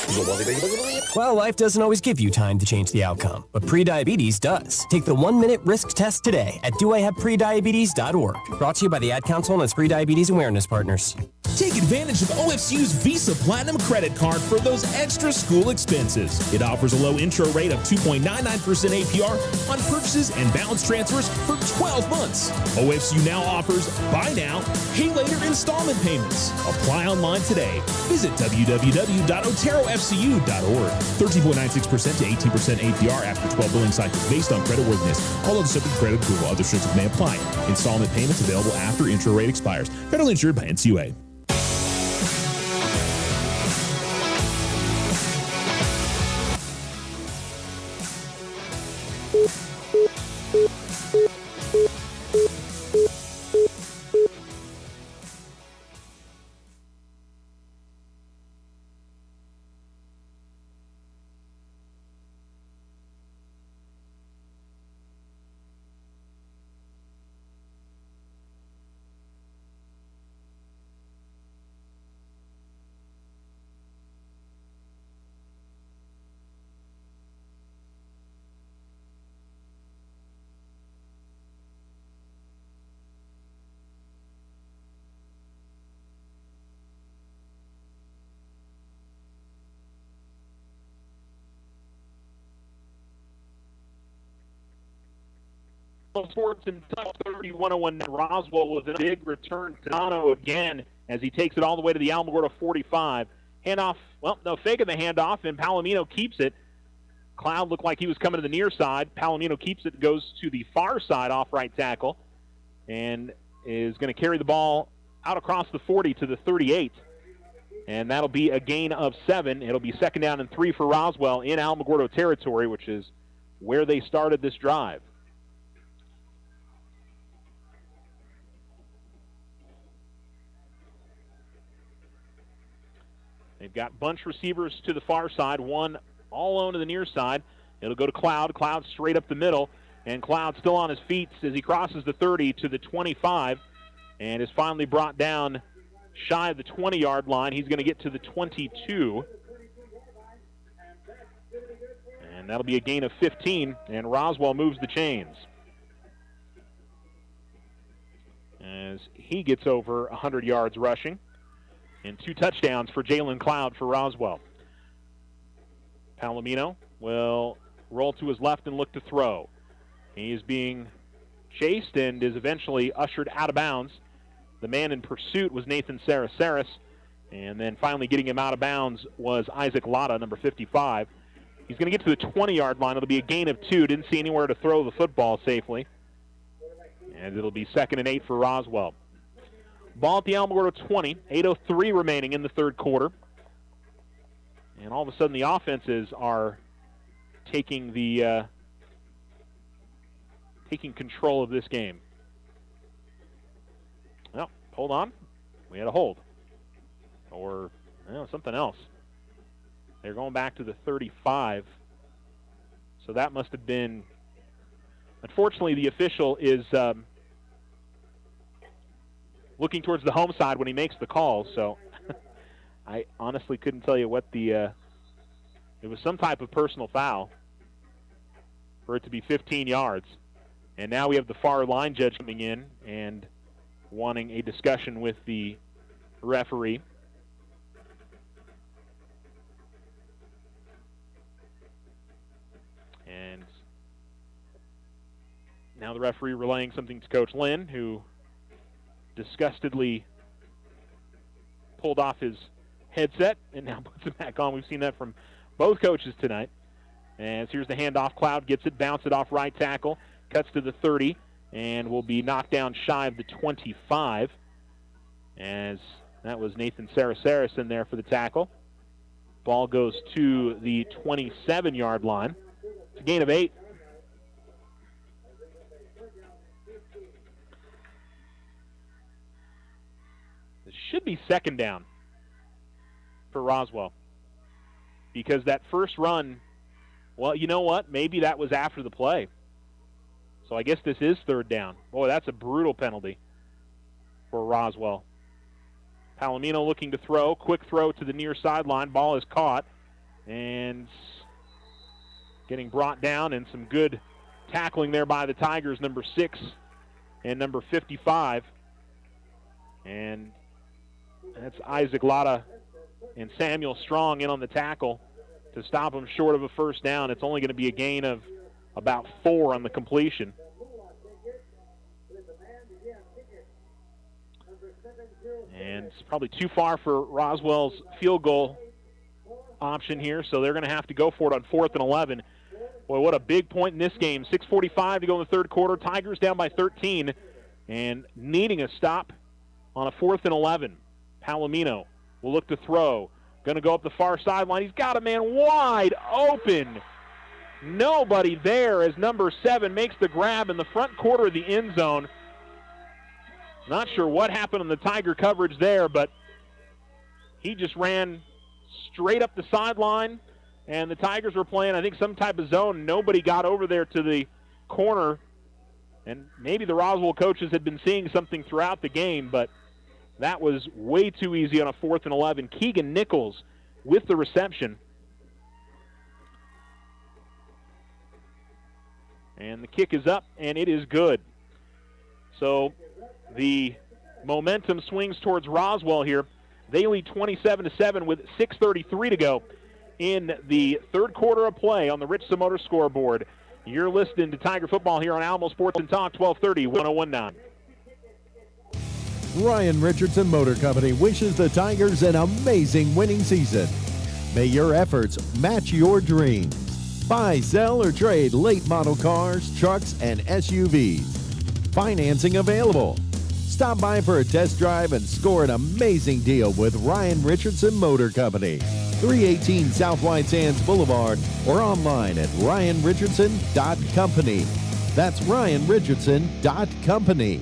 Well, life doesn't always give you time to change the outcome, but prediabetes does. Take the 1-minute risk test today at doihaveprediabetes.org. Brought to you by the Ad Council and its Prediabetes Awareness Partners. Take advantage of OFCU's Visa Platinum credit card for those extra school expenses. It offers a low intro rate of 2.99% APR on purchases and balance transfers for 12 months. OFCU now offers buy now, pay later installment payments. Apply online today. Visit www.oterofcu.org. 13.96% to 18% APR after 12 billing cycles based on creditworthiness. All other subject to credit approval. Other restrictions may apply. Installment payments available after intro rate expires. Federally insured by NCUA. Sports and Talk 3101. Roswell with a big return to Dono again as he takes it all the way to the Alamogordo 45. Handoff, faking the handoff, and Palomino keeps it. Cloud looked like he was coming to the near side. Palomino keeps it, goes to the far side off right tackle, and is going to carry the ball out across the 40 to the 38. And that'll be a gain of 7. It'll be 2nd down and 3 for Roswell in Alamogordo territory, which is where they started this drive. They've got bunch receivers to the far side, one all alone to the near side. It'll go to Cloud. Cloud straight up the middle, and Cloud still on his feet as he crosses the 30 to the 25 and is finally brought down shy of the 20-yard line. He's going to get to the 22. And that'll be a gain of 15, and Roswell moves the chains as he gets over 100 yards rushing. And 2 touchdowns for Jalen Cloud for Roswell. Palomino will roll to his left and look to throw. He is being chased and is eventually ushered out of bounds. The man in pursuit was Nathan Sarasaris, and then finally getting him out of bounds was Isaac Lotta, number 55. He's going to get to the 20-yard line. It'll be a gain of 2. Didn't see anywhere to throw the football safely. And it'll be 2nd and 8 for Roswell. Ball at the Alamogordo 20, 8:03 remaining in the third quarter. And all of a sudden the offenses are taking control of this game. Well, hold on. We had a hold. Or something else. They're going back to the 35. So that must have been... Unfortunately, the official is... looking towards the home side when he makes the call, so I honestly couldn't tell you what it was some type of personal foul for it to be 15 yards. And now we have the far line judge coming in and wanting a discussion with the referee. And now the referee relaying something to Coach Lynn, who disgustedly pulled off his headset and now puts it back on. We've seen that from both coaches tonight. As here's the handoff. Cloud gets it, bounce it off right tackle, cuts to the 30, and will be knocked down shy of the 25. As that was Nathan Sarasaris in there for the tackle. Ball goes to the 27-yard line. It's a gain of 8. Should be 2nd down for Roswell, because that first run, well, you know what? Maybe that was after the play. So I guess this is 3rd down. Boy, that's a brutal penalty for Roswell. Palomino looking to throw. Quick throw to the near sideline. Ball is caught and getting brought down, and some good tackling there by the Tigers, number 6 and number 55. And that's Isaac Lotta and Samuel Strong in on the tackle to stop him short of a first down. It's only going to be a gain of about 4 on the completion. And it's probably too far for Roswell's field goal option here, so they're going to have to go for it on 4th and 11. Boy, what a big point in this game. 6:45 to go in the third quarter. Tigers down by 13 and needing a stop on a 4th and 11. Palomino will look to throw. Going to go up the far sideline. He's got a man wide open. Nobody there as number 7 makes the grab in the front quarter of the end zone. Not sure what happened on the Tiger coverage there, but he just ran straight up the sideline, and the Tigers were playing, I think, some type of zone. Nobody got over there to the corner, and maybe the Roswell coaches had been seeing something throughout the game, but that was way too easy on a 4th and 11. Keegan Nichols with the reception. And the kick is up, and it is good. So the momentum swings towards Roswell here. They lead 27-7 with 6:33 to go in the third quarter of play on the Richardson Motor scoreboard. You're listening to Tiger Football here on Alamo Sports and Talk, 1230, 1019. Ryan Richardson Motor Company wishes the Tigers an amazing winning season. May your efforts match your dreams. Buy, sell, or trade late model cars, trucks, and SUVs. Financing available. Stop by for a test drive and score an amazing deal with Ryan Richardson Motor Company. 318 South White Sands Boulevard or online at ryanrichardson.company. That's ryanrichardson.company.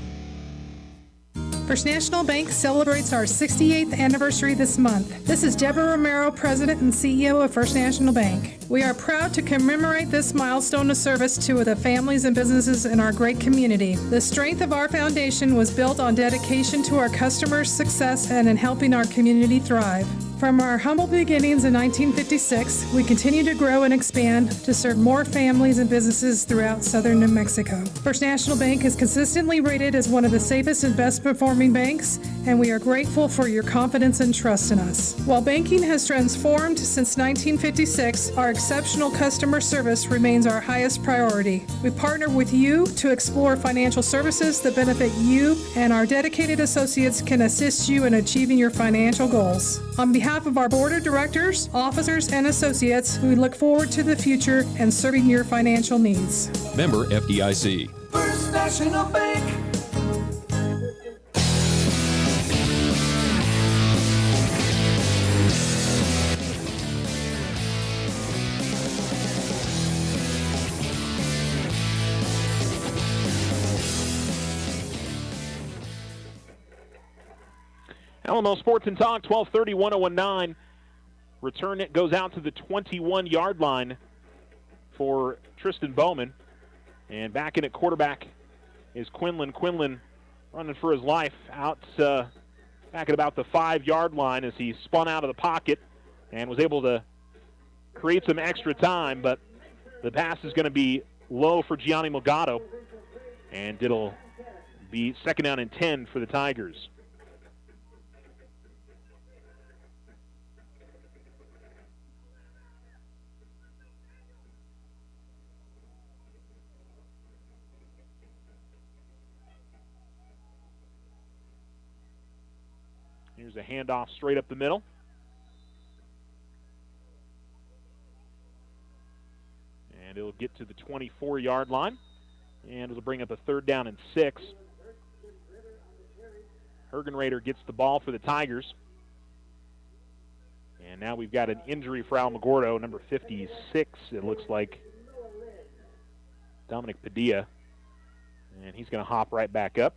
First National Bank celebrates our 68th anniversary this month. This is Deborah Romero, President and CEO of First National Bank. We are proud to commemorate this milestone of service to the families and businesses in our great community. The strength of our foundation was built on dedication to our customers' success and in helping our community thrive. From our humble beginnings in 1956, we continue to grow and expand to serve more families and businesses throughout southern New Mexico. First National Bank is consistently rated as one of the safest and best performing banks, and we are grateful for your confidence and trust in us. While banking has transformed since 1956, our exceptional customer service remains our highest priority. We partner with you to explore financial services that benefit you, and our dedicated associates can assist you in achieving your financial goals. On behalf of our board of directors, officers, and associates, we look forward to the future and serving your financial needs. Member FDIC. First National Bank. Alamo Sports and Talk, 12:30, 1019. Return it goes out to the 21-yard line for Tristan Bowman. And back in at quarterback is Quinlan. Quinlan running for his life out back at about the 5-yard line as he spun out of the pocket and was able to create some extra time, but the pass is going to be low for Gianni Melgado, and it'll be second down and 10 for the Tigers. Here's a handoff straight up the middle. And it'll get to the 24-yard line. And it'll bring up a third down and 6. Hergenrader gets the ball for the Tigers. And now we've got an injury for Alamogordo, number 56, it looks like. Dominic Padilla. And he's going to hop right back up.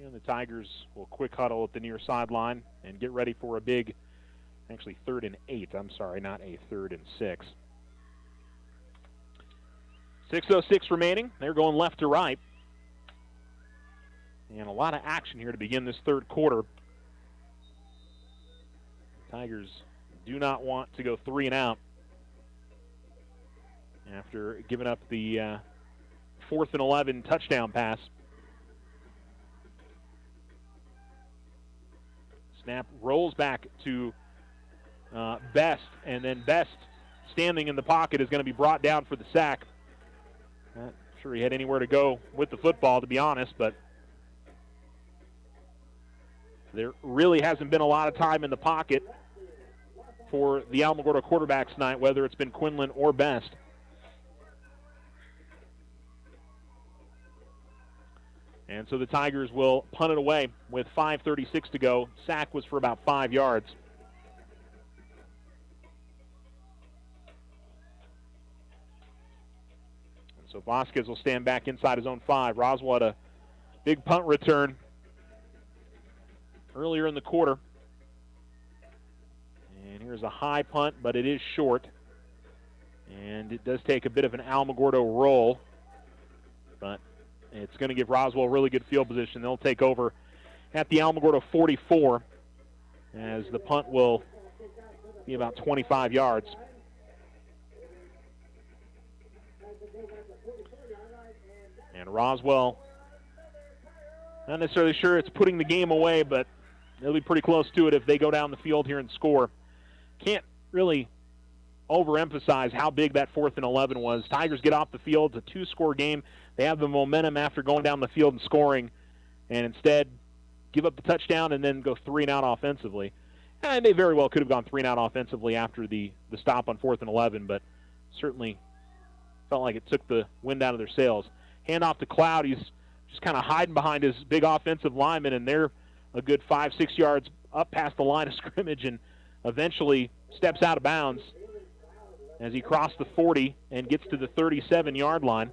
And the Tigers will quick huddle at the near sideline and get ready for a big, actually 3rd and 8. I'm sorry, not a 3rd and 6. 6:06 remaining. They're going left to right. And a lot of action here to begin this third quarter. Tigers do not want to go 3 and out after giving up the 4th and 11 touchdown pass. Snap rolls back to Best, and then Best, standing in the pocket, is going to be brought down for the sack. Not sure he had anywhere to go with the football, to be honest, but there really hasn't been a lot of time in the pocket for the Alamogordo quarterbacks tonight, whether it's been Quinlan or Best. And so the Tigers will punt it away with 5:36 to go. Sack was for about 5 yards. And so Vasquez will stand back inside his own 5. Roswell had a big punt return earlier in the quarter. And here's a high punt, but it is short. And it does take a bit of an Alamogordo roll. But it's going to give Roswell a really good field position. They'll take over at the Alamogordo 44 as the punt will be about 25 yards. And Roswell, not necessarily sure it's putting the game away, but they'll be pretty close to it if they go down the field here and score. Can't really overemphasize how big that 4th and 11 was. Tigers get off the field. It's a 2-score game. They have the momentum after going down the field and scoring, and instead give up the touchdown and then go 3-and-out offensively. And they very well could have gone 3-and-out offensively after the stop on 4th and 11, but certainly felt like it took the wind out of their sails. Handoff to Cloud. He's just kind of hiding behind his big offensive lineman, and they're a good 5-6 yards up past the line of scrimmage and eventually steps out of bounds as he crossed the 40 and gets to the 37-yard line.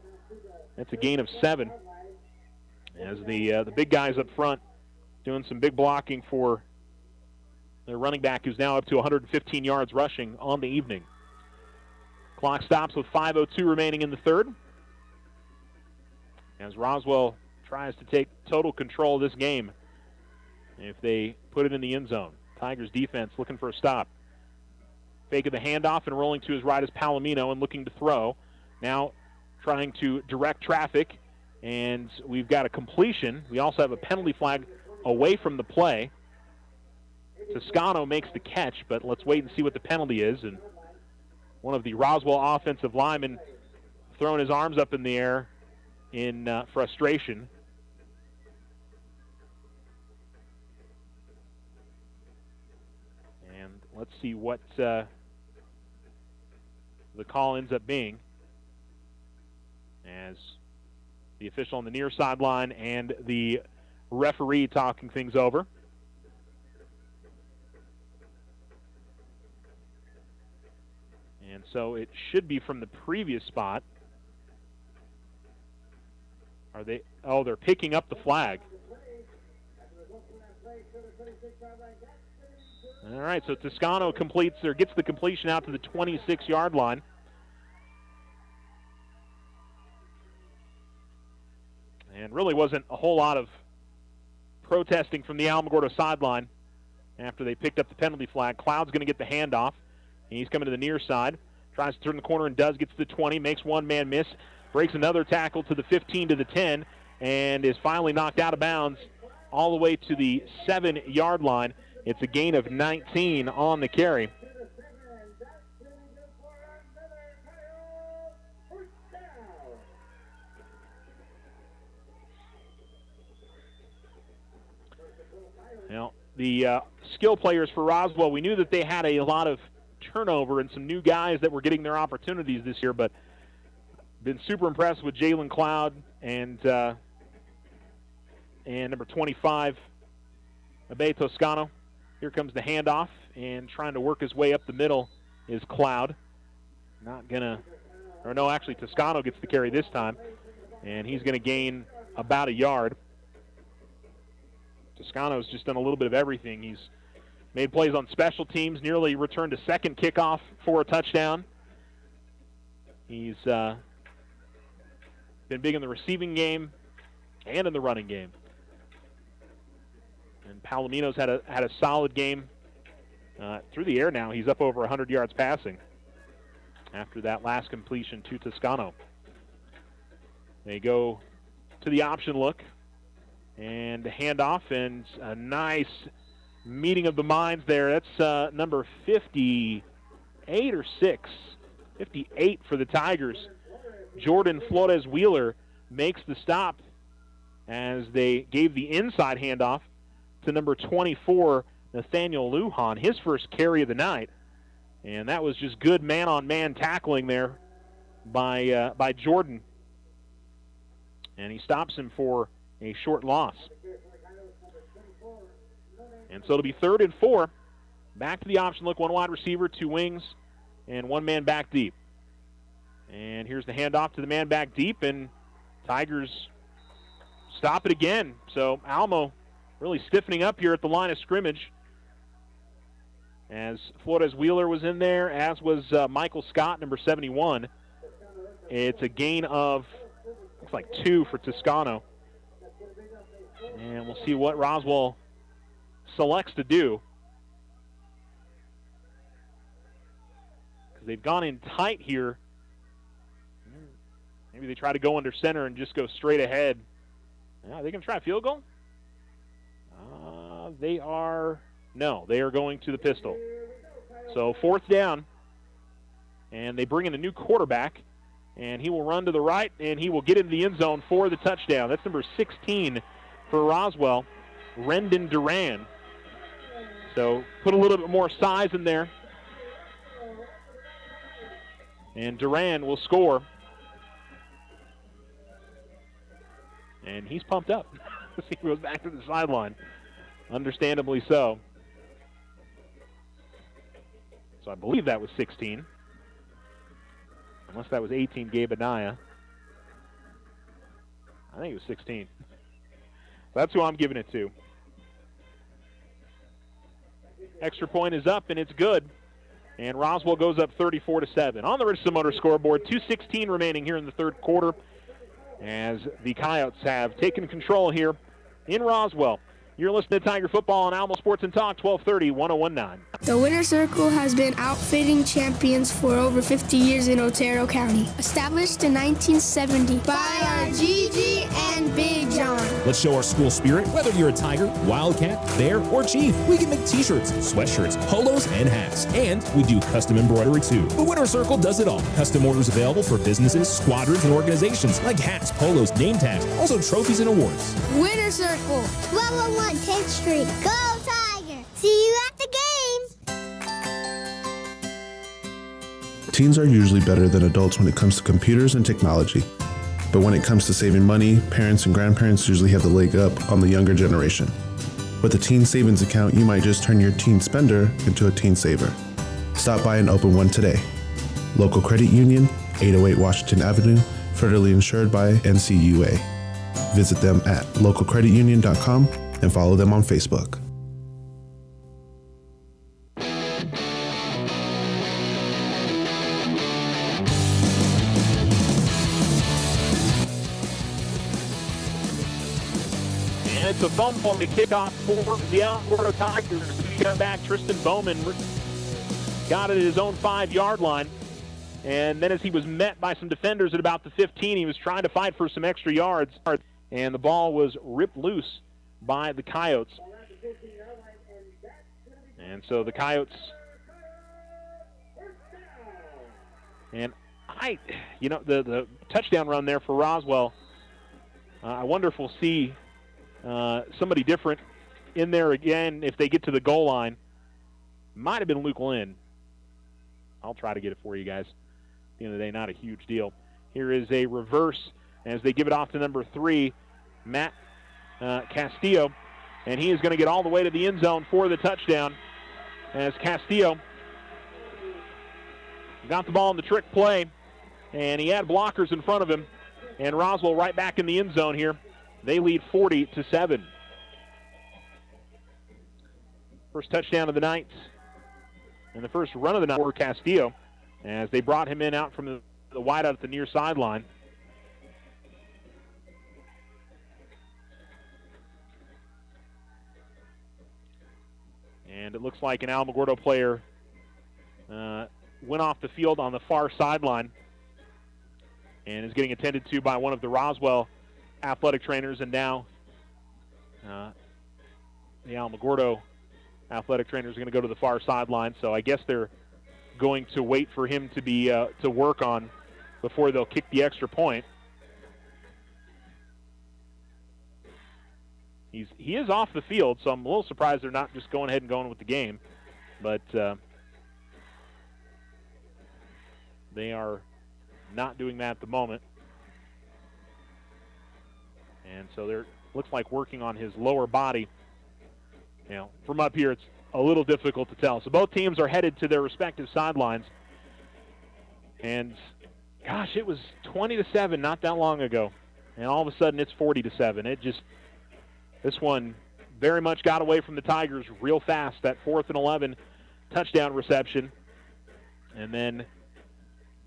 That's a gain of 7. As the big guys up front doing some big blocking for their running back, who's now up to 115 yards rushing on the evening. Clock stops with 5:02 remaining in the third, as Roswell tries to take total control of this game if they put it in the end zone. Tigers defense looking for a stop. Faking the handoff and rolling to his right is Palomino and looking to throw. Now trying to direct traffic, and we've got a completion. We also have a penalty flag away from the play. Toscano makes the catch, but let's wait and see what the penalty is. And one of the Roswell offensive linemen throwing his arms up in the air in frustration. And let's see what the call ends up being, as the official on the near sideline and the referee talking things over. And so it should be from the previous spot. Are they? Oh, they're picking up the flag. All right, so Toscano gets the completion out to the 26-yard line. And really wasn't a whole lot of protesting from the Alamogordo sideline after they picked up the penalty flag. Cloud's going to get the handoff. He's coming to the near side, tries to turn the corner and does, gets to the 20, makes one man miss, breaks another tackle to the 15 to the 10, and is finally knocked out of bounds all the way to the 7-yard line. It's a gain of 19 on the carry. Now, the skill players for Roswell, we knew that they had a lot of turnover and some new guys that were getting their opportunities this year, but been super impressed with Jalen Cloud and number 25, Abe Toscano. Here comes the handoff, and trying to work his way up the middle is Cloud. Actually Toscano gets the carry this time, and he's going to gain about a yard. Toscano's just done a little bit of everything. He's made plays on special teams, nearly returned a second kickoff for a touchdown. He's been big in the receiving game and in the running game. And Palomino's had a solid game through the air now. He's up over 100 yards passing after that last completion to Toscano. They go to the option look and handoff, and a nice meeting of the minds there. That's number 58 or 6. 58 for the Tigers. Jordan Flores Wheeler makes the stop as they gave the inside handoff to number 24, Nathaniel Lujan, his first carry of the night. And that was just good man-on-man tackling there by Jordan. And he stops him for a short loss. And so it'll be 3rd and 4. Back to the option look, one wide receiver, two wings, and one man back deep. And here's the handoff to the man back deep, and Tigers stop it again. So Alamo really stiffening up here at the line of scrimmage, as Flores Wheeler was in there, as was Michael Scott, number 71. It's a gain of, looks like 2 for Toscano. And we'll see what Roswell selects to do, because they've gone in tight here. Maybe they try to go under center and just go straight ahead. Are they going to try a field goal? They are going to the pistol. So 4th down. And they bring in a new quarterback, and he will run to the right, and he will get into the end zone for the touchdown. That's number 16 for Roswell, Rendon Duran. So put a little bit more size in there. And Duran will score. And he's pumped up. He goes back to the sideline. Understandably so. So I believe that was 16. Unless that was 18, Gabe Anaya. I think it was 16. That's who I'm giving it to. Extra point is up, and it's good. And Roswell goes up 34-7. On the Richardson Motor scoreboard, 2:16 remaining here in the third quarter as the Coyotes have taken control here in Roswell. You're listening to Tiger Football on Alamo Sports and Talk, 1230, 1019. The Winter Circle has been outfitting champions for over 50 years in Otero County. Established in 1970 by our Gigi and Big John. Let's show our school spirit. Whether you're a Tiger, Wildcat, Bear, or Chief, we can make t-shirts, sweatshirts, polos, and hats. And we do custom embroidery too. The Winter Circle does it all. Custom orders available for businesses, squadrons, and organizations like hats, polos, name tags, also trophies and awards. Winter Circle, 1201 10th Street. Go Tiger! See you at the games! Teens are usually better than adults when it comes to computers and technology. But when it comes to saving money, parents and grandparents usually have the leg up on the younger generation. With a teen savings account, you might just turn your teen spender into a teen saver. Stop by and open one today. Local Credit Union, 808 Washington Avenue, federally insured by NCUA. Visit them at localcreditunion.com and follow them on Facebook. And it's a fumble on the kickoff for the Alamogordo Tigers. We got back. Tristan Bowman got it at his own 5-yard line. And then as he was met by some defenders at about the 15, he was trying to fight for some extra yards. And the ball was ripped loose by the Coyotes. And so the Coyotes, and the touchdown run there for Roswell, I wonder if we'll see somebody different in there again if they get to the goal line. Might have been Luke Lynn. I'll try to get it for you guys. At the end of the day, not a huge deal. Here is a reverse as they give it off to number 3, Matt Castillo, and he is going to get all the way to the end zone for the touchdown as Castillo got the ball in the trick play, and he had blockers in front of him, and Roswell right back in the end zone here. They lead 40-7. First touchdown of the night and the first run of the night for Castillo as they brought him in out from the wideout at the near sideline. And it looks like an Alamogordo player went off the field on the far sideline and is getting attended to by one of the Roswell athletic trainers, and now the Alamogordo athletic trainers are going to go to the far sideline. So I guess they're going to wait for him to be to work on before they'll kick the extra point. He is off the field, so I'm a little surprised they're not just going ahead and going with the game. But they are not doing that at the moment. And so they're looks like working on his lower body. You know, from up here, it's a little difficult to tell. So both teams are headed to their respective sidelines. And, gosh, it was 20-7 not that long ago. And all of a sudden it's 40-7. This one very much got away from the Tigers real fast, that 4th and 11 touchdown reception. And then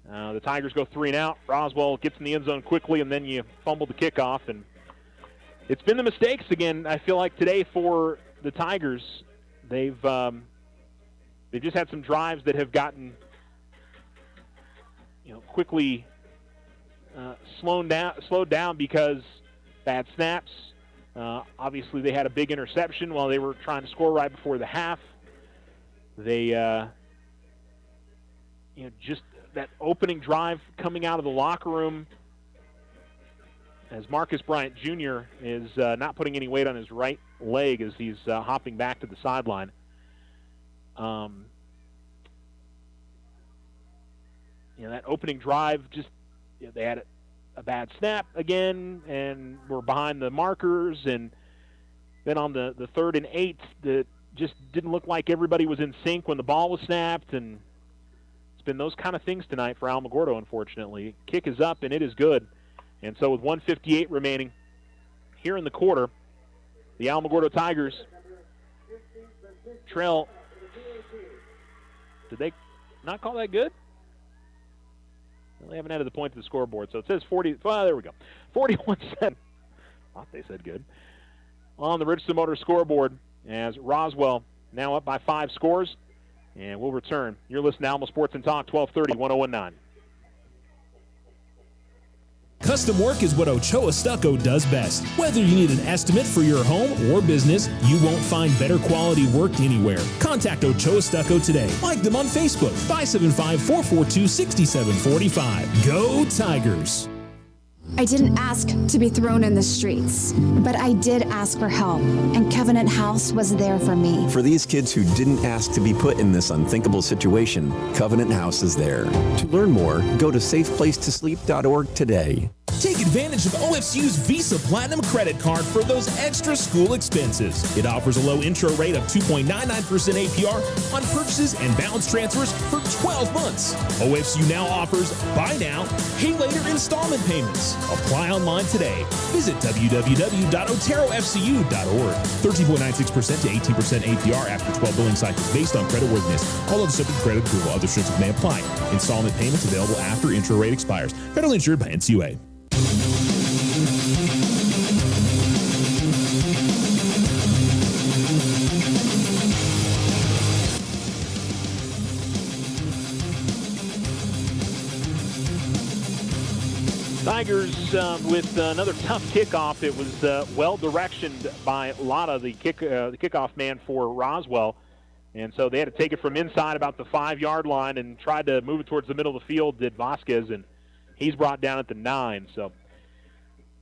the Tigers go 3 and out. Roswell gets in the end zone quickly, and then you fumble the kickoff. And it's been the mistakes again, I feel like, today for the Tigers. They've just had some drives that have gotten quickly slowed down because bad snaps. Obviously, they had a big interception while they were trying to score right before the half. They that opening drive coming out of the locker room as Marcus Bryant Jr. is not putting any weight on his right leg as he's hopping back to the sideline. That opening drive, just they had a bad snap again and were behind the markers, and then on the 3rd and 8, that just didn't look like everybody was in sync when the ball was snapped, and it's been those kind of things tonight for Alamogordo, unfortunately. Kick is up, and it is good. And so with 1:58 remaining here in the quarter, the Alamogordo Tigers trail. Did they not call that good? Well, they haven't added the point to the scoreboard, so it says 40. Well, there we go. 41-7. Thought they said good. On the Richardson Motors scoreboard as Roswell now up by 5 scores. And we'll return. You're listening to Alamo Sports and Talk, 1230, 1019. Custom work is what Ochoa Stucco does best. Whether you need an estimate for your home or business, you won't find better quality work anywhere. Contact Ochoa Stucco today. Like them on Facebook, 575-442-6745. Go Tigers! I didn't ask to be thrown in the streets, but I did ask for help, and Covenant House was there for me. For these kids who didn't ask to be put in this unthinkable situation, Covenant House is there. To learn more, go to safeplacetosleep.org today. Take advantage of OFCU's Visa Platinum credit card for those extra school expenses. It offers a low intro rate of 2.99% APR on purchases and balance transfers for 12 months. OFCU now offers buy now, pay later installment payments. Apply online today. Visit www.oterofcu.org. 13.96% to 18% APR after 12 billing cycles based on creditworthiness. All other subject to credit approval. Other restrictions may apply. Installment payments available after intro rate expires. Federally insured by NCUA. Tigers with another tough kickoff. It was well-directioned by Lotta, the kickoff man for Roswell. And so they had to take it from inside about the 5-yard line and tried to move it towards the middle of the field, did Vasquez, and he's brought down at the 9. So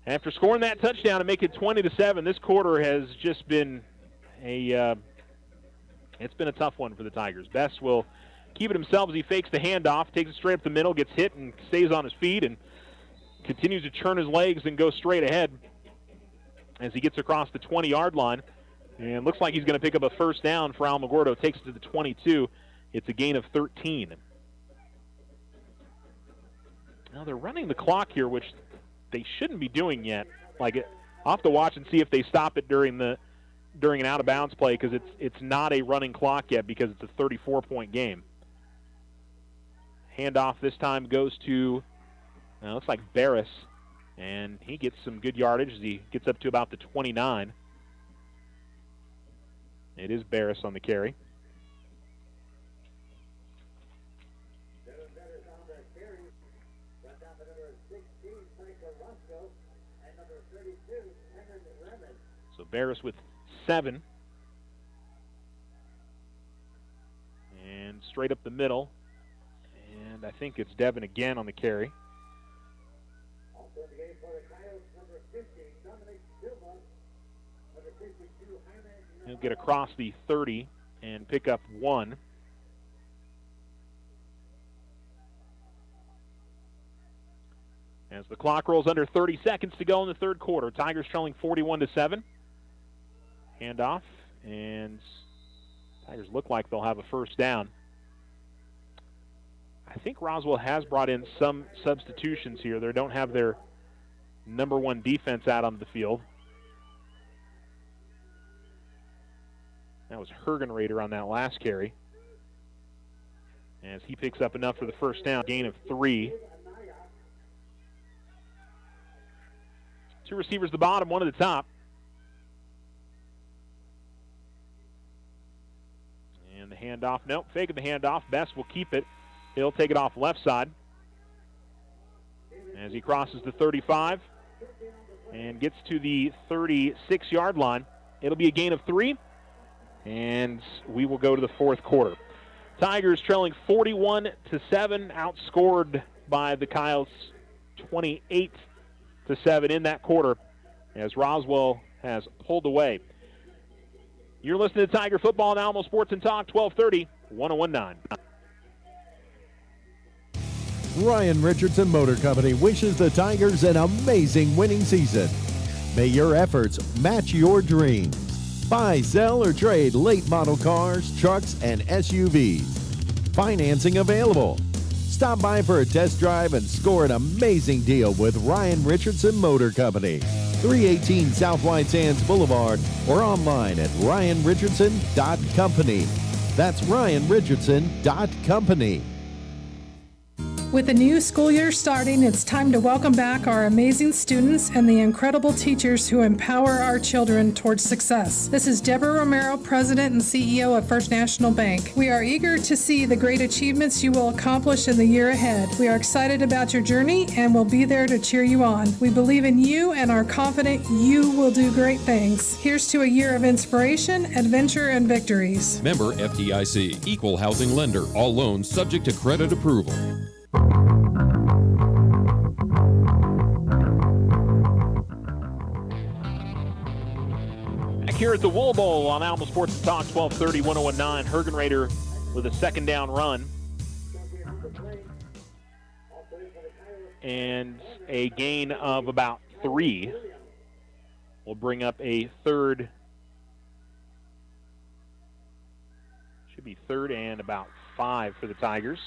after scoring that touchdown and making it 20-7, this quarter has just been it's been a tough one for the Tigers. Best will keep it himself as he fakes the handoff, takes it straight up the middle, gets hit and stays on his feet and continues to churn his legs and go straight ahead as he gets across the 20-yard line. And looks like he's going to pick up a first down for Alamogordo. Takes it to the 22. It's a gain of 13. Now they're running the clock here, which they shouldn't be doing yet. I'll have to watch and see if they stop it during an out-of-bounds play, because it's not a running clock yet because it's a 34-point game. Handoff this time goes to, looks like Barris, and he gets some good yardage as he gets up to about the 29. It is Barris on the carry. So Barris with 7. And straight up the middle. And I think it's Devin again on the carry. He'll get across the 30 and pick up 1. As the clock rolls under 30 seconds to go in the third quarter, Tigers trailing 41-7. Handoff, and Tigers look like they'll have a first down. I think Roswell has brought in some substitutions here. They don't have their number 1 defense out on the field. That was Hergenrader on that last carry, as he picks up enough for the first down, gain of 3. 2 receivers at the bottom, 1 at the top. And the handoff, nope, faking the handoff. Best will keep it. He'll take it off left side as he crosses the 35 and gets to the 36-yard line. It'll be a gain of 3, and we will go to the fourth quarter. Tigers trailing 41-7, outscored by the Coyotes 28-7 in that quarter as Roswell has pulled away. You're listening to Tiger Football on Alamo Sports and Talk, 1230, 1019. Ryan Richardson Motor Company wishes the Tigers an amazing winning season. May your efforts match your dreams. Buy, sell, or trade late model cars, trucks, and SUVs. Financing available. Stop by for a test drive and score an amazing deal with Ryan Richardson Motor Company. 318 South White Sands Boulevard or online at ryanrichardson.company. That's ryanrichardson.company. With the new school year starting, it's time to welcome back our amazing students and the incredible teachers who empower our children towards success. This is Deborah Romero, President and CEO of First National Bank. We are eager to see the great achievements you will accomplish in the year ahead. We are excited about your journey and will be there to cheer you on. We believe in you and are confident you will do great things. Here's to a year of inspiration, adventure, and victories. Member FDIC, Equal Housing Lender. All loans subject to credit approval. Here at the Wool Bowl on Alamo Sports Talk, 1230, 1019. Hergenrader with a second down run. And a gain of about 3. Will bring up a third. Should be third and about 5 for the Tigers.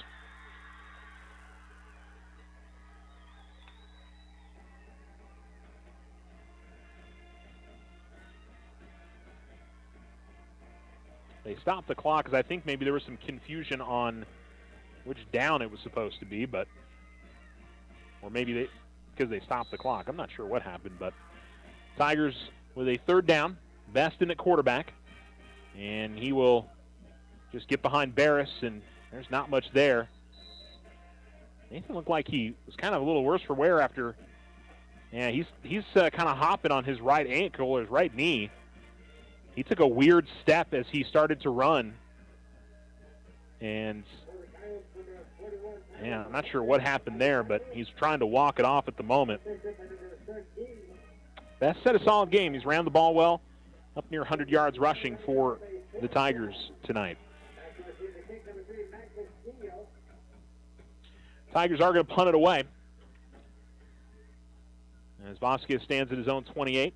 They stopped the clock because I think maybe there was some confusion on which down it was supposed to be, or maybe because they stopped the clock. I'm not sure what happened, but Tigers with a third down, Beston at quarterback, and he will just get behind Barris, and there's not much there. Nathan looked like he was kind of a little worse for wear after. Yeah, he's kind of hopping on his right ankle or his right knee. He took a weird step as he started to run. And, yeah, I'm not sure what happened there, but he's trying to walk it off at the moment. Best set a solid game. He's ran the ball well, up near 100 yards rushing for the Tigers tonight. Tigers are going to punt it away, as Vasquez stands at his own 28.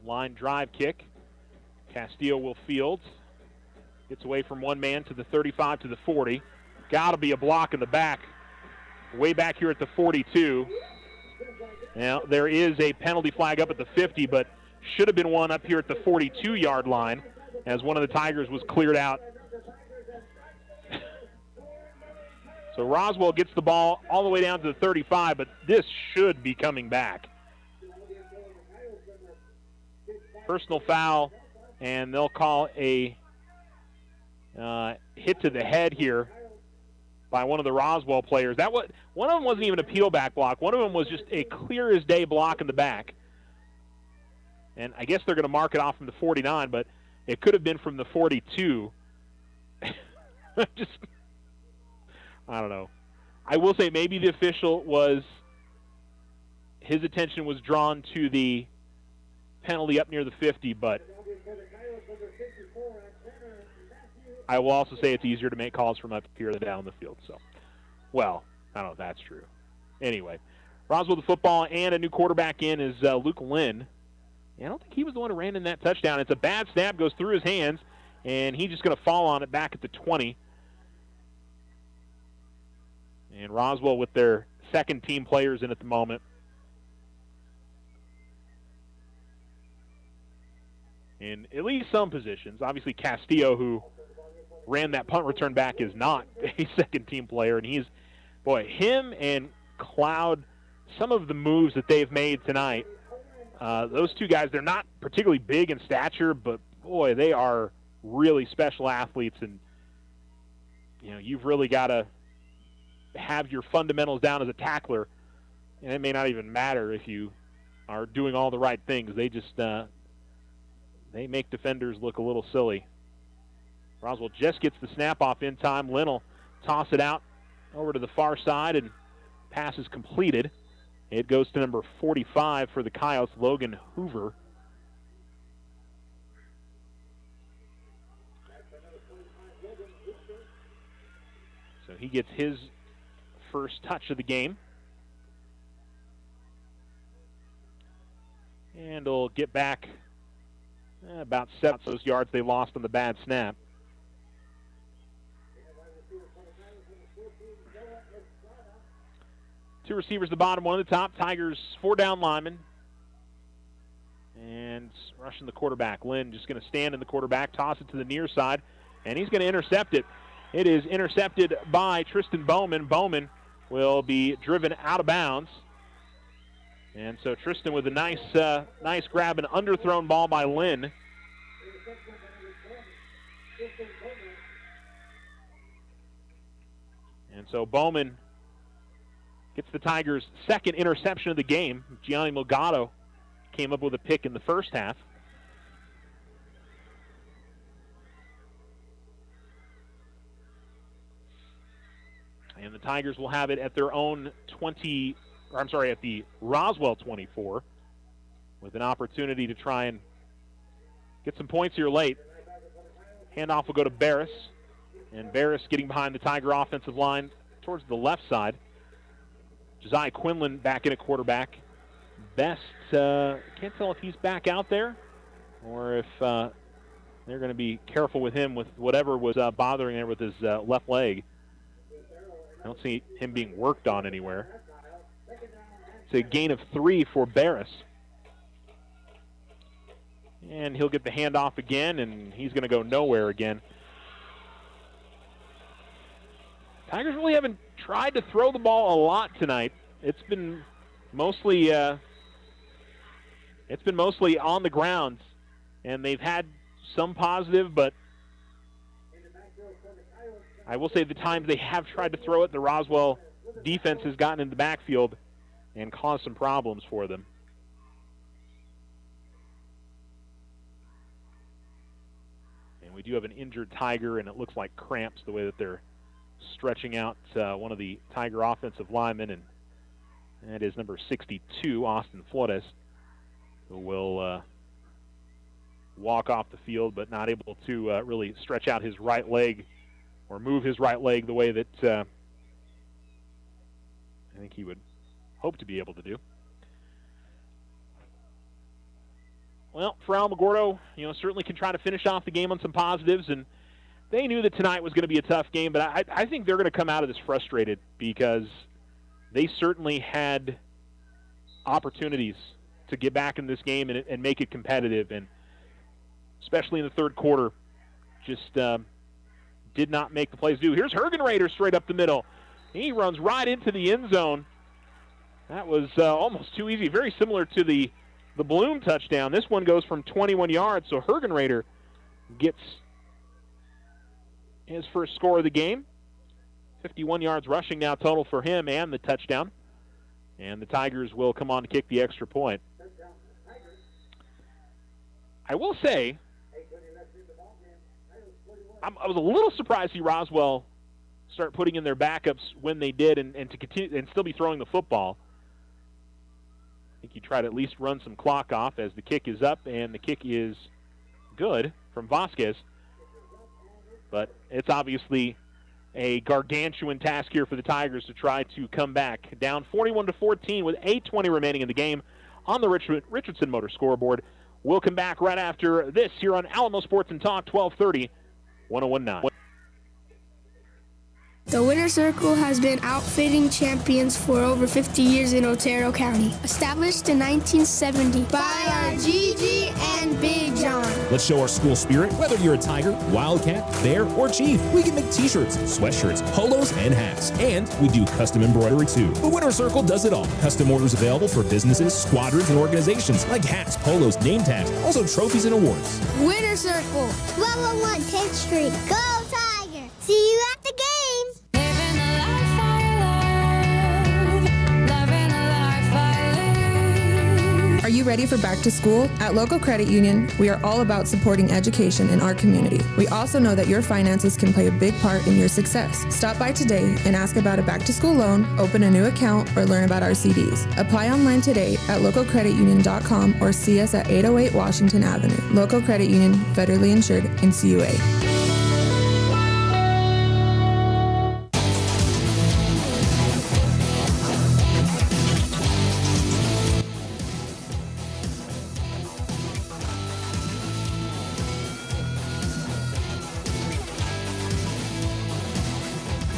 Line drive kick. Castillo will field. Gets away from one man to the 35 to the 40. Got to be a block in the back. Way back here at the 42. Now, there is a penalty flag up at the 50, but should have been one up here at the 42-yard line as one of the Tigers was cleared out. So Roswell gets the ball all the way down to the 35, but this should be coming back. Personal foul, and they'll call a hit to the head here by one of the Roswell players. One of them wasn't even a peel back block. One of them was just a clear as day block in the back. And I guess they're going to mark it off from the 49, but it could have been from the 42. I don't know. I will say maybe the official his attention was drawn to the penalty up near the 50, but I will also say it's easier to make calls from up here than down the field. So, well, I don't know if that's true. Anyway, Roswell the football and a new quarterback in is Luke Lynn. I don't think he was the one who ran in that touchdown. It's a bad snap, goes through his hands, and he's just going to fall on it back at the 20. And Roswell with their second team players in at the moment. In at least some positions. Obviously, Castillo, who ran that punt return back, is not a second-team player. And him and Cloud, some of the moves that they've made tonight, those two guys, they're not particularly big in stature, but, boy, they are really special athletes. And, you've really got to have your fundamentals down as a tackler. And it may not even matter if you are doing all the right things. They just they make defenders look a little silly. Roswell just gets the snap off in time. Lynn will toss it out over to the far side, and pass is completed. It goes to number 45 for the Coyotes, Logan Hoover. So he gets his first touch of the game. And he'll get back about 7 of those yards they lost on the bad snap. Two receivers, the bottom, one at the top. Tigers, 4 down linemen. And rushing the quarterback. Lynn just going to stand in the quarterback, toss it to the near side, and he's going to intercept it. It is intercepted by Tristan Bowman. Bowman will be driven out of bounds. And so Tristan with a nice grab, an underthrown ball by Lynn. And so Bowman gets the Tigers' second interception of the game. Gianni Milgado came up with a pick in the first half. And the Tigers will have it at their own at the Roswell 24, with an opportunity to try and get some points here late. Handoff will go to Barris, and Barris getting behind the Tiger offensive line towards the left side. Josiah Quinlan back in at quarterback. Best, can't tell if he's back out there or if they're going to be careful with him with whatever was bothering him with his left leg. I don't see him being worked on anywhere. It's a gain of 3 for Barris. And he'll get the handoff again, and he's going to go nowhere again. Tigers really haven't tried to throw the ball a lot tonight. It's been mostly on the ground, and they've had some positive, but I will say the times they have tried to throw it, the Roswell defense has gotten in the backfield and caused some problems for them. And we do have an injured Tiger, and it looks like cramps the way that they're stretching out one of the Tiger offensive linemen, and that is number 62, Austin Flores, who will walk off the field, but not able to really stretch out his right leg or move his right leg the way that I think he would hope to be able to do. Well, for Alamogordo, certainly can try to finish off the game on some positives, and they knew that tonight was going to be a tough game, but I think they're going to come out of this frustrated because they certainly had opportunities to get back in this game and make it competitive, and especially in the third quarter, just did not make the plays do. Here's Hergenrader straight up the middle. He runs right into the end zone. That was almost too easy. Very similar to the Bloom touchdown. This one goes from 21 yards, so Hergenrader gets his first score of the game. 51 yards rushing now total for him and the touchdown. And the Tigers will come on to kick the extra point. I will say, I was a little surprised to see Roswell start putting in their backups when they did and to continue and still be throwing the football. I think you try to at least run some clock off as the kick is up, and the kick is good from Vasquez. But it's obviously a gargantuan task here for the Tigers to try to come back. Down 41-14 with 8:20 remaining in the game on the Richardson Motor scoreboard. We'll come back right after this here on Alamo Sports and Talk, 1230, 101.9. The Winter Circle has been outfitting champions for over 50 years in Otero County. Established in 1970 by our Gigi and Big John. Let's show our school spirit. Whether you're a Tiger, Wildcat, Bear, or Chief, we can make t-shirts, sweatshirts, polos, and hats. And we do custom embroidery too. The Winter Circle does it all. Custom orders available for businesses, squadrons, and organizations like hats, polos, name tags, also trophies and awards. Winter Circle, 1201 10th Street. Go Tiger! See you at the game! Are you ready for back to school? At Local Credit Union, we are all about supporting education in our community. We also know that your finances can play a big part in your success. Stop by today and ask about a back to school loan, open a new account, or learn about our CDs. Apply online today at localcreditunion.com or see us at 808 Washington Avenue. Local Credit Union, federally insured, NCUA.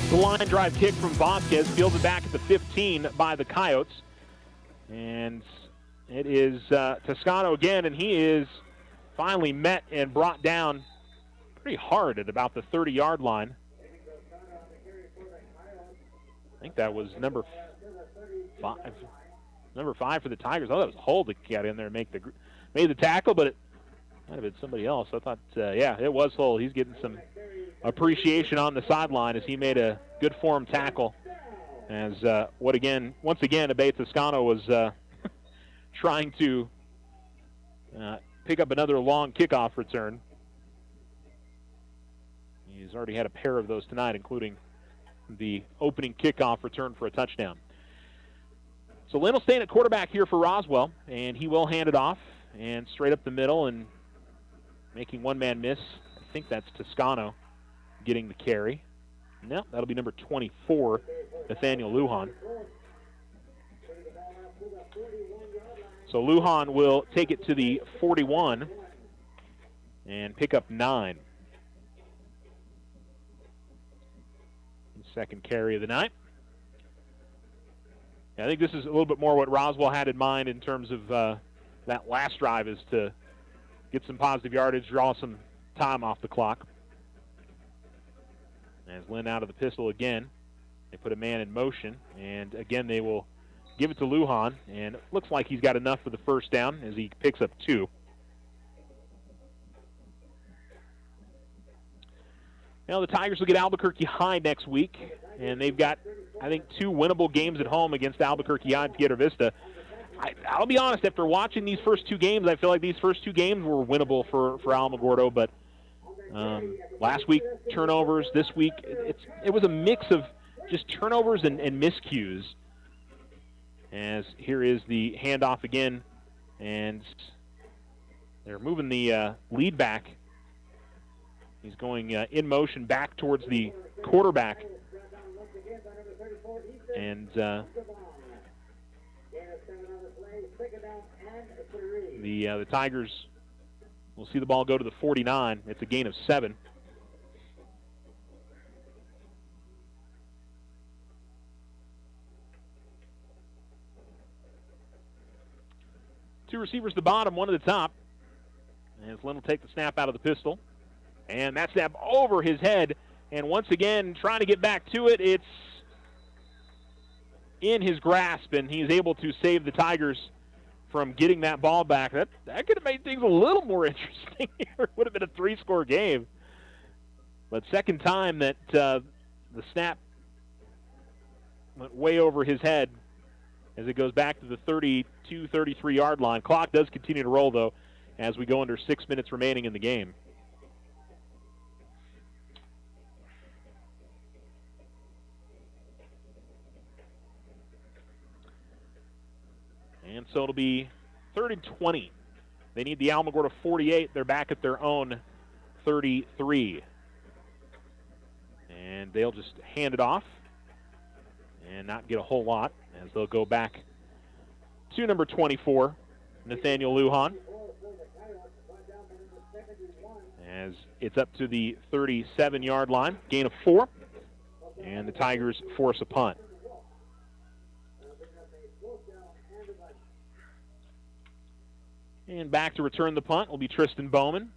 The line drive kick from Vasquez, fielded back at the 15 by the Coyotes. And it is Toscano again, and he is finally met and brought down pretty hard at about the 30-yard line. I think that was number 5. Number 5 for the Tigers. Oh, that was Hull that got in there and made the tackle, but it might have been somebody else. I thought, yeah, it was Hull. He's getting some appreciation on the sideline as he made a good form tackle. As once again, Abe Toscano was trying to pick up another long kickoff return. He's already had a pair of those tonight, including the opening kickoff return for a touchdown. So Lynn will stay at quarterback here for Roswell, and he will hand it off and straight up the middle and making one man miss. I think that's Toscano getting the carry. No, that'll be number 24, Nathaniel Lujan. So Lujan will take it to the 41 and pick up 9. Second carry of the night. Yeah, I think this is a little bit more what Roswell had in mind in terms of that last drive, is to get some positive yardage, draw some time off the clock. As Lynn out of the pistol again, they put a man in motion, and again they will give it to Lujan, and it looks like he's got enough for the first down as he picks up 2. Now the Tigers will get Albuquerque High next week, and they've got, I think, 2 winnable games at home against Albuquerque High and Piedra Vista. I'll be honest, after watching these first 2 games, I feel like these first 2 games were winnable for Alamogordo, but last week, turnovers. This week, it was a mix of just turnovers and miscues. As here is the handoff again, and they're moving the lead back. He's going in motion back towards the quarterback. And the Tigers will see the ball go to the 49. It's a gain of 7. Two receivers at the bottom, one at the top. As Lynn will take the snap out of the pistol. And that snap over his head. And once again, trying to get back to it, it's in his grasp, and he's able to save the Tigers from getting that ball back. That could have made things a little more interesting here. It would have been a 3-score game. But second time that the snap went way over his head as it goes back to the 32, 33-yard line. Clock does continue to roll, though, as we go under 6 minutes remaining in the game. And so it'll be 3rd and 20. They need the Alamogordo 48. They're back at their own 33. And they'll just hand it off and not get a whole lot, as they'll go back to number 24, Nathaniel Lujan. As it's up to the 37-yard line, gain of 4, and the Tigers force a punt. And back to return the punt will be Tristan Bowman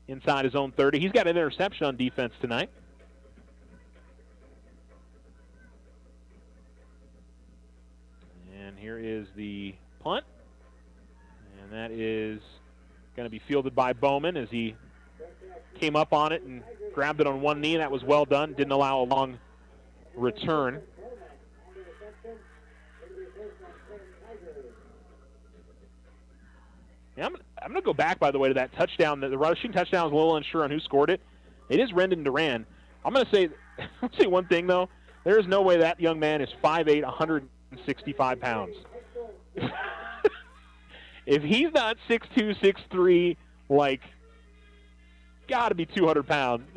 inside his own 30. He's got an interception on defense tonight. And here is the punt. And that is going to be fielded by Bowman as he came up on it and grabbed it on one knee. That was well done. Didn't allow a long return. Yeah, I'm going to go back, by the way, to that touchdown. The rushing touchdown was a little unsure on who scored it. It is Rendon Duran. I'm going to say one thing, though. There is no way that young man is 5'8", 165 pounds. If he's not 6'2", 6'3", like, got to be 200 pounds.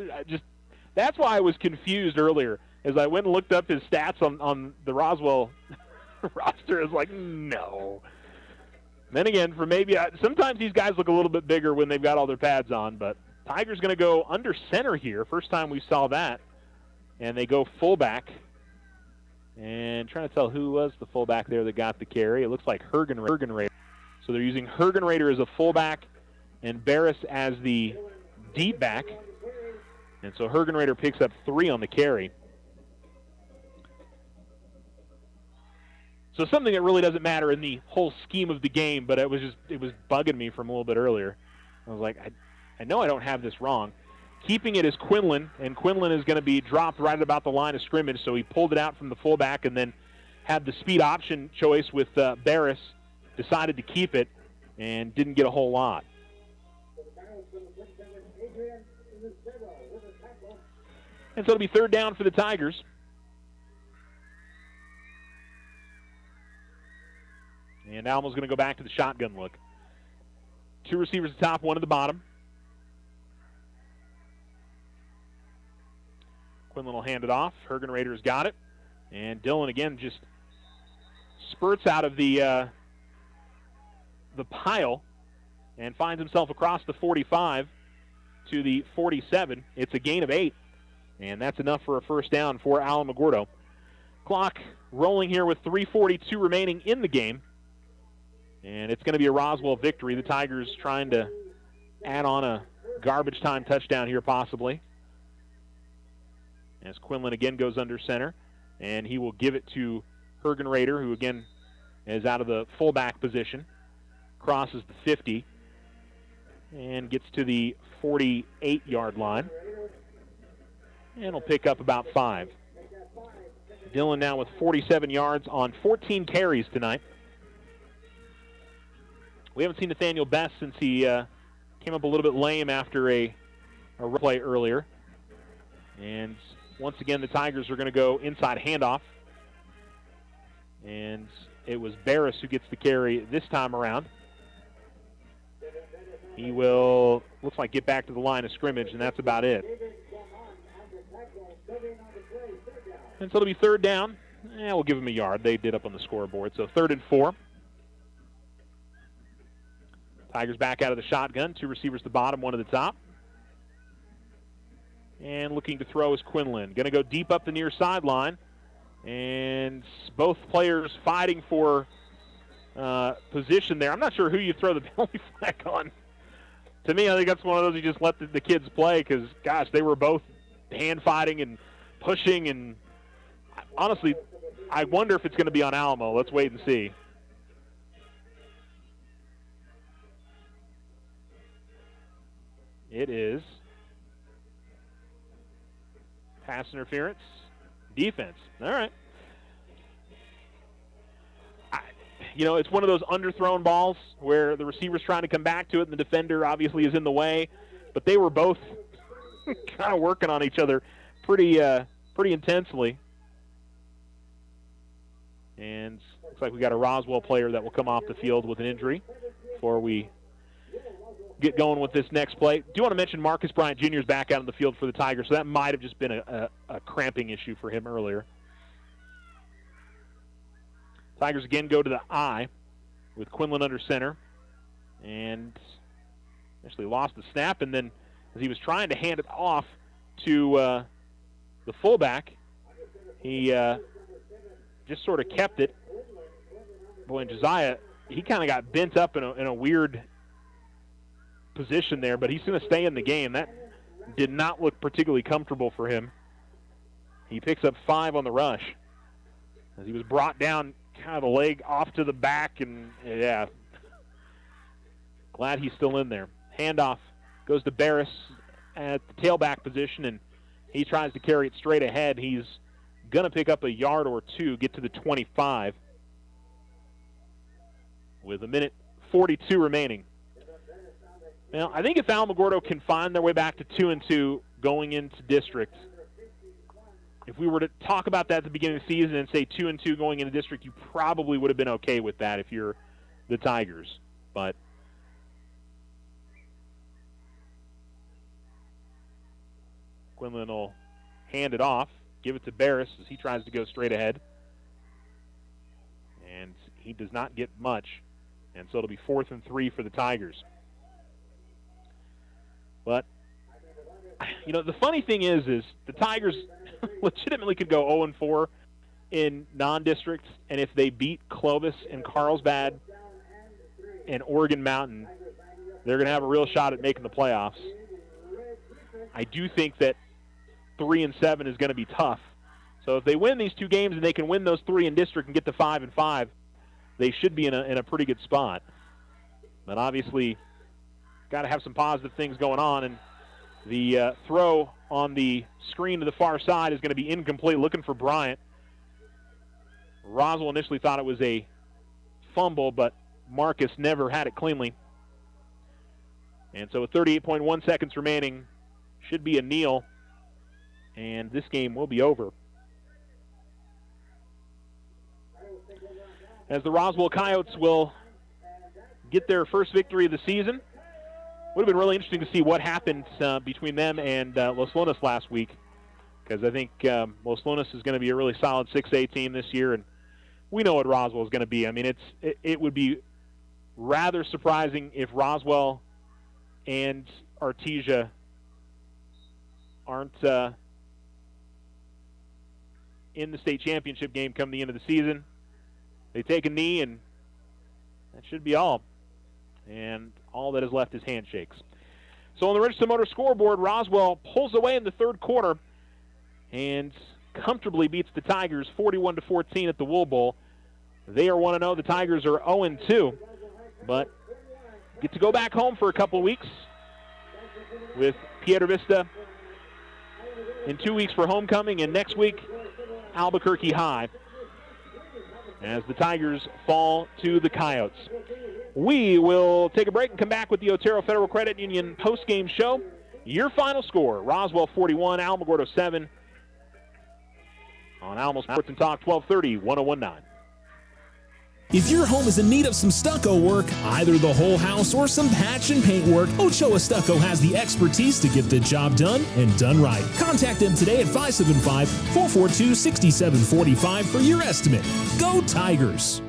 That's why I was confused earlier. As I went and looked up his stats on the Roswell roster, I was like, no. Then again, sometimes these guys look a little bit bigger when they've got all their pads on, but Tigers going to go under center here. First time we saw that. And they go fullback. And trying to tell who was the fullback there that got the carry. It looks like Hergenrader. So they're using Hergenrader as a fullback and Barris as the deep back. And so Hergenrader picks up 3 on the carry. So something that really doesn't matter in the whole scheme of the game, but it was bugging me from a little bit earlier. I was like, I know I don't have this wrong. Keeping it is Quinlan, and Quinlan is going to be dropped right at about the line of scrimmage, so he pulled it out from the fullback and then had the speed option choice with Barris, decided to keep it, and didn't get a whole lot. And so it'll be third down for the Tigers. And Alma's going to go back to the shotgun look. 2 receivers at the top, 1 at the bottom. Quinlan will hand it off. Hergenrader's got it. And Dillon, again, just spurts out of the pile and finds himself across the 45 to the 47. It's a gain of 8, and that's enough for a first down for Alamogordo. Clock rolling here with 3:42 remaining in the game. And it's going to be a Roswell victory. The Tigers trying to add on a garbage time touchdown here possibly. As Quinlan again goes under center. And he will give it to Hergenrader, who again is out of the fullback position. Crosses the 50. And gets to the 48-yard line. And will pick up about 5. Dillon now with 47 yards on 14 carries tonight. We haven't seen Nathaniel Best since he came up a little bit lame after a play earlier. And once again, the Tigers are going to go inside handoff. And it was Barris who gets the carry this time around. He will, looks like, get back to the line of scrimmage, and that's about it. And so it'll be third down. We'll give him a yard. They did up on the scoreboard. So 3rd and 4. Tigers back out of the shotgun. 2 receivers at the bottom, 1 at the top. And looking to throw is Quinlan. Going to go deep up the near sideline. And both players fighting for position there. I'm not sure who you throw the penalty flag on. To me, I think that's one of those you just let the kids play because, gosh, they were both hand fighting and pushing. And honestly, I wonder if it's going to be on Alamo. Let's wait and see. It is pass interference, defense. All right. It's one of those underthrown balls where the receiver's trying to come back to it and the defender obviously is in the way. But they were both kind of working on each other pretty intensely. And looks like we got a Roswell player that will come off the field with an injury before we get going with this next play. Do want to mention Marcus Bryant Jr. is back out on the field for the Tigers, so that might have just been a cramping issue for him earlier. Tigers again go to the I with Quinlan under center. And actually lost the snap, and then as he was trying to hand it off to the fullback, he just sort of kept it. Boy, and Josiah, he kind of got bent up in a weird position there, but he's going to stay in the game. That did not look particularly comfortable for him. He picks up 5 on the rush as he was brought down, kind of the leg off to the back, and yeah, glad he's still in there. Handoff goes to Barris at the tailback position, and he tries to carry it straight ahead. He's going to pick up a yard or 2, get to the 25 with 1:42 remaining. Well, I think if Alamogordo can find their way back to 2-2 going into district, if we were to talk about that at the beginning of the season and say 2-2 going into district, you probably would have been okay with that if you're the Tigers. But Quinlan will hand it off, give it to Barris as he tries to go straight ahead. And he does not get much. And so it'll be 4th and 3 for the Tigers. But, you know, the funny thing is the Tigers legitimately could go 0-4 in non-districts, and if they beat Clovis and Carlsbad and Oregon Mountain, they're going to have a real shot at making the playoffs. I do think that 3-7 is going to be tough. So if they win these 2 games and they can win those 3 in district and get to 5-5, they should be in a pretty good spot. But obviously, got to have some positive things going on, and the throw on the screen to the far side is going to be incomplete, looking for Bryant. Roswell initially thought it was a fumble, but Marcus never had it cleanly. And so with 38.1 seconds remaining, should be a kneel, and this game will be over. As the Roswell Coyotes will get their first victory of the season. Would have been really interesting to see what happened between them and Los Lunas last week, because I think Los Lunas is going to be a really solid 6A team this year, and we know what Roswell is going to be. I mean, it would be rather surprising if Roswell and Artesia aren't in the state championship game come the end of the season. They take a knee, and that should be all. And all that is left is handshakes. So on the Richardson Motor scoreboard, Roswell pulls away in the third quarter and comfortably beats the Tigers 41-14 at the Wool Bowl. They are 1-0. The Tigers are 0-2, but get to go back home for a couple of weeks with Piedra Vista in 2 weeks for homecoming, and next week, Albuquerque High, as the Tigers fall to the Coyotes. We will take a break and come back with the Otero Federal Credit Union post-game show. Your final score, Roswell 41, Alamogordo 7 on Alamo Sports and Talk 1230, 1019. If your home is in need of some stucco work, either the whole house or some patch and paint work, Ochoa Stucco has the expertise to get the job done and done right. Contact them today at 575-442-6745 for your estimate. Go Tigers!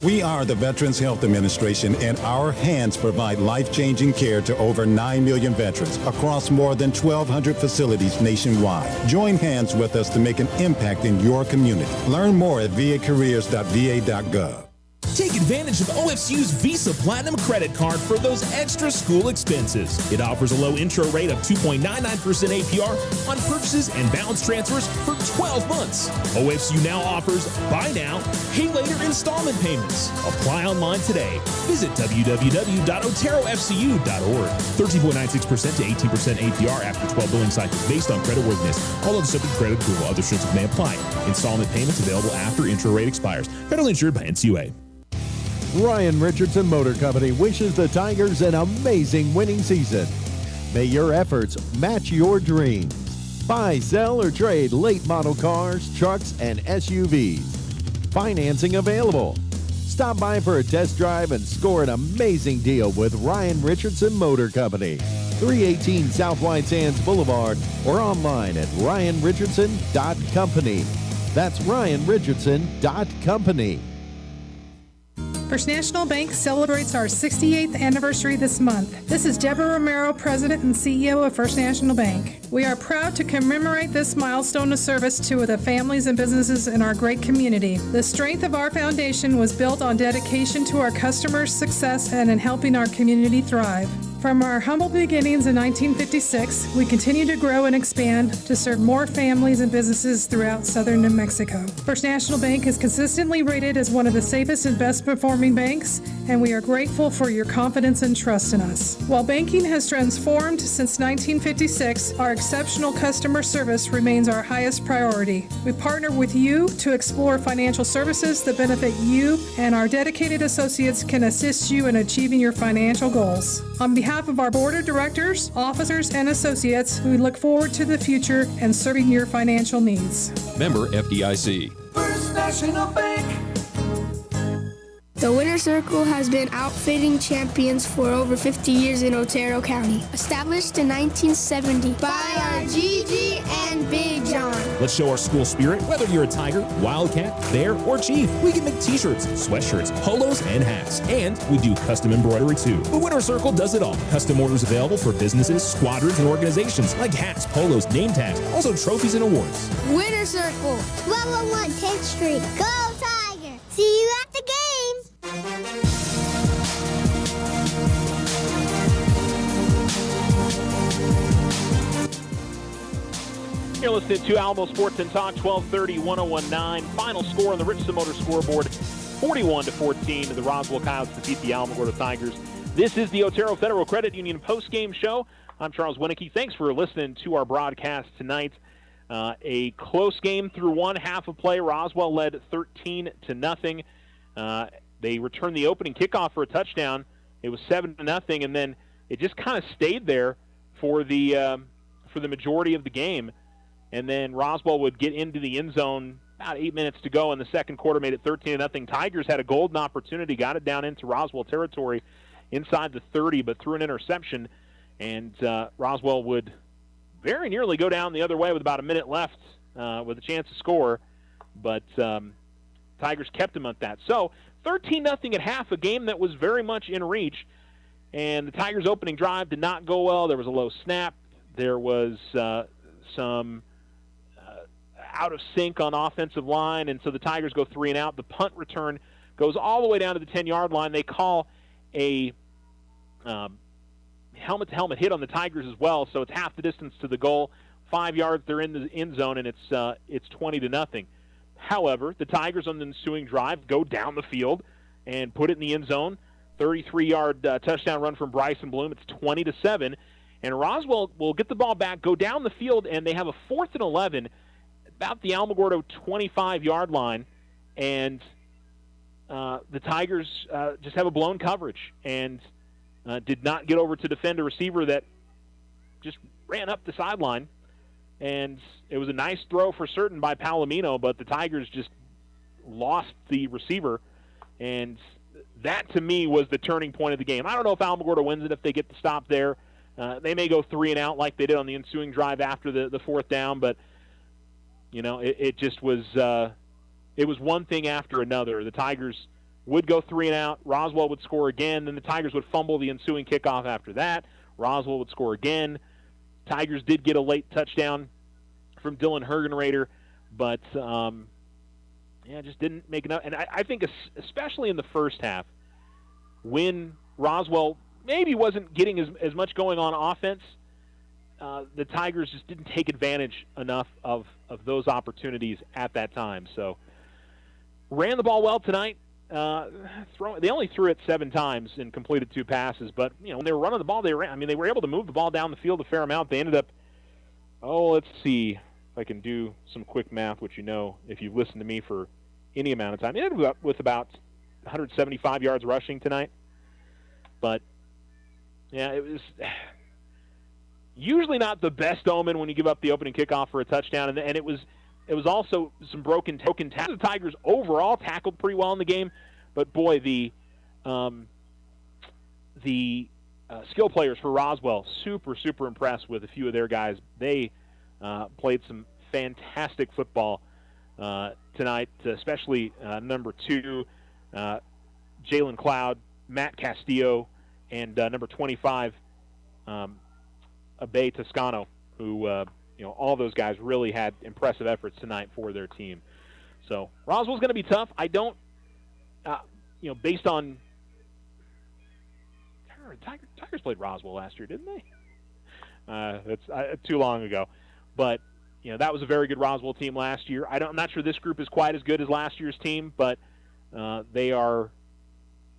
We are the Veterans Health Administration, and our hands provide life-changing care to over 9 million veterans across more than 1,200 facilities nationwide. Join hands with us to make an impact in your community. Learn more at vacareers.va.gov. Take advantage of OFCU's Visa Platinum credit card for those extra school expenses. It offers a low intro rate of 2.99% APR on purchases and balance transfers for 12 months. OFCU now offers buy now, pay later installment payments. Apply online today. Visit www.oterofcu.org. 13.96% to 18% APR after 12 billing cycles based on creditworthiness. All other subject to credit approval. Other restrictions may apply. Installment payments available after intro rate expires. Federally insured by NCUA. Ryan Richardson Motor Company wishes the Tigers an amazing winning season. May your efforts match your dreams. Buy, sell, or trade late model cars, trucks, and SUVs. Financing available. Stop by for a test drive and score an amazing deal with Ryan Richardson Motor Company. 318 South White Sands Boulevard or online at ryanrichardson.company. That's ryanrichardson.company. First National Bank celebrates our 68th anniversary this month. This is Deborah Romero, President and CEO of First National Bank. We are proud to commemorate this milestone of service to the families and businesses in our great community. The strength of our foundation was built on dedication to our customers' success and in helping our community thrive. From our humble beginnings in 1956, we continue to grow and expand to serve more families and businesses throughout southern New Mexico. First National Bank is consistently rated as one of the safest and best performing banks, and we are grateful for your confidence and trust in us. While banking has transformed since 1956, our exceptional customer service remains our highest priority. We partner with you to explore financial services that benefit you, and our dedicated associates can assist you in achieving your financial goals. On behalf behalf of our board of directors, officers, and associates, we look forward to the future and serving your financial needs. Member FDIC. First National Bank. The Winner Circle has been outfitting champions for over 50 years in Otero County. Established in 1970 by our Gigi and Big John. Let's show our school spirit. Whether you're a Tiger, Wildcat, Bear, or Chief, we can make t-shirts, sweatshirts, polos, and hats. And we do custom embroidery too. The Winner Circle does it all. Custom orders available for businesses, squadrons, and organizations like hats, polos, name tags, also trophies and awards. Winner Circle, 1201 10th Street. Go Tiger! See you at the games! You're listening to Alamo Sports and Talk, 1230, 1019. Final score on the Richardson Motor scoreboard, 41-14. The Roswell Coyotes defeat the Alamogordo Tigers. This is the Otero Federal Credit Union postgame show. I'm Charles Winicky. Thanks for listening to our broadcast tonight. A close game through one half of play. Roswell led 13-0. They returned the opening kickoff for a touchdown. It was 7-0, and then it just kind of stayed there for the majority of the game. And then Roswell would get into the end zone about 8 minutes to go in the second quarter, made it 13-0. Tigers had a golden opportunity, got it down into Roswell territory inside the 30, but threw an interception. And Roswell would very nearly go down the other way with about a minute left with a chance to score. But Tigers kept them at that. So 13-0 at half, a game that was very much in reach. And the Tigers' opening drive did not go well. There was a low snap. There was some out of sync on offensive line, and so the Tigers go 3 and out. The punt return goes all the way down to the 10-yard line. They call a helmet-to-helmet hit on the Tigers as well, so it's half the distance to the goal. 5 yards, they're in the end zone, and it's 20-0. However, the Tigers on the ensuing drive go down the field and put it in the end zone. 33-yard touchdown run from Bryson Bloom. It's 20-7. And Roswell will get the ball back, go down the field, and they have a 4th and 11 about the Alamogordo 25-yard line. And the Tigers just have a blown coverage and did not get over to defend a receiver that just ran up the sideline. And it was a nice throw for certain by Palomino, but the Tigers just lost the receiver. And that, to me, was the turning point of the game. I don't know if Alamogordo wins it if they get the stop there. They may go 3 and out like they did on the ensuing drive after the fourth down, but it just was it was one thing after another. The Tigers would go 3 and out. Roswell would score again. Then the Tigers would fumble the ensuing kickoff after that. Roswell would score again. Tigers did get a late touchdown from Dylan Hergenrader, but just didn't make enough. And I think especially in the first half, when Roswell maybe wasn't getting as much going on offense, the Tigers just didn't take advantage enough of those opportunities at that time. So ran the ball well tonight. They only threw it 7 times and completed 2 passes, but when they were running the ball, they were able to move the ball down the field a fair amount. They ended up, let's see if I can do some quick math, which if you've listened to me for any amount of time. They ended up with about 175 yards rushing tonight. But yeah, it was usually not the best omen when you give up the opening kickoff for a touchdown, and it was also some broken tackles. The Tigers overall tackled pretty well in the game, but boy, the skill players for Roswell, super impressed with a few of their guys. They played some fantastic football tonight, especially number 2, Jalen Cloud, Matt Castillo, and number 25, Abe Toscano, who, all those guys really had impressive efforts tonight for their team. So Roswell's going to be tough. I don't, based on Tigers played Roswell last year, didn't they? That's too long ago. But, that was a very good Roswell team last year. I'm not sure this group is quite as good as last year's team, but they are,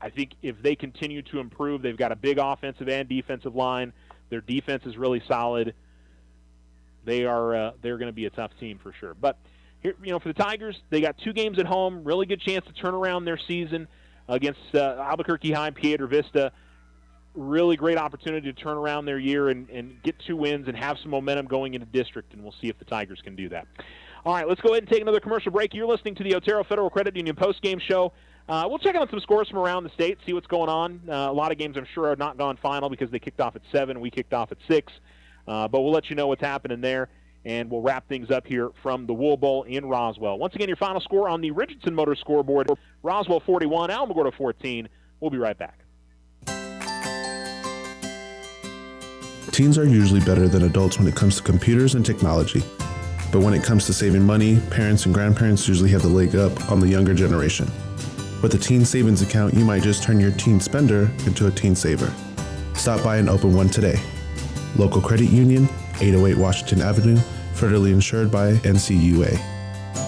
I think if they continue to improve, they've got a big offensive and defensive line. Their defense is really solid. They're going to be a tough team for sure. But here, for the Tigers, they got 2 games at home. Really good chance to turn around their season against Albuquerque High and Piedra Vista. really great opportunity to turn around their year and get 2 wins and have some momentum going into district, and we'll see if the Tigers can do that. All right, let's go ahead and take another commercial break. You're listening to the Otero Federal Credit Union postgame show. We'll check out some scores from around the state, see what's going on. A lot of games, I'm sure, are not gone final because they kicked off at 7. We kicked off at 6. But we'll let you know what's happening there, and we'll wrap things up here from the Wool Bowl in Roswell. Once again, your final score on the Richardson Motor scoreboard, Roswell 41, Alamogordo 14. We'll be right back. Teens are usually better than adults when it comes to computers and technology. But when it comes to saving money, parents and grandparents usually have the leg up on the younger generation. With a teen savings account, you might just turn your teen spender into a teen saver. Stop by and open one today. Local Credit Union, 808 Washington Avenue, federally insured by NCUA.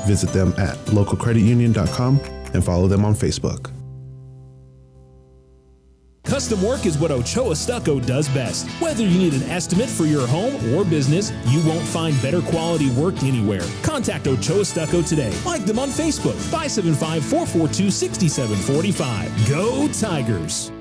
Visit them at localcreditunion.com and follow them on Facebook. Custom work is what Ochoa Stucco does best. Whether you need an estimate for your home or business, you won't find better quality work anywhere. Contact Ochoa Stucco today. Like them on Facebook, 575-442-6745. Go Tigers!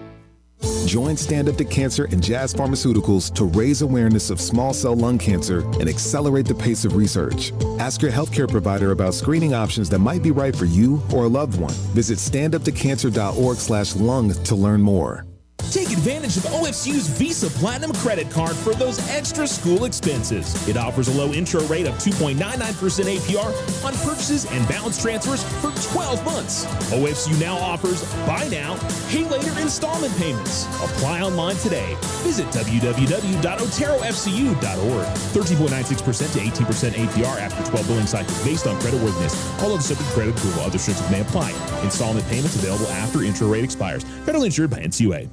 Join Stand Up to Cancer and Jazz Pharmaceuticals to raise awareness of small cell lung cancer and accelerate the pace of research. Ask your healthcare provider about screening options that might be right for you or a loved one. Visit standuptocancer.org/lung to learn more. Take advantage of OFCU's Visa Platinum credit card for those extra school expenses. It offers a low intro rate of 2.99% APR on purchases and balance transfers for 12 months. OFCU now offers buy now, pay later installment payments. Apply online today. Visit www.oterofcu.org. 13.96% to 18% APR after 12 billing cycles based on creditworthiness. All other subject to credit approval. Other restrictions may apply. Installment payments available after intro rate expires. Federally insured by NCUA.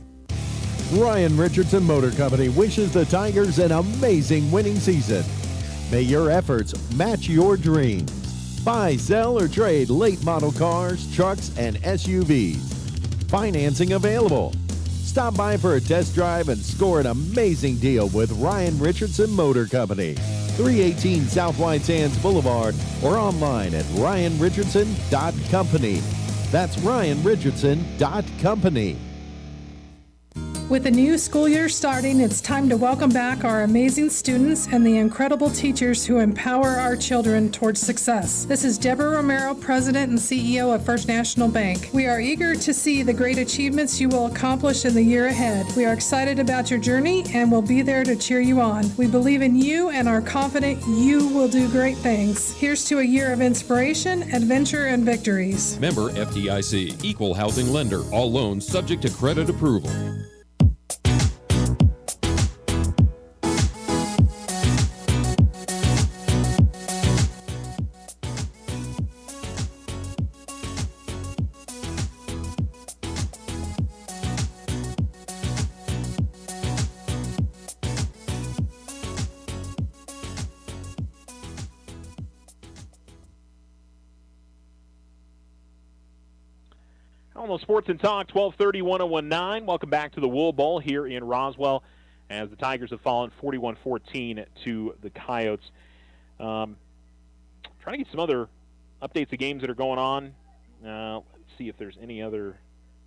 Ryan Richardson Motor Company wishes the Tigers an amazing winning season. May your efforts match your dreams. Buy, sell, or trade late model cars, trucks, and SUVs. Financing available. Stop by for a test drive and score an amazing deal with Ryan Richardson Motor Company. 318 South White Sands Boulevard or online at ryanrichardson.company. That's ryanrichardson.company. With the new school year starting, it's time to welcome back our amazing students and the incredible teachers who empower our children towards success. This is Deborah Romero, President and CEO of First National Bank. We are eager to see the great achievements you will accomplish in the year ahead. We are excited about your journey and will be there to cheer you on. We believe in you and are confident you will do great things. Here's to a year of inspiration, adventure, and victories. Member FDIC, Equal Housing Lender. All loans subject to credit approval. Almost Sports and Talk, 1230-1019. Welcome back to the Wool Bowl here in Roswell as the Tigers have fallen 41-14 to the Coyotes. Trying to get some other updates of games that are going on. Let's see if there's any other.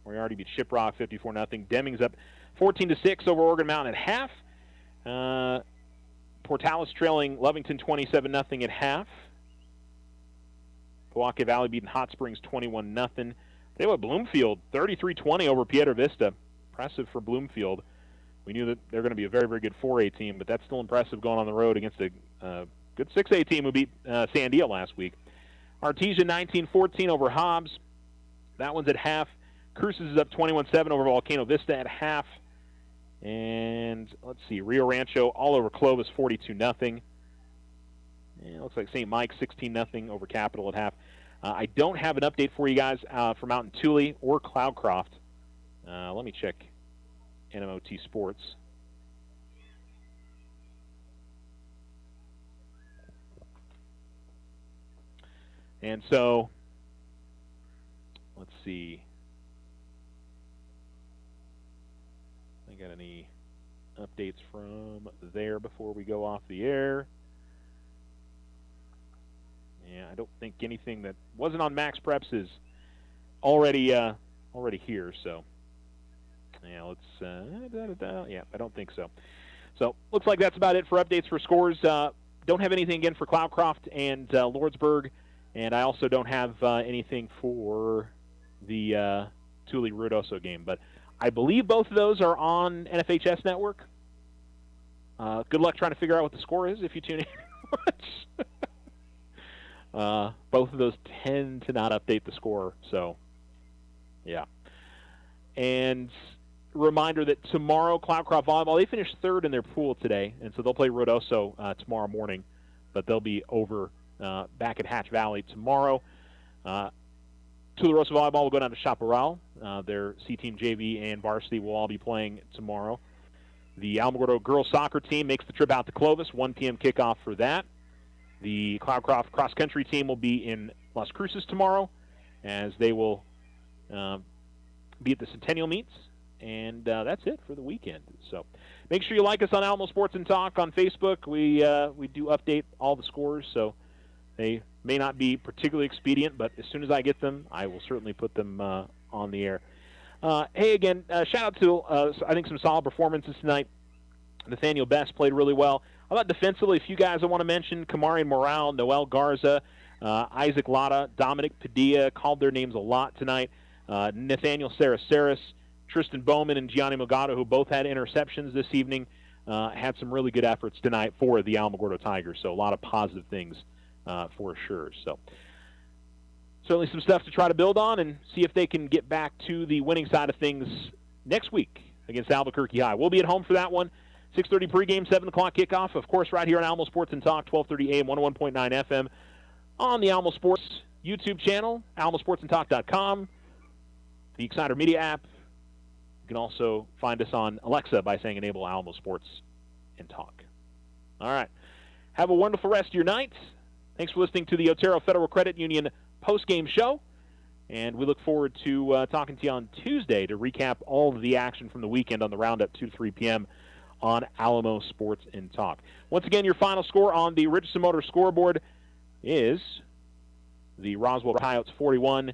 We already beat Shiprock 54-0. Deming's up 14-6 over Oregon Mountain at half. Portales trailing Lovington 27-0 at half. Powahka Valley beating Hot Springs 21-0. They were Bloomfield 33-20 over Piedra Vista. Impressive for Bloomfield. We knew that they're going to be a very, very good 4A team, but that's still impressive going on the road against a good 6A team who beat Sandia last week. Artesia 19-14 over Hobbs. That one's at half. Cruces is up 21-7 over Volcano Vista at half. And let's see, Rio Rancho all over Clovis 42-0. And it looks like St. Mike's 16-0 over Capital at half. I don't have an update for you guys for Mountain Thule or Cloudcroft. Let me check NMOT Sports. And so, let's see. I got any updates from there before we go off the air? Yeah, I don't think anything that wasn't on Max Preps is already here. So Yeah, yeah, I don't think so. So looks like that's about it for updates for scores. Don't have anything again for Cloudcroft and Lordsburg, and I also don't have anything for the Thule-Ruidoso game. But I believe both of those are on NFHS Network. Good luck trying to figure out what the score is if you tune in and watch. Both of those tend to not update the score, so yeah. And reminder that tomorrow, Cloudcroft Volleyball, they finished third in their pool today, and so they'll play Ruidoso tomorrow morning, but they'll be over back at Hatch Valley tomorrow. Thule-Rosa Volleyball will go down to Chaparral. Their C-Team, JV, and varsity will all be playing tomorrow. The Alamogordo girls soccer team makes the trip out to Clovis, 1 p.m. kickoff for that. The Cloudcroft cross-country team will be in Las Cruces tomorrow, as they will be at the Centennial Meets. And that's it for the weekend. So make sure you like us on Alamo Sports and Talk on Facebook. We do update all the scores, so they may not be particularly expedient, but as soon as I get them, I will certainly put them on the air. Hey, again, shout out to, I think, some solid performances tonight. Nathaniel Best played really well. How about defensively, a few guys I want to mention: Kamari Morale, Noel Garza, Isaac Lotta, Dominic Padilla, called their names a lot tonight. Nathaniel Sarasaris, Tristan Bowman, and Gianni Mogado, who both had interceptions this evening, had some really good efforts tonight for the Alamogordo Tigers. So a lot of positive things for sure. So certainly some stuff to try to build on and see if they can get back to the winning side of things next week against Albuquerque High. We'll be at home for that one. 6:30 pregame, 7 o'clock kickoff, of course, right here on Alamo Sports and Talk, 1230 AM, 101.9 FM, on the Alamo Sports YouTube channel, alamosportsandtalk.com, the Exciter Media app. You can also find us on Alexa by saying enable Alamo Sports and Talk. All right. Have a wonderful rest of your night. Thanks for listening to the Otero Federal Credit Union post-game show. And we look forward to talking to you on Tuesday to recap all of the action from the weekend on the Roundup, 2 to 3 p.m. on Alamo Sports and Talk. Once again, your final score on the Richardson Motor scoreboard is the Roswell Coyotes 41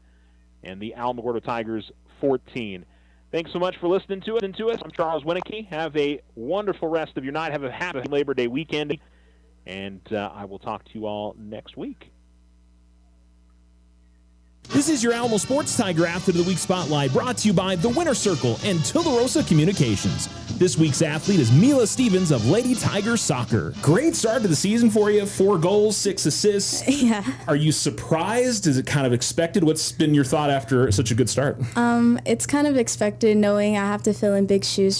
and the Alamogordo Tigers 14. Thanks so much for listening to us. I'm Charles Winnicky. Have a wonderful rest of your night. Have a happy Labor Day weekend. And I will talk to you all next week. This is your Alamo Sports Tiger Athlete of the Week Spotlight, brought to you by The Winner Circle and Tularosa Communications. This week's athlete is Mila Stevens of Lady Tiger Soccer. Great start to the season for you. 4 goals, 6 assists. Yeah. Are you surprised? Is it kind of expected? What's been your thought after such a good start? It's kind of expected, knowing I have to fill in big shoes